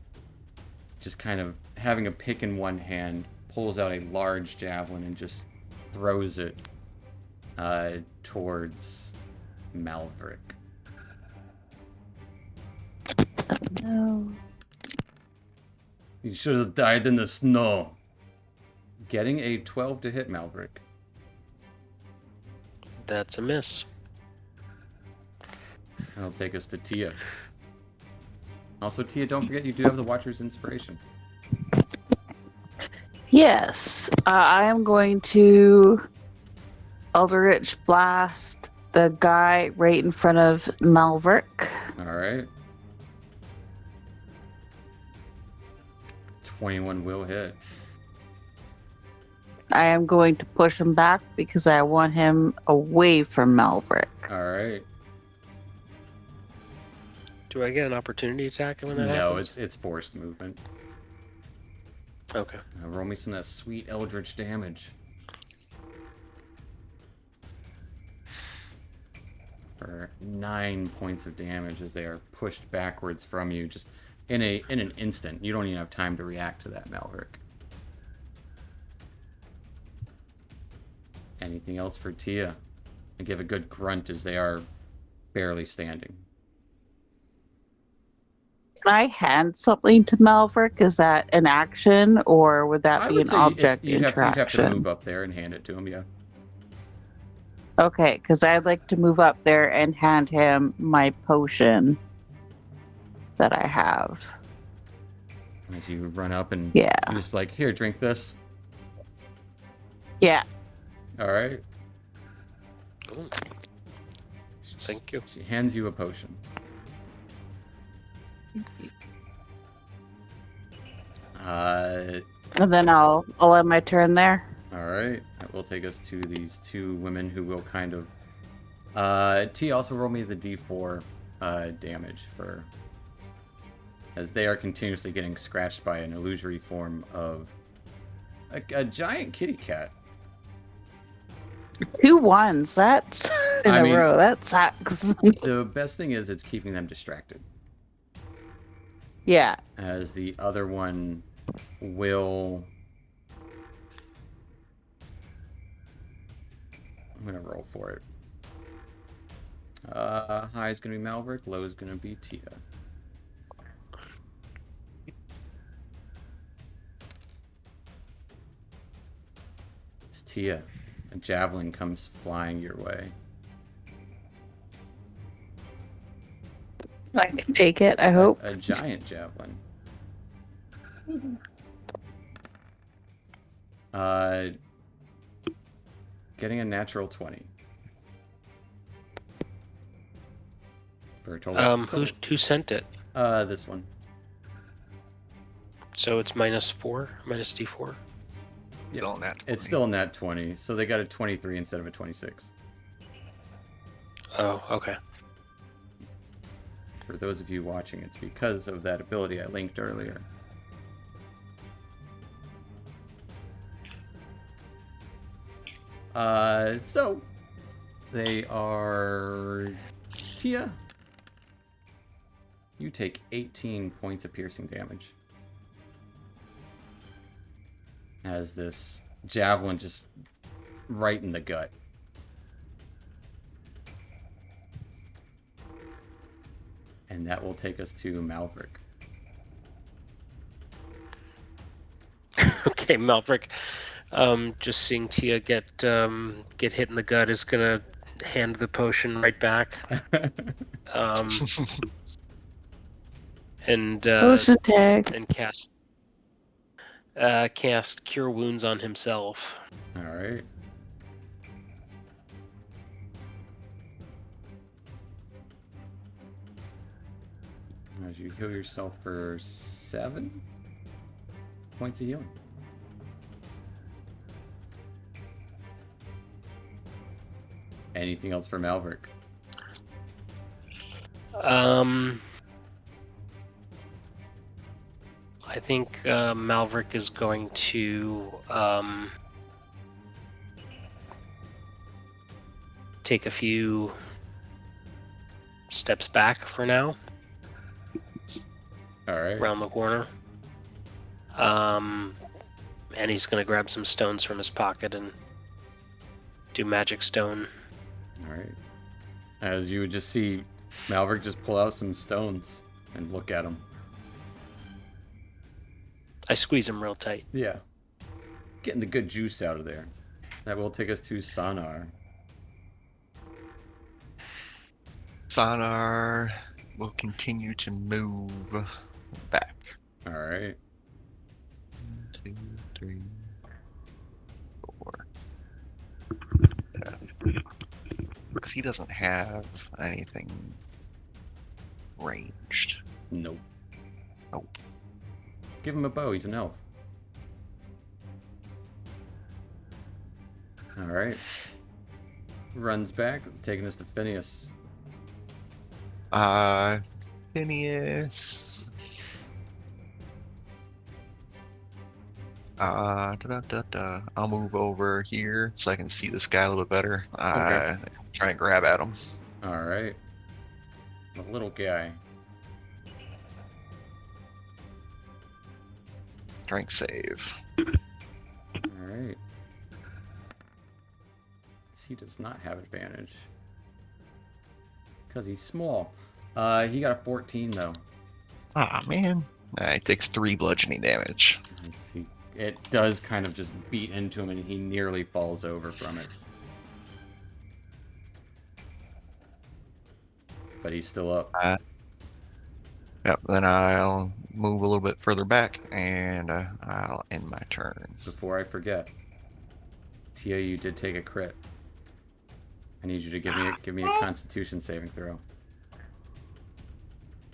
just kind of having a pick in one hand, pulls out a large javelin and just throws it towards Malverick. No. You should have died in the snow. Getting a 12 to hit Malverick. That's a miss. That'll take us to Tia. Also, Tia, don't forget you do have the Watcher's Inspiration. Yes, I am going to Eldritch Blast the guy right in front of Malverick. Alright. 21 will hit. I am going to push him back because I want him away from Malverick. Alright. Do I get an opportunity attack when that No, happens? it's forced movement. Okay. Roll me some of that sweet Eldritch damage. For 9 points of damage as they are pushed backwards from you, just in an instant. You don't even have time to react to that, Malverick. Anything else for Tia? And give a good grunt as they are barely standing. Can I hand something to Malverick? Is that an action or would that I be would an say object you'd have interaction? to move up there and hand it to him, yeah. Okay, because I'd like to move up there and hand him my potion that I have. As you run up and Yeah. you just like, here, drink this. Yeah. All right. Oh, thank you. She hands you a potion. And then I'll end my turn there. All right. That will take us to these two women who will kind of. T, also roll me the d4 damage for. As they are continuously getting scratched by an illusory form of a giant kitty cat. 2 1s. That's in I a mean- row. That sucks. The best thing is it's keeping them distracted. Yeah. As the other one will. I'm gonna roll for it. High is gonna be Malverick, low is gonna be Tia. It's Tia. A javelin comes flying your way. I can take it, I hope. A giant javelin. Getting a natural 20. For a total. Who sent it? This one. So it's -4, minus D4. Still on that. It's still a nat 20, so they got a 23 instead of a 26. Oh, okay. For those of you watching, it's because of that ability I linked earlier. So they are Tia. You take 18 points of piercing damage. As this javelin just right in the gut. And that will take us to Malverick. Okay, Malverick. Just seeing Tia get hit in the gut is gonna hand the potion right back. And Potion tag. and cast Cure Wounds on himself. All right. As you heal yourself for 7 points of healing. Anything else for Malverick? I think Malverick is going to take a few steps back for now, All right. around the corner. And he's going to grab some stones from his pocket and do magic stone. All right. As you would just see Malverick just pull out some stones and look at them. I squeeze him real tight. Yeah. Getting the good juice out of there. That will take us to Sonar. Sonar will continue to move back. All right. 1, 2, 3, 4. Because he doesn't have anything ranged. Nope. Nope. Give him a bow. He's an elf. All right. Runs back, taking us to Phineas. Phineas. I'll move over here so I can see this guy a little bit better. Okay. Try and grab at him. All right. The little guy. Strength save. All right. He does not have advantage. Because he's small. He got a 14, though. Ah, man. He takes 3 bludgeoning damage. Let's see. It does kind of just beat into him, and he nearly falls over from it. but he's still up. Yep. Then I'll move a little bit further back, and I'll end my turn. Before I forget, Tia, you did take a crit. I need you to give me a Constitution saving throw.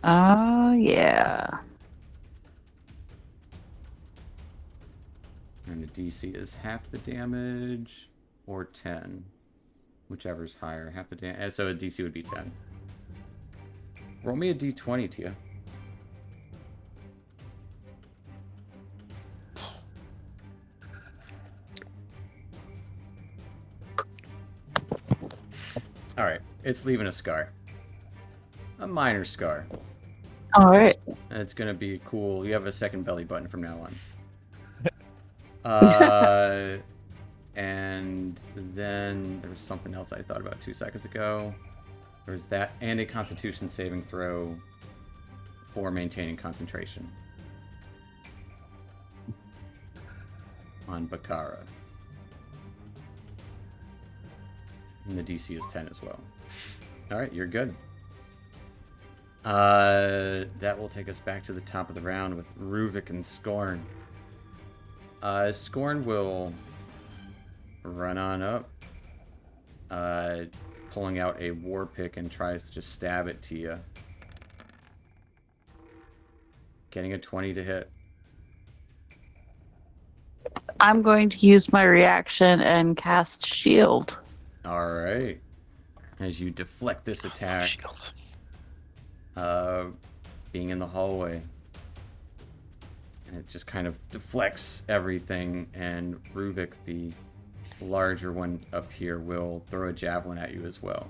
Oh, yeah. And the DC is half the damage or 10. Whichever's higher. Half the damage. So a DC would be 10. Roll me a D20, Tia. Alright, it's leaving a scar. A minor scar. All right. And it's gonna be cool. You have a second belly button from now on. And then there was something else I thought about 2 seconds ago. There was that and a Constitution saving throw for maintaining concentration on Bakara. And the DC is 10 as well. Alright, you're good. That will take us back to the top of the round with Ruvik and Scorn. Scorn will run on up, pulling out a war pick and tries to just stab at Tia. Getting a 20 to hit. I'm going to use my reaction and cast shield. Alright. As you deflect this attack, Shield. being in the hallway. And it just kind of deflects everything, and Ruvik, the larger one up here, will throw a javelin at you as well.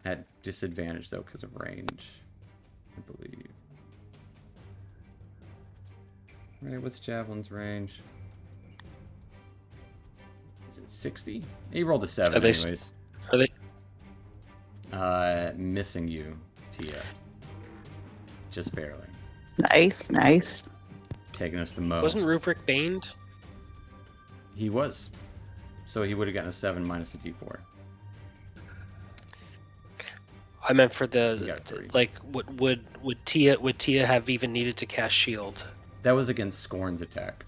At disadvantage, though, because of range, I believe. Right, what's javelin's range? Is it 60? He rolled a 7 anyways. Are they? Missing you, Tia. Just barely. Nice, nice. Taking us to Mo. Wasn't Ruvik baned? He was. So he would have gotten a 7 minus a d4. I meant for You the got 3. like. Would Tia have even needed to cast shield? That was against Scorn's attack.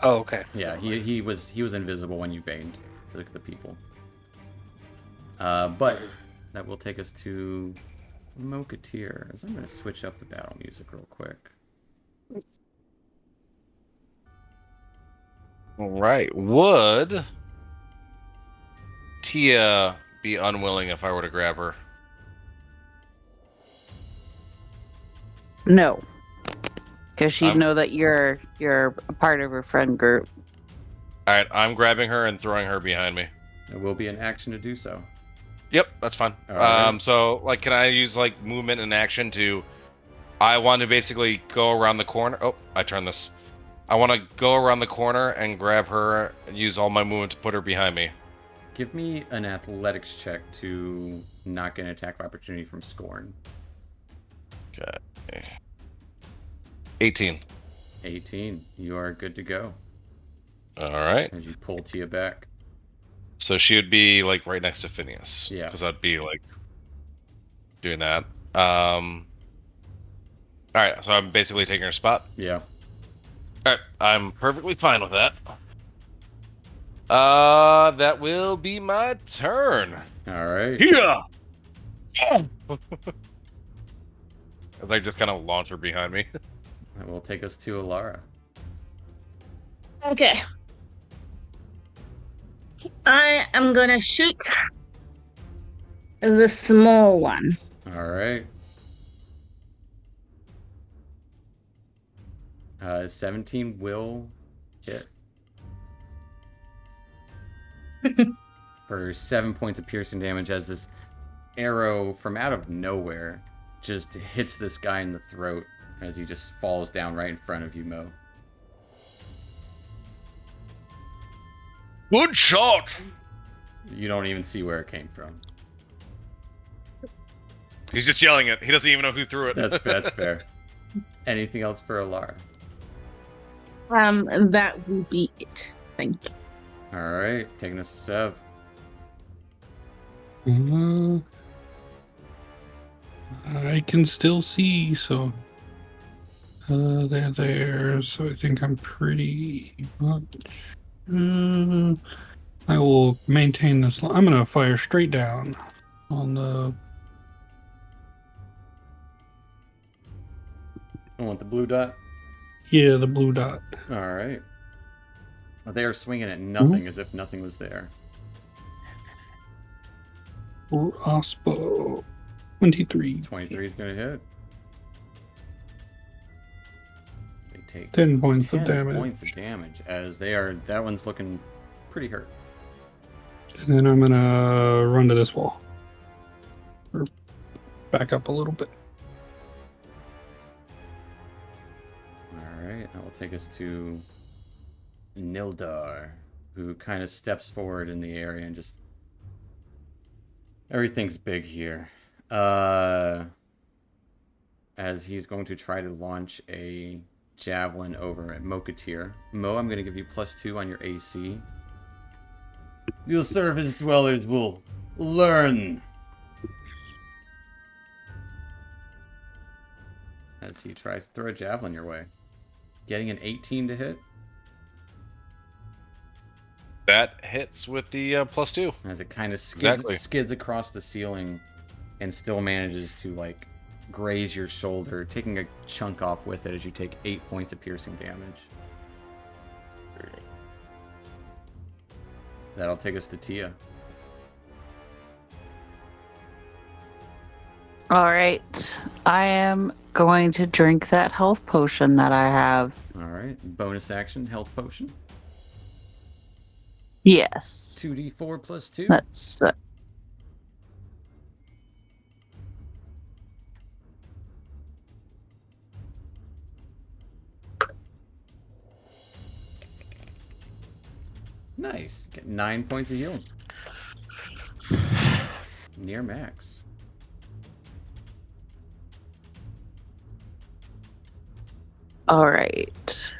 Oh, okay. Yeah, he was invisible when you baned the people. But that will take us to Moketeer. As I'm going to switch up the battle music real quick. All right. Would Tia be unwilling if I were to grab her? No. Because she'd I'm- know that you're a part of her friend group. All right, I'm grabbing her and throwing her behind me. There will be an action to do so. Yep, that's fine. All right. So like, can I use like movement and action to? I want to basically go around the corner. Oh, I turned this. I want to go around the corner and grab her and use all my movement to put her behind me. Give me an athletics check to not get an attack of opportunity from Scorn. Okay. 18. 18. You are good to go. All right. As you pull Tia back. So she would be like right next to Phineas. Yeah. Because I'd be like doing that. All right. So I'm basically taking her spot. Yeah. All right. I'm perfectly fine with that. That will be my turn. All right. Yeah. As I just kind of launch her behind me. That will take us to Alara. Okay. I am gonna shoot the small one. All right. 17 will hit. For 7 points of piercing damage as this arrow from out of nowhere just hits this guy in the throat as he just falls down right in front of you, Mo. Good shot. You don't even see where it came from. He's just yelling it. He doesn't even know who threw it. That's fair. Anything else for Alara? That will be it. Thank you. All right, taking us to Sev. I can still see, so they're there. So I think I'm pretty much. I will maintain this. I'm gonna fire straight down on the. I want the blue dot. Yeah, the blue dot. All right. They are swinging at nothing as if nothing was there. Crossbow. 23. 23 is going to hit. They take 10 points 10 of damage. points of damage as they are. That one's looking pretty hurt. And then I'm gonna run to this wall. Or back up a little bit. All right. That will take us to Nildar, who kind of steps forward in the area and just. Everything's big here. As he's going to try to launch a javelin over at Mokatir. Mo, I'm going to give you +2 on your AC. Your surface dwellers will learn. As he tries to throw a javelin your way. Getting an 18 to hit. That hits with the +2. As it kind of Exactly. skids across the ceiling and still manages to, like, graze your shoulder, taking a chunk off with it as you take 8 points of piercing damage. That'll take us to Tia. All right. I am going to drink that health potion that I have. All right. Bonus action, health potion. Yes. 2d4 +2. That's Nice. Get 9 points of healing. Near max. all right.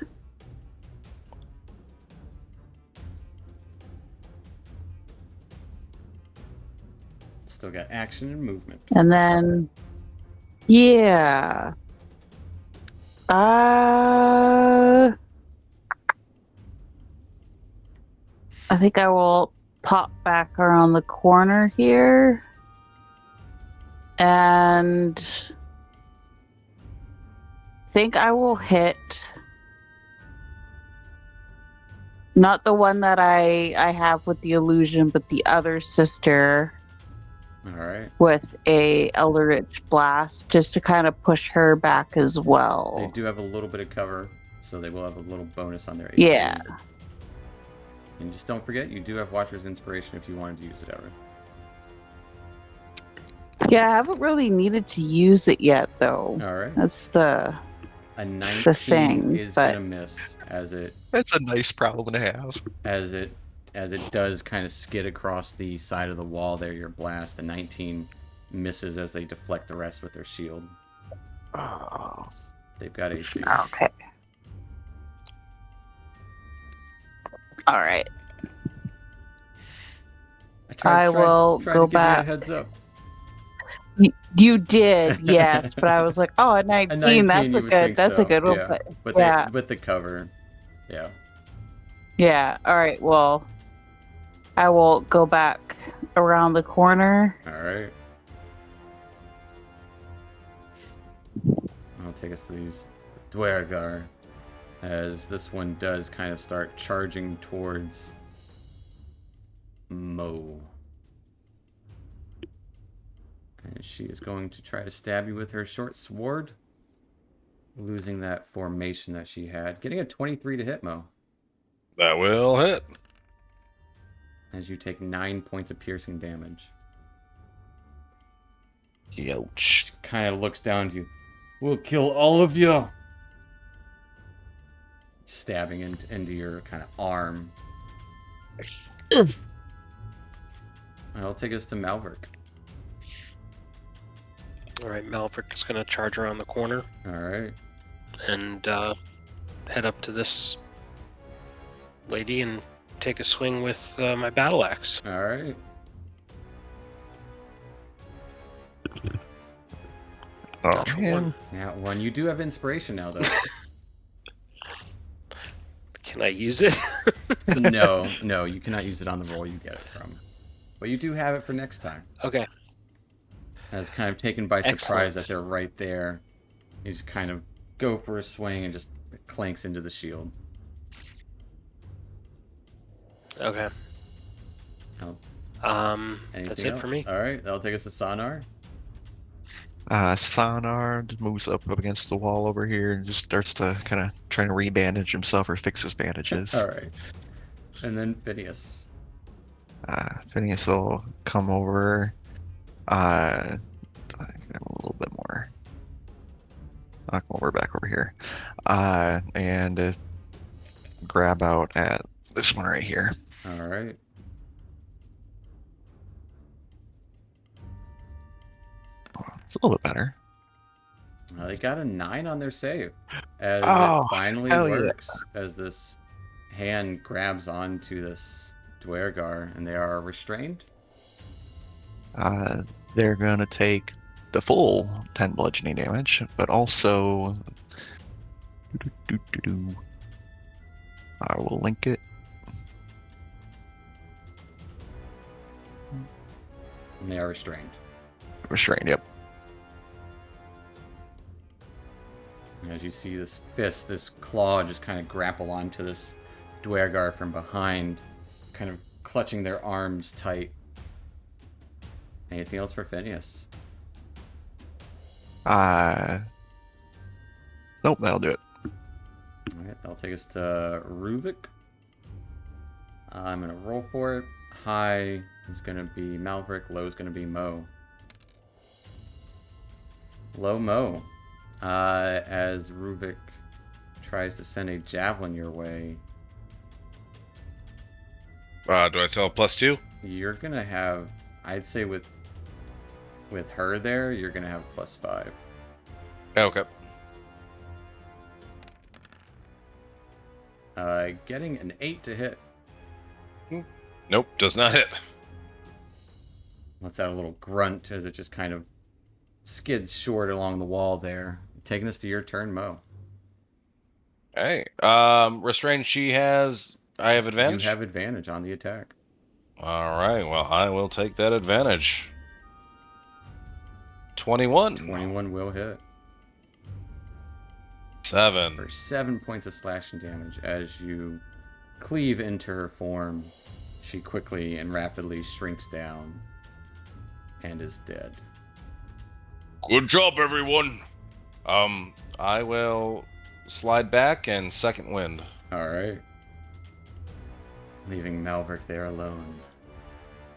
Still got action and movement. And then, yeah. I think I will pop back around the corner here. And think I will hit not the one that I have with the illusion, but the other sister All right. with a Eldritch Blast just to kind of push her back as well. They do have a little bit of cover, so they will have a little bonus on their AC. Yeah. And just don't forget, you do have Watcher's Inspiration if you wanted to use it ever. Yeah, I haven't really needed to use it yet, though. All right. That's the A 19 the thing, is but- gonna miss as it That's a nice problem to have. as it does kind of skid across the side of the wall there. Your blast. The 19 misses as they deflect the rest with their shield. Oh, They've got AC. okay. All right. I will tried go to give back. you a heads up. You did, yes, but I was like, oh, a 19, A 19, that's you a would good, think that's so, a good one. yeah. But yeah, with the cover, yeah. yeah. All right, well, I will go back around the corner. All right. I'll take us to these Dwergar, as this one does kind of start charging towards Mo. And she is going to try to stab you with her short sword, losing that formation that she had. Getting a 23 to hit, Mo, That will hit. as you take 9 points of piercing damage. Ouch. She kind of looks down to you. We'll kill all of you. Stabbing into your kind of arm. That'll take us to Malverick. All right, Malverick is going to charge around the corner All right. and head up to this lady and take a swing with my battle axe. All right. Oh, Natural man. one. Now, one, you do have inspiration now, though. Can I use it? No, you cannot use it on the roll you get it from. But you do have it for next time. Okay. As kind of taken by surprise that Excellent. they're right there. You just kind of go for a swing and just clanks into the shield. Okay. Oh, That's anything it else? for me. All right, that'll take us to Sonar. Sonar just moves up against the wall over here and just starts to kind of trying to rebandage himself or fix his bandages. All right. And then Phineas. Phineas will come over. I think a little bit more. I'll come over back over here. And grab out at this one right here. All right. It's a little bit better. They got a 9 on their save. As Oh, it finally hell yeah. works. As this hand grabs onto this Dwergar and they are restrained. They're going to take the full 10 bludgeoning damage, but also... I will link it. And they are restrained. Restrained, yep. As you see this fist, this claw just kind of grapple onto this Dwergar from behind, kind of clutching their arms tight. Anything else for Phineas? Nope, that'll do it. Alright, that'll take us to Ruvik. I'm going to roll for it. High is going to be Malverick, low is going to be Mo. Low Mo. As Ruvik tries to send a javelin your way, Do I sell +2? you're going to have, I'd say with her there, you're going to have +5. Okay. Getting an 8 to hit. Nope, does not hit. Let's add a little grunt as it just kind of skids short along the wall there. Taking us to your turn, Mo. Hey, restrained. I have advantage. You have advantage on the attack. All right. Well, I will take that advantage. 21. 21 will hit. 7. For 7 points of slashing damage as you cleave into her form. She quickly and rapidly shrinks down and is dead. Good job, everyone. I will slide back and second wind. All right. Leaving Malverick there alone.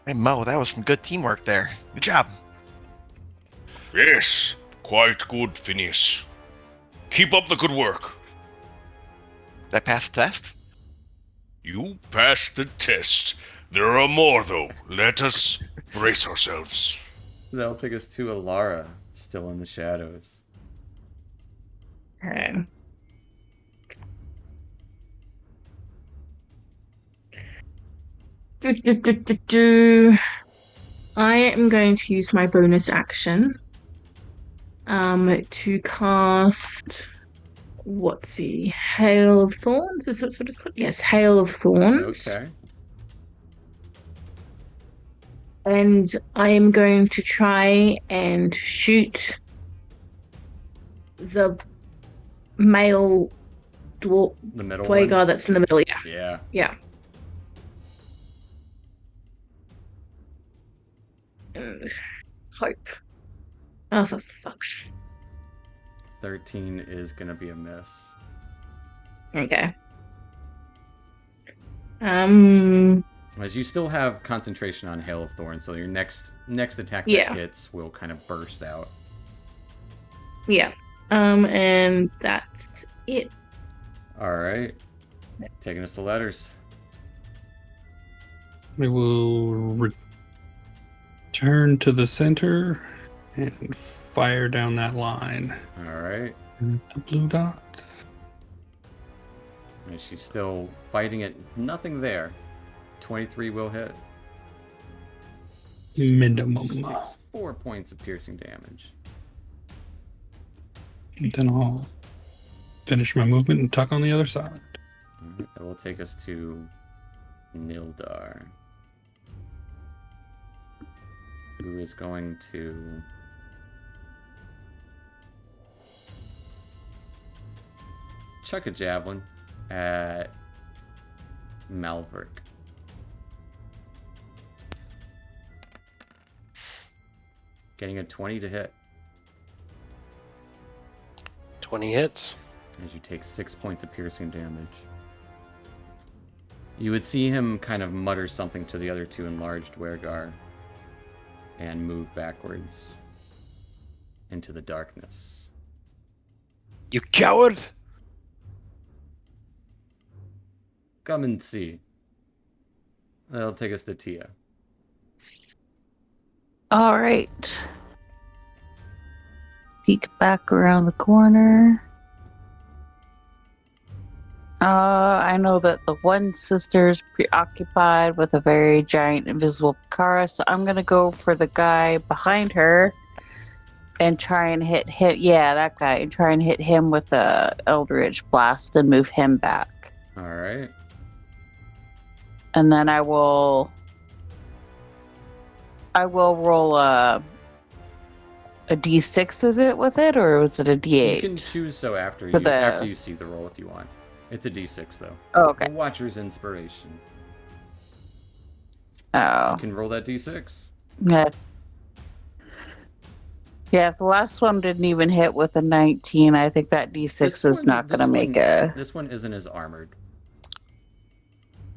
Hey, Mo, that was some good teamwork there. Good job. Yes, quite good, Phineas. Keep up the good work. Did I pass the test? You passed the test. There are more, though. Let us brace ourselves. That'll take us to Alara, still in the shadows. Okay. I am going to use my bonus action to cast what's the Hail of Thorns? Is that what it's called? Yes, Hail of Thorns. Okay. And I am going to try and shoot the male The middle one? Dwergar that's in the middle. Yeah. Yeah. Yeah. And hope. Oh, for fuck's 13 is going to be a miss. Okay. As you still have concentration on Hail of Thorns, so your next attack that Yeah. hits will kind of burst out. Yeah. And that's it. All right. Taking us to letters. We will return to the center and fire down that line. All right. The blue dot. And she's still fighting it. Nothing there. 23 will hit. She Minimum. takes 4 points of piercing damage. And then I'll finish my movement and tuck on the other side. Alright, that will take us to Nildar, who is going to chuck a javelin at Malverick. Getting a 20 to hit 20 hits. as you take 6 points of piercing damage. You would see him kind of mutter something to the other two enlarged Wergar and move backwards into the darkness. You coward! Come and see. That'll take us to Tia. All right. Peek back around the corner. I know that the one sister's preoccupied with a very giant invisible Pakara, so I'm gonna go for the guy behind her and try and hit him. Yeah, that guy, and try and hit him with a Eldritch Blast and move him back. All right. And then I will roll a d6. Is it with it, or was it a d8? You can choose so after For the- after you see the roll if you want. It's a D6 though. Oh, okay. The Watcher's Inspiration. Oh. You can roll that D6. Yeah. Yeah, if the last one didn't even hit with a 19, I think that d6 is not going to make a... This one isn't as armored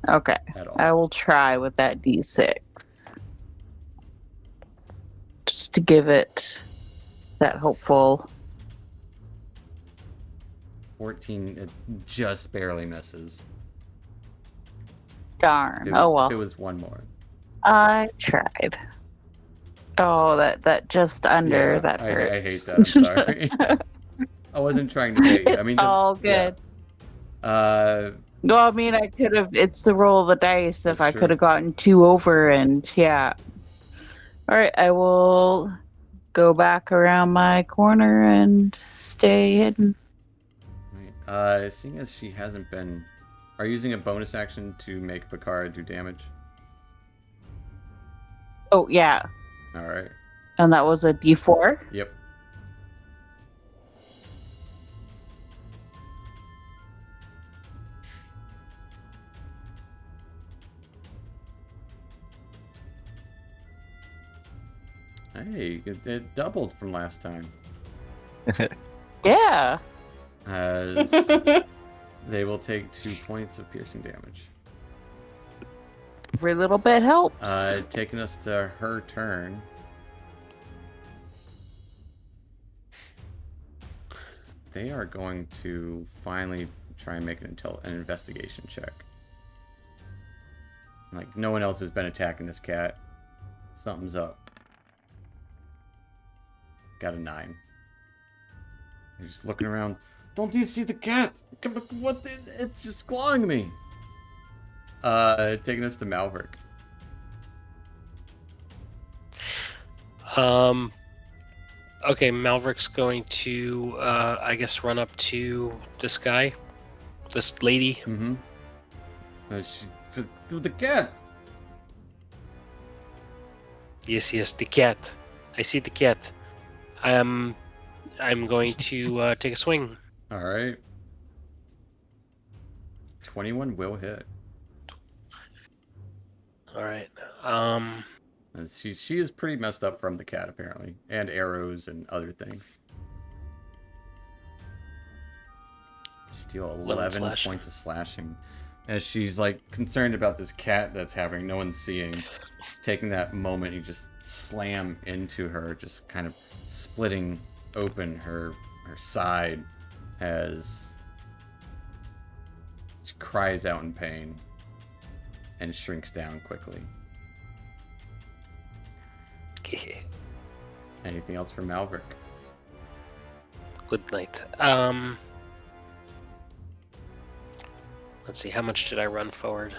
Okay. at all. I will try with that d6. Just to give it that hopeful... 14, it just barely misses. Darn. If it was, Oh, well. If it was one more. I tried. Oh, that just under, Yeah, that hurts. I hate that. I'm sorry. I wasn't trying to hit you. I It's mean, all good. Yeah. No, I mean, I could have. It's the roll of the dice. If That's I true. could have gotten 2 over, and yeah. All right, I will go back around my corner and stay hidden. Right. Seeing as she hasn't been, are you using a bonus action to make Bakara do damage? Oh yeah, All right. and that was a D4. Yep. Hey, it doubled from last time. Yeah. As they will take 2 points of piercing damage. Every little bit helps. Taking us to her turn. They are going to finally try and make an investigation check. Like, no one else has been attacking this cat. Something's up. Got a 9. They're just looking around. Don't you see the cat? What? It's just clawing me. Taking us to Malverick. Okay, Malverick's going to, I guess, run up to this guy, this lady. Mm-hmm. The cat. Yes, the cat. I see the cat. I'm going to take a swing. All right. 21 will hit. All right. As she is pretty messed up from the cat apparently, and arrows and other things. She deal 11 slashing. points of slashing, as she's like concerned about this cat that's having no one seeing. Taking that moment, you just slam into her, just kind of splitting open her side as she cries out in pain and shrinks down quickly. Anything else from Malverick? Good night. Let's see. How much did I run forward?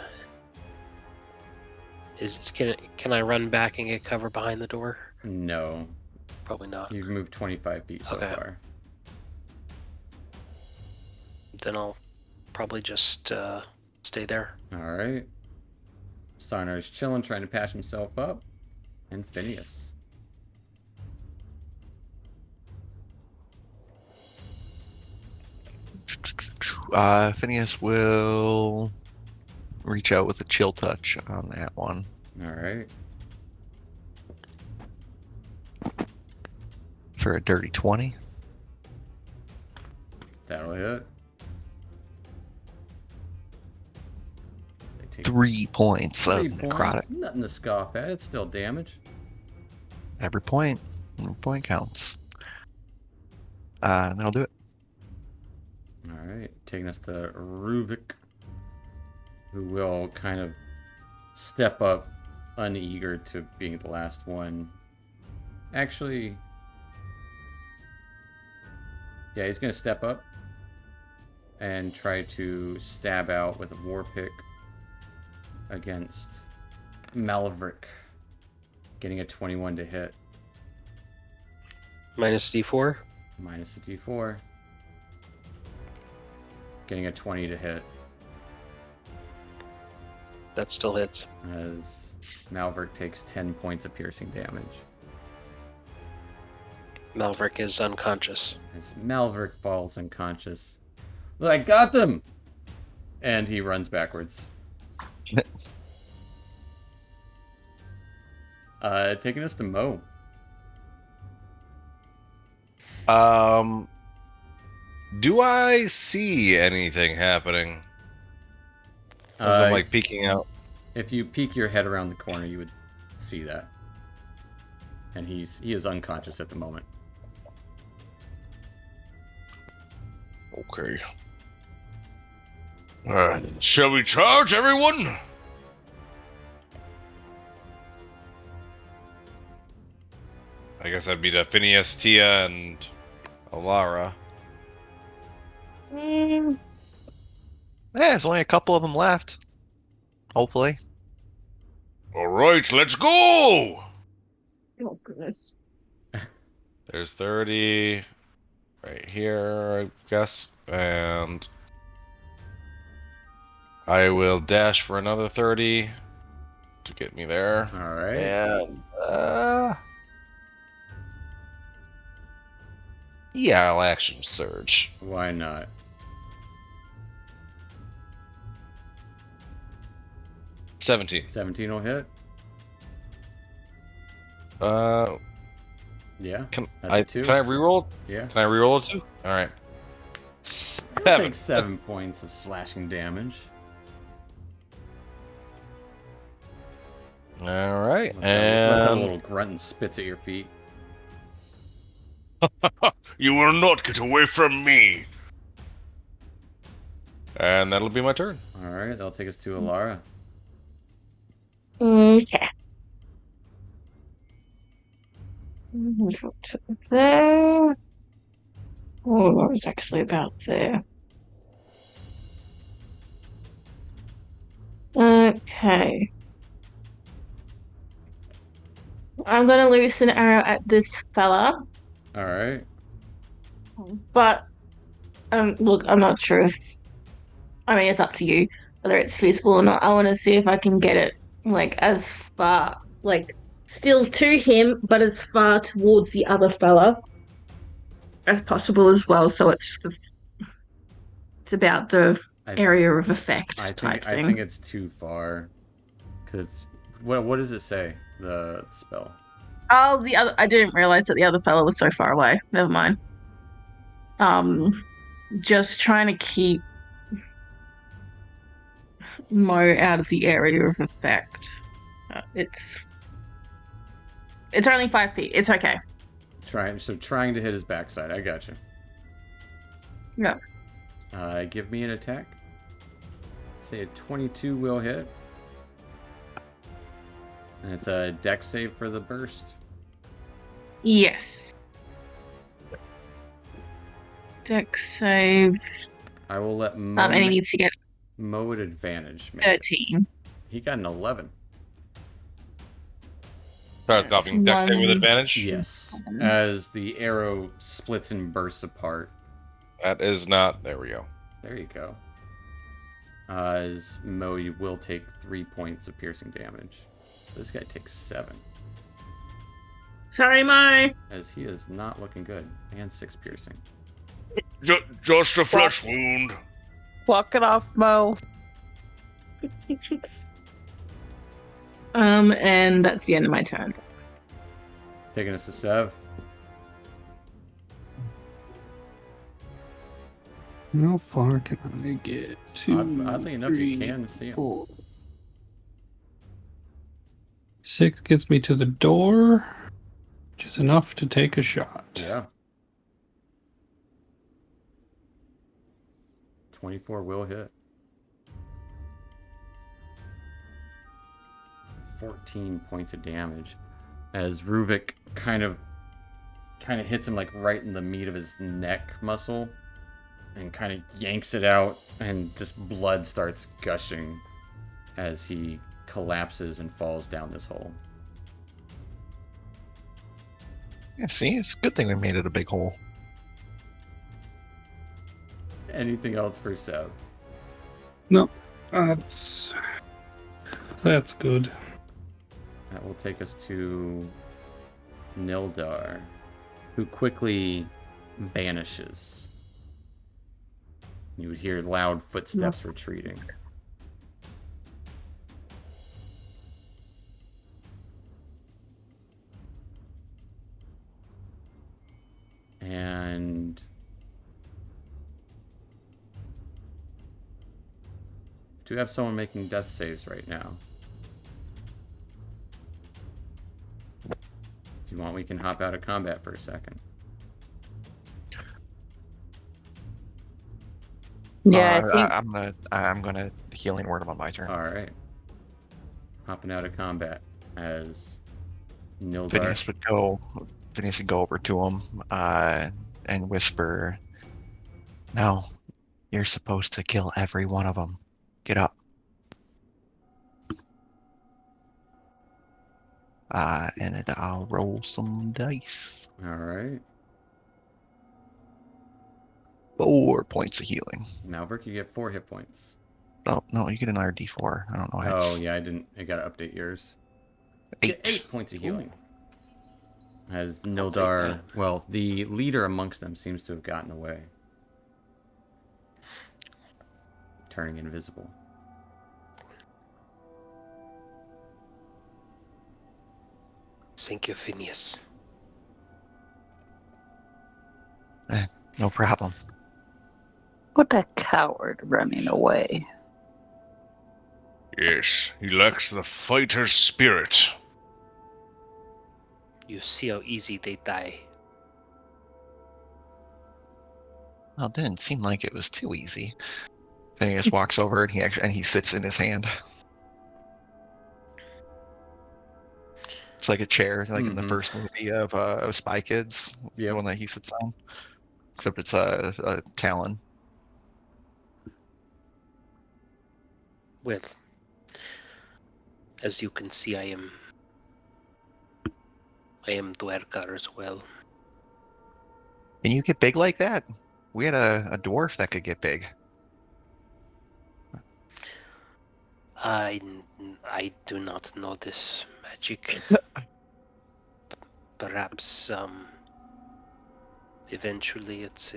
Can I run back and get cover behind the door? No. Probably not. You've moved 25 feet so Okay. far. then I'll probably just stay there. All right. Sarnar's chilling, trying to patch himself up. And Phineas. Phineas will reach out with a chill touch on that one. All right. For a dirty 20. That'll hit. They take 3 points of 3 necrotic. points. Nothing to scoff at. It's still damage. Every point counts. And that'll do it. All right. Taking us to Ruvik, who will kind of step up, uneager to being the last one. Actually, yeah, he's going to step up and try to stab out with a war pick against Malverick, getting a 21 to hit. Minus D4. Minus a d4. Getting a 20 to hit That still hits. as Malverick takes 10 points of piercing damage. Malverick is unconscious. As Malverick falls unconscious. I got them! And he runs backwards. Taking us to Mo. Do I see anything happening? As I'm like peeking out. If you peek your head around the corner, you would see that. And he is unconscious at the moment. Okay. Shall we charge, everyone? I guess that'd be to Phineas, Tia, and Alara. Yeah, there's only a couple of them left. Hopefully. All right, let's go! Oh, goodness. There's 30 right here, I guess. And I will dash for another 30 to get me there. All right. And, yeah, I'll action surge. Why not? $17. 17 will hit. Yeah. Can That's I a 2. can I reroll? Yeah. Can I reroll a 2? All right. It'll 7. take 7 points of slashing damage. All right, Let's have a and little grunt and spits at your feet. You will not get away from me. that'll be my turn. All right, that'll take us to Alara. Okay. There. Oh, it's actually about there. Okay. I'm gonna loose an arrow at this fella, All right. but look, I'm not sure if. I mean, it's up to you whether it's feasible or not. I want to see if I can get it like as far, like still to him, but as far towards the other fella as possible as well. So it's about the area of effect type thing. I think it's too far. Cause what does it say? The spell. Oh, the other. I didn't realize that the other fella was so far away. Never mind. Just trying to keep Mo out of the area of effect. It's only 5 feet. It's okay. Trying to hit his backside. I got you. Yeah. Give me an attack. Say a 22 will hit. And it's a dex save for the burst. Yes. Dex save. I will let Mo. And he needs to get Mo at advantage. 13. He got an 11. Start copying dex save with advantage. Yes. As the arrow splits and bursts apart. That is not. There we go. There you go. As Mo, you will take 3 points of piercing damage. This guy takes 7. Sorry, Mo. As he is not looking good. And 6 piercing. Just a flesh wound. Walk it off, Mo. And that's the end of my turn. Taking us to Sev. How far can I get? 2, Oddly enough, 3, you can see him. 4. 6 gets me to the door, which is enough to take a shot. Yeah. 24 will hit. 14 points of damage. As Ruvik kind of hits him like right in the meat of his neck muscle and kind of yanks it out, and just blood starts gushing as he collapses and falls down this hole. Yeah, see, it's a good thing we made it a big hole. Anything else for Sev? No, that's good. That will take us to Nildar, who quickly vanishes. You would hear loud footsteps retreating. And do have someone making death saves right now. If you want, we can hop out of combat for a second. Yeah, I think I'm gonna healing word him on my turn. All right. Hopping out of combat as Nildar. Phineas would go over to him and whisper, "No, you're supposed to kill every one of them. Get up." And I'll roll some dice. All right. 4 points of healing. Malvern, you get 4 hit points. Oh, no, you get another D4. I don't know why. Oh, yeah, I gotta update yours. You get 8 points of healing. As Nildar, well, the leader amongst them seems to have gotten away. Turning invisible. Thank you, Phineas. No problem. what a coward running away. Yes, he lacks the fighter's spirit. You see how easy they die. Well, it didn't seem like it was too easy. Phineas walks over and he sits in his hand. It's like a chair, like in the first movie of Spy Kids, the one that he sits on. Except it's a talon. Well, as you can see, I am Dwergar as well. Can you get big like that? We had a dwarf that could get big. I do not know this magic. Perhaps eventually it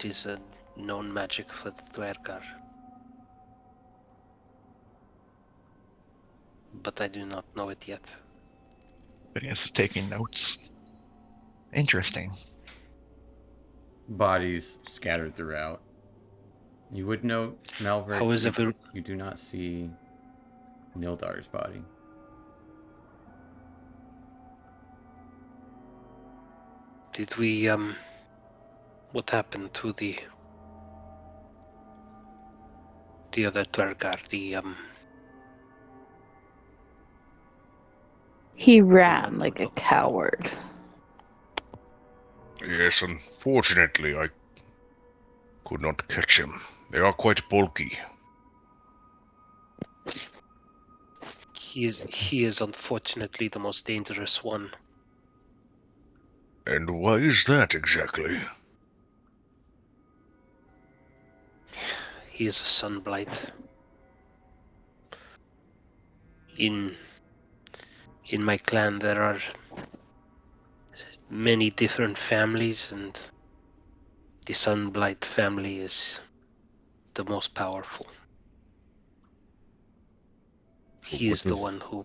is a known magic for the Dwergar. But I do not know it yet. Phineas is taking notes. Interesting. Bodies scattered throughout. You would note, Malvern, How is you do not see Nildar's body. Did we what happened to the other Dwergar, He ran like a coward. Yes, unfortunately, I could not catch him. They are quite bulky. He is unfortunately the most dangerous one. And why is that exactly? He is a sunblight. In my clan there are many different families, and the sunblight family is the most powerful. He is the one who...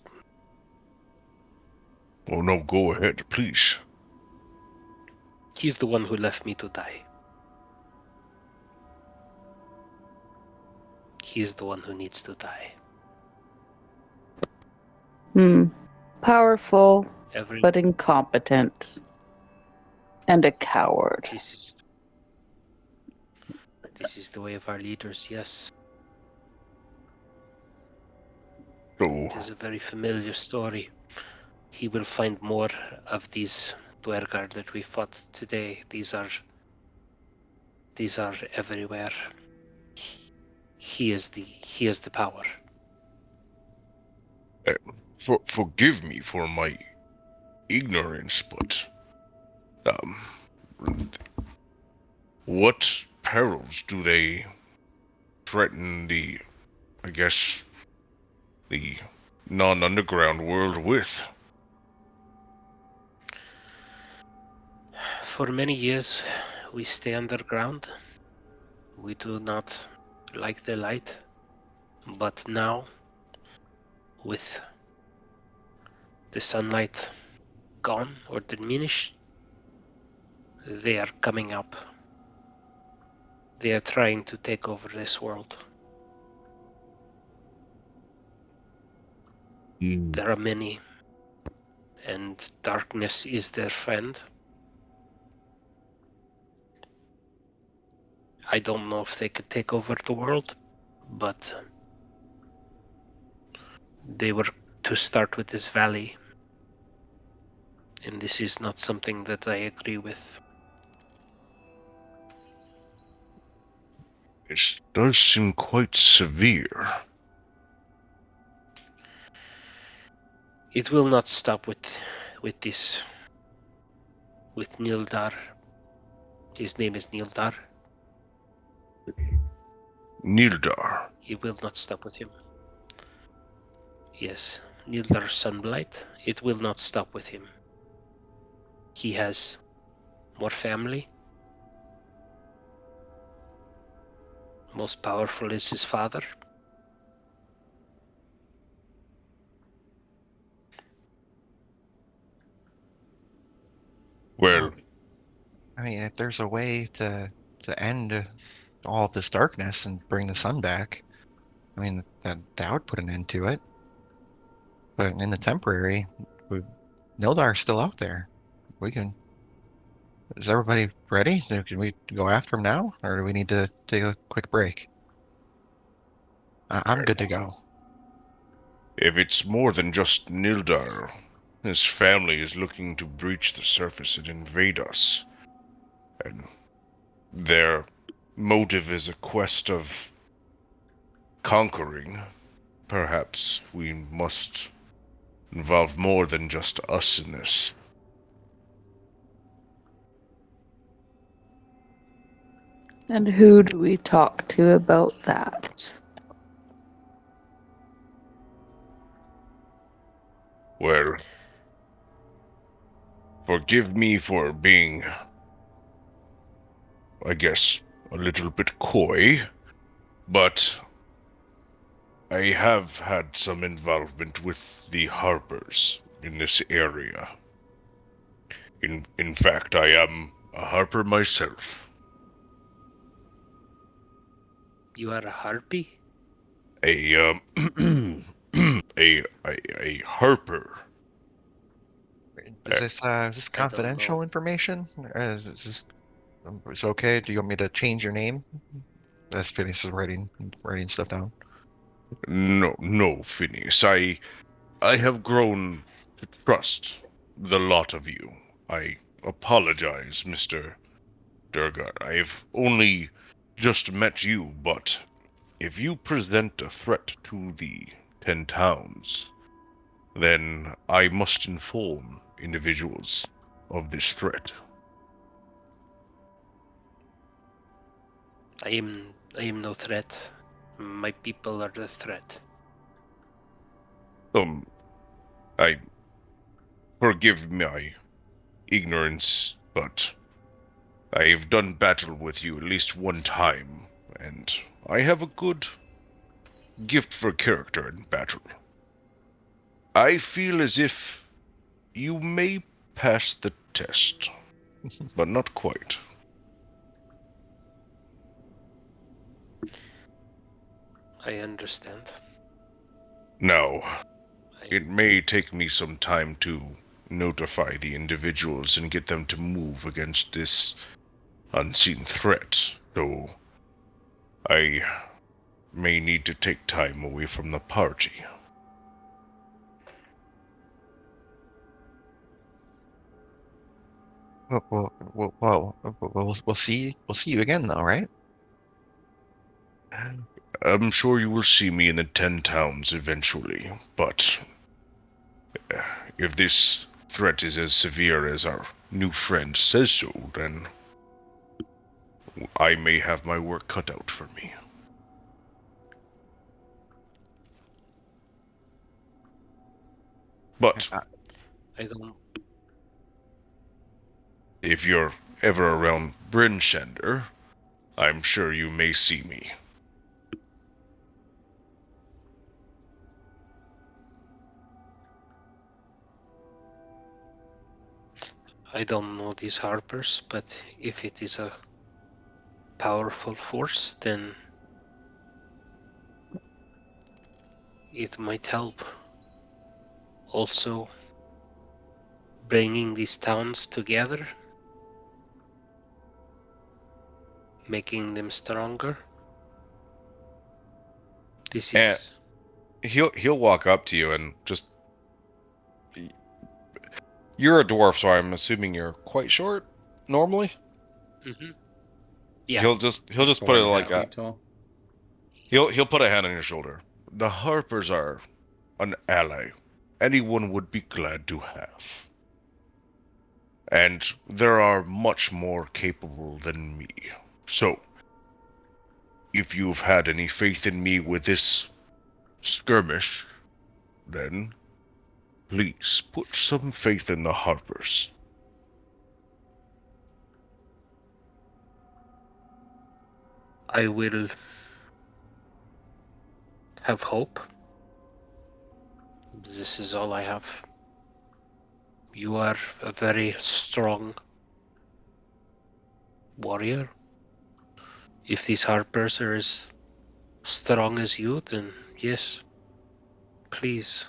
Oh no, go ahead, please. He's the one who left me to die. He's the one who needs to die. Powerful, Every... but incompetent. And a coward. This is the way of our leaders, yes. So, It is a very familiar story. He will find more of these Dwergar that we fought today. These are everywhere. He is the power. forgive me for my ignorance, but what perils do they threaten the, I guess, the non-underground world with? For many years, we stay underground. We do not like the light. But now, with the sunlight gone or diminished, they are coming up. They are trying to take over this world. There are many, and darkness is their friend. I don't know if they could take over the world, but they were to start with this valley, and this is not something that I agree with. It does seem quite severe. It will not stop with this, with Nildar. His name is Nildar. Nildar. It will not stop with him. Yes, Nildar Sunblight. It will not stop with him. He has more family. Most powerful is his father. Well, I mean, if there's a way to end all of this darkness and bring the sun back, I mean, that would put an end to it. But in the temporary, Nildar's still out there. We can. Is everybody ready? Can we go after him now, or do we need to take a quick break? I'm good to go. if it's more than just Nildar, his family is looking to breach the surface and invade us. And their motive is a quest of conquering. Perhaps we must involve more than just us in this. And who do we talk to about that? Well, forgive me for being, I guess, a little bit coy, but I have had some involvement with the Harpers in this area. In fact, I am a Harper myself. You are a harpy? A a Harper. Is this I don't confidential know. information? Is this is it okay? Do you want me to change your name? As Phineas is writing stuff down. No, Phineas. I have grown to trust the lot of you. I apologize, Mr. Durgar. I've only just met you, but if you present a threat to the 10 towns, then I must inform individuals of this threat. I am I am no threat. My people are the threat. I forgive my ignorance, but I've done battle with you at least one time, and I have a good gift for character in battle. I feel as if you may pass the test, but not quite. I understand. Now, I, it may take me some time to notify the individuals and get them to move against this unseen threat, so I may need to take time away from the party. We'll see. We'll see you again, though, right? I'm sure you will see me in the 10 towns eventually, but if this threat is as severe as our new friend says so, then I may have my work cut out for me. But I don't. if you're ever around Brynshender, I'm sure you may see me. I don't know these Harpers, but if it is a powerful force, then it might help. Also, bringing these towns together, making them stronger. This And is. he'll walk up to you and just. You're a dwarf, so I'm assuming you're quite short normally. Mm-hmm. Yeah. He'll just put it like 4.5 a. feet tall. He'll put a hand on your shoulder. The Harpers are an ally anyone would be glad to have. And there are much more capable than me. So, if you've had any faith in me with this skirmish, then please put some faith in the Harpers. I will have hope. This is all I have. You are a very strong warrior. If these Harpers are as strong as you, then yes, please.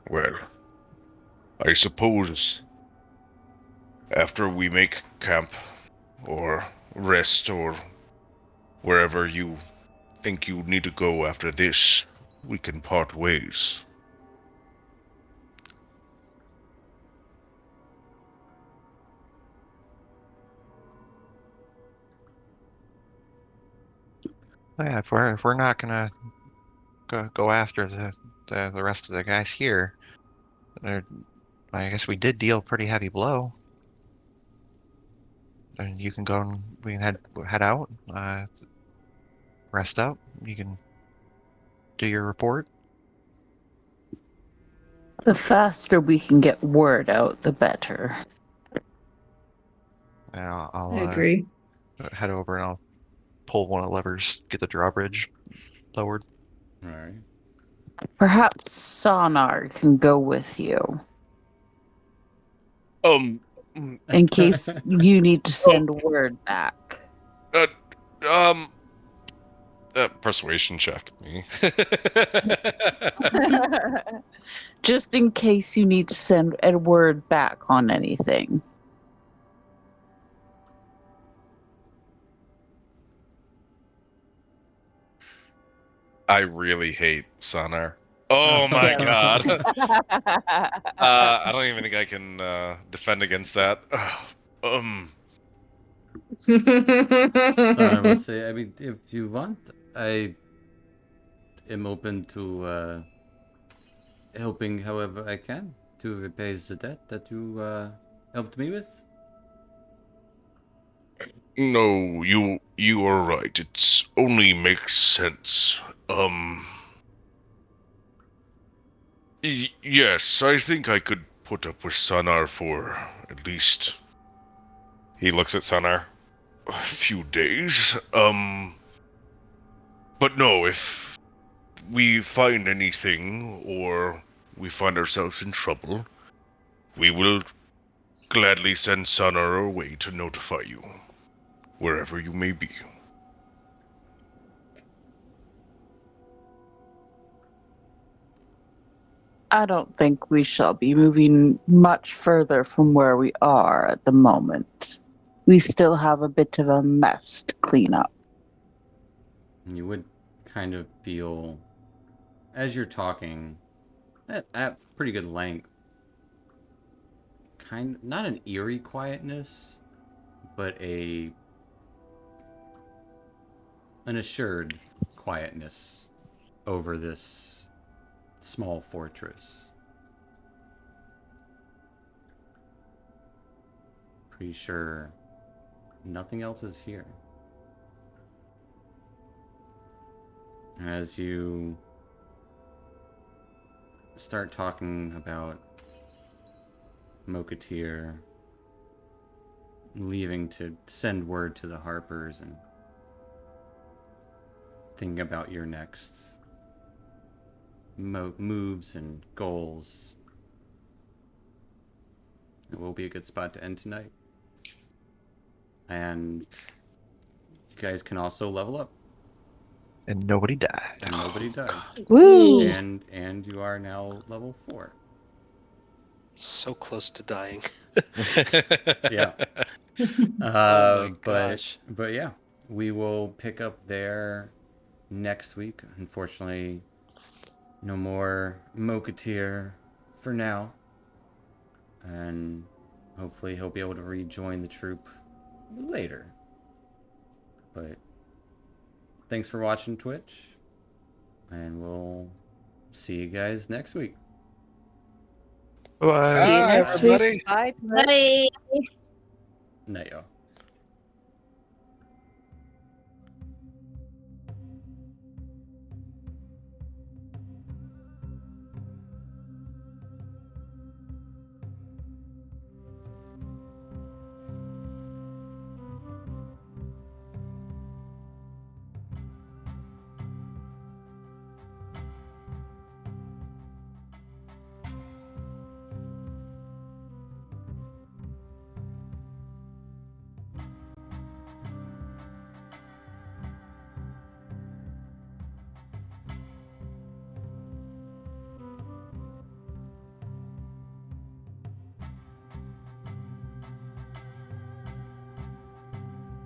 Well, I suppose after we make camp, or rest, or wherever you think you need to go after this, we can part ways. Yeah, if we're not gonna go after the rest of the guys here, they're- I guess we did deal a pretty heavy blow. And you can go and we can head out, rest up. You can do your report. The faster we can get word out, the better. And I agree. head over and I'll pull one of the levers, get the drawbridge lowered. All right. Perhaps Sonar can go with you Um, in case you need to oh, send word back. uh, um, Persuasion check me. Just in case you need to send a word back on anything. I really hate Sonar. Oh my Yeah. god. I don't even think I can defend against that. So I will say, I mean, if you want, I am open to helping however I can to repay the debt that you helped me with. No, you are right. It's only makes sense. Yes, I think I could put up with Sanar for at least He looks at Sonar. a few days. But no, if we find anything or we find ourselves in trouble, we will gladly send Sanar away to notify you, wherever you may be. I don't think we shall be moving much further from where we are at the moment. We still have a bit of a mess to clean up. You would kind of feel, as you're talking, at pretty good length, not an eerie quietness, but an assured quietness over this small fortress. Pretty sure nothing else is here. As you start talking about Mokatir leaving to send word to the Harpers and thinking about your next moves and goals, it will be a good spot to end tonight. And you guys can also level up. And nobody died. And nobody died. Woo! And you are now level 4. So close to dying. Yeah. Oh my gosh. But yeah, we will pick up there next week. Unfortunately, no more Mokatir for now. And hopefully he'll be able to rejoin the troop later. But thanks for watching Twitch. And we'll see you guys next week. Bye. See you Bye, next everybody. week. Bye. Bye. Night, y'all.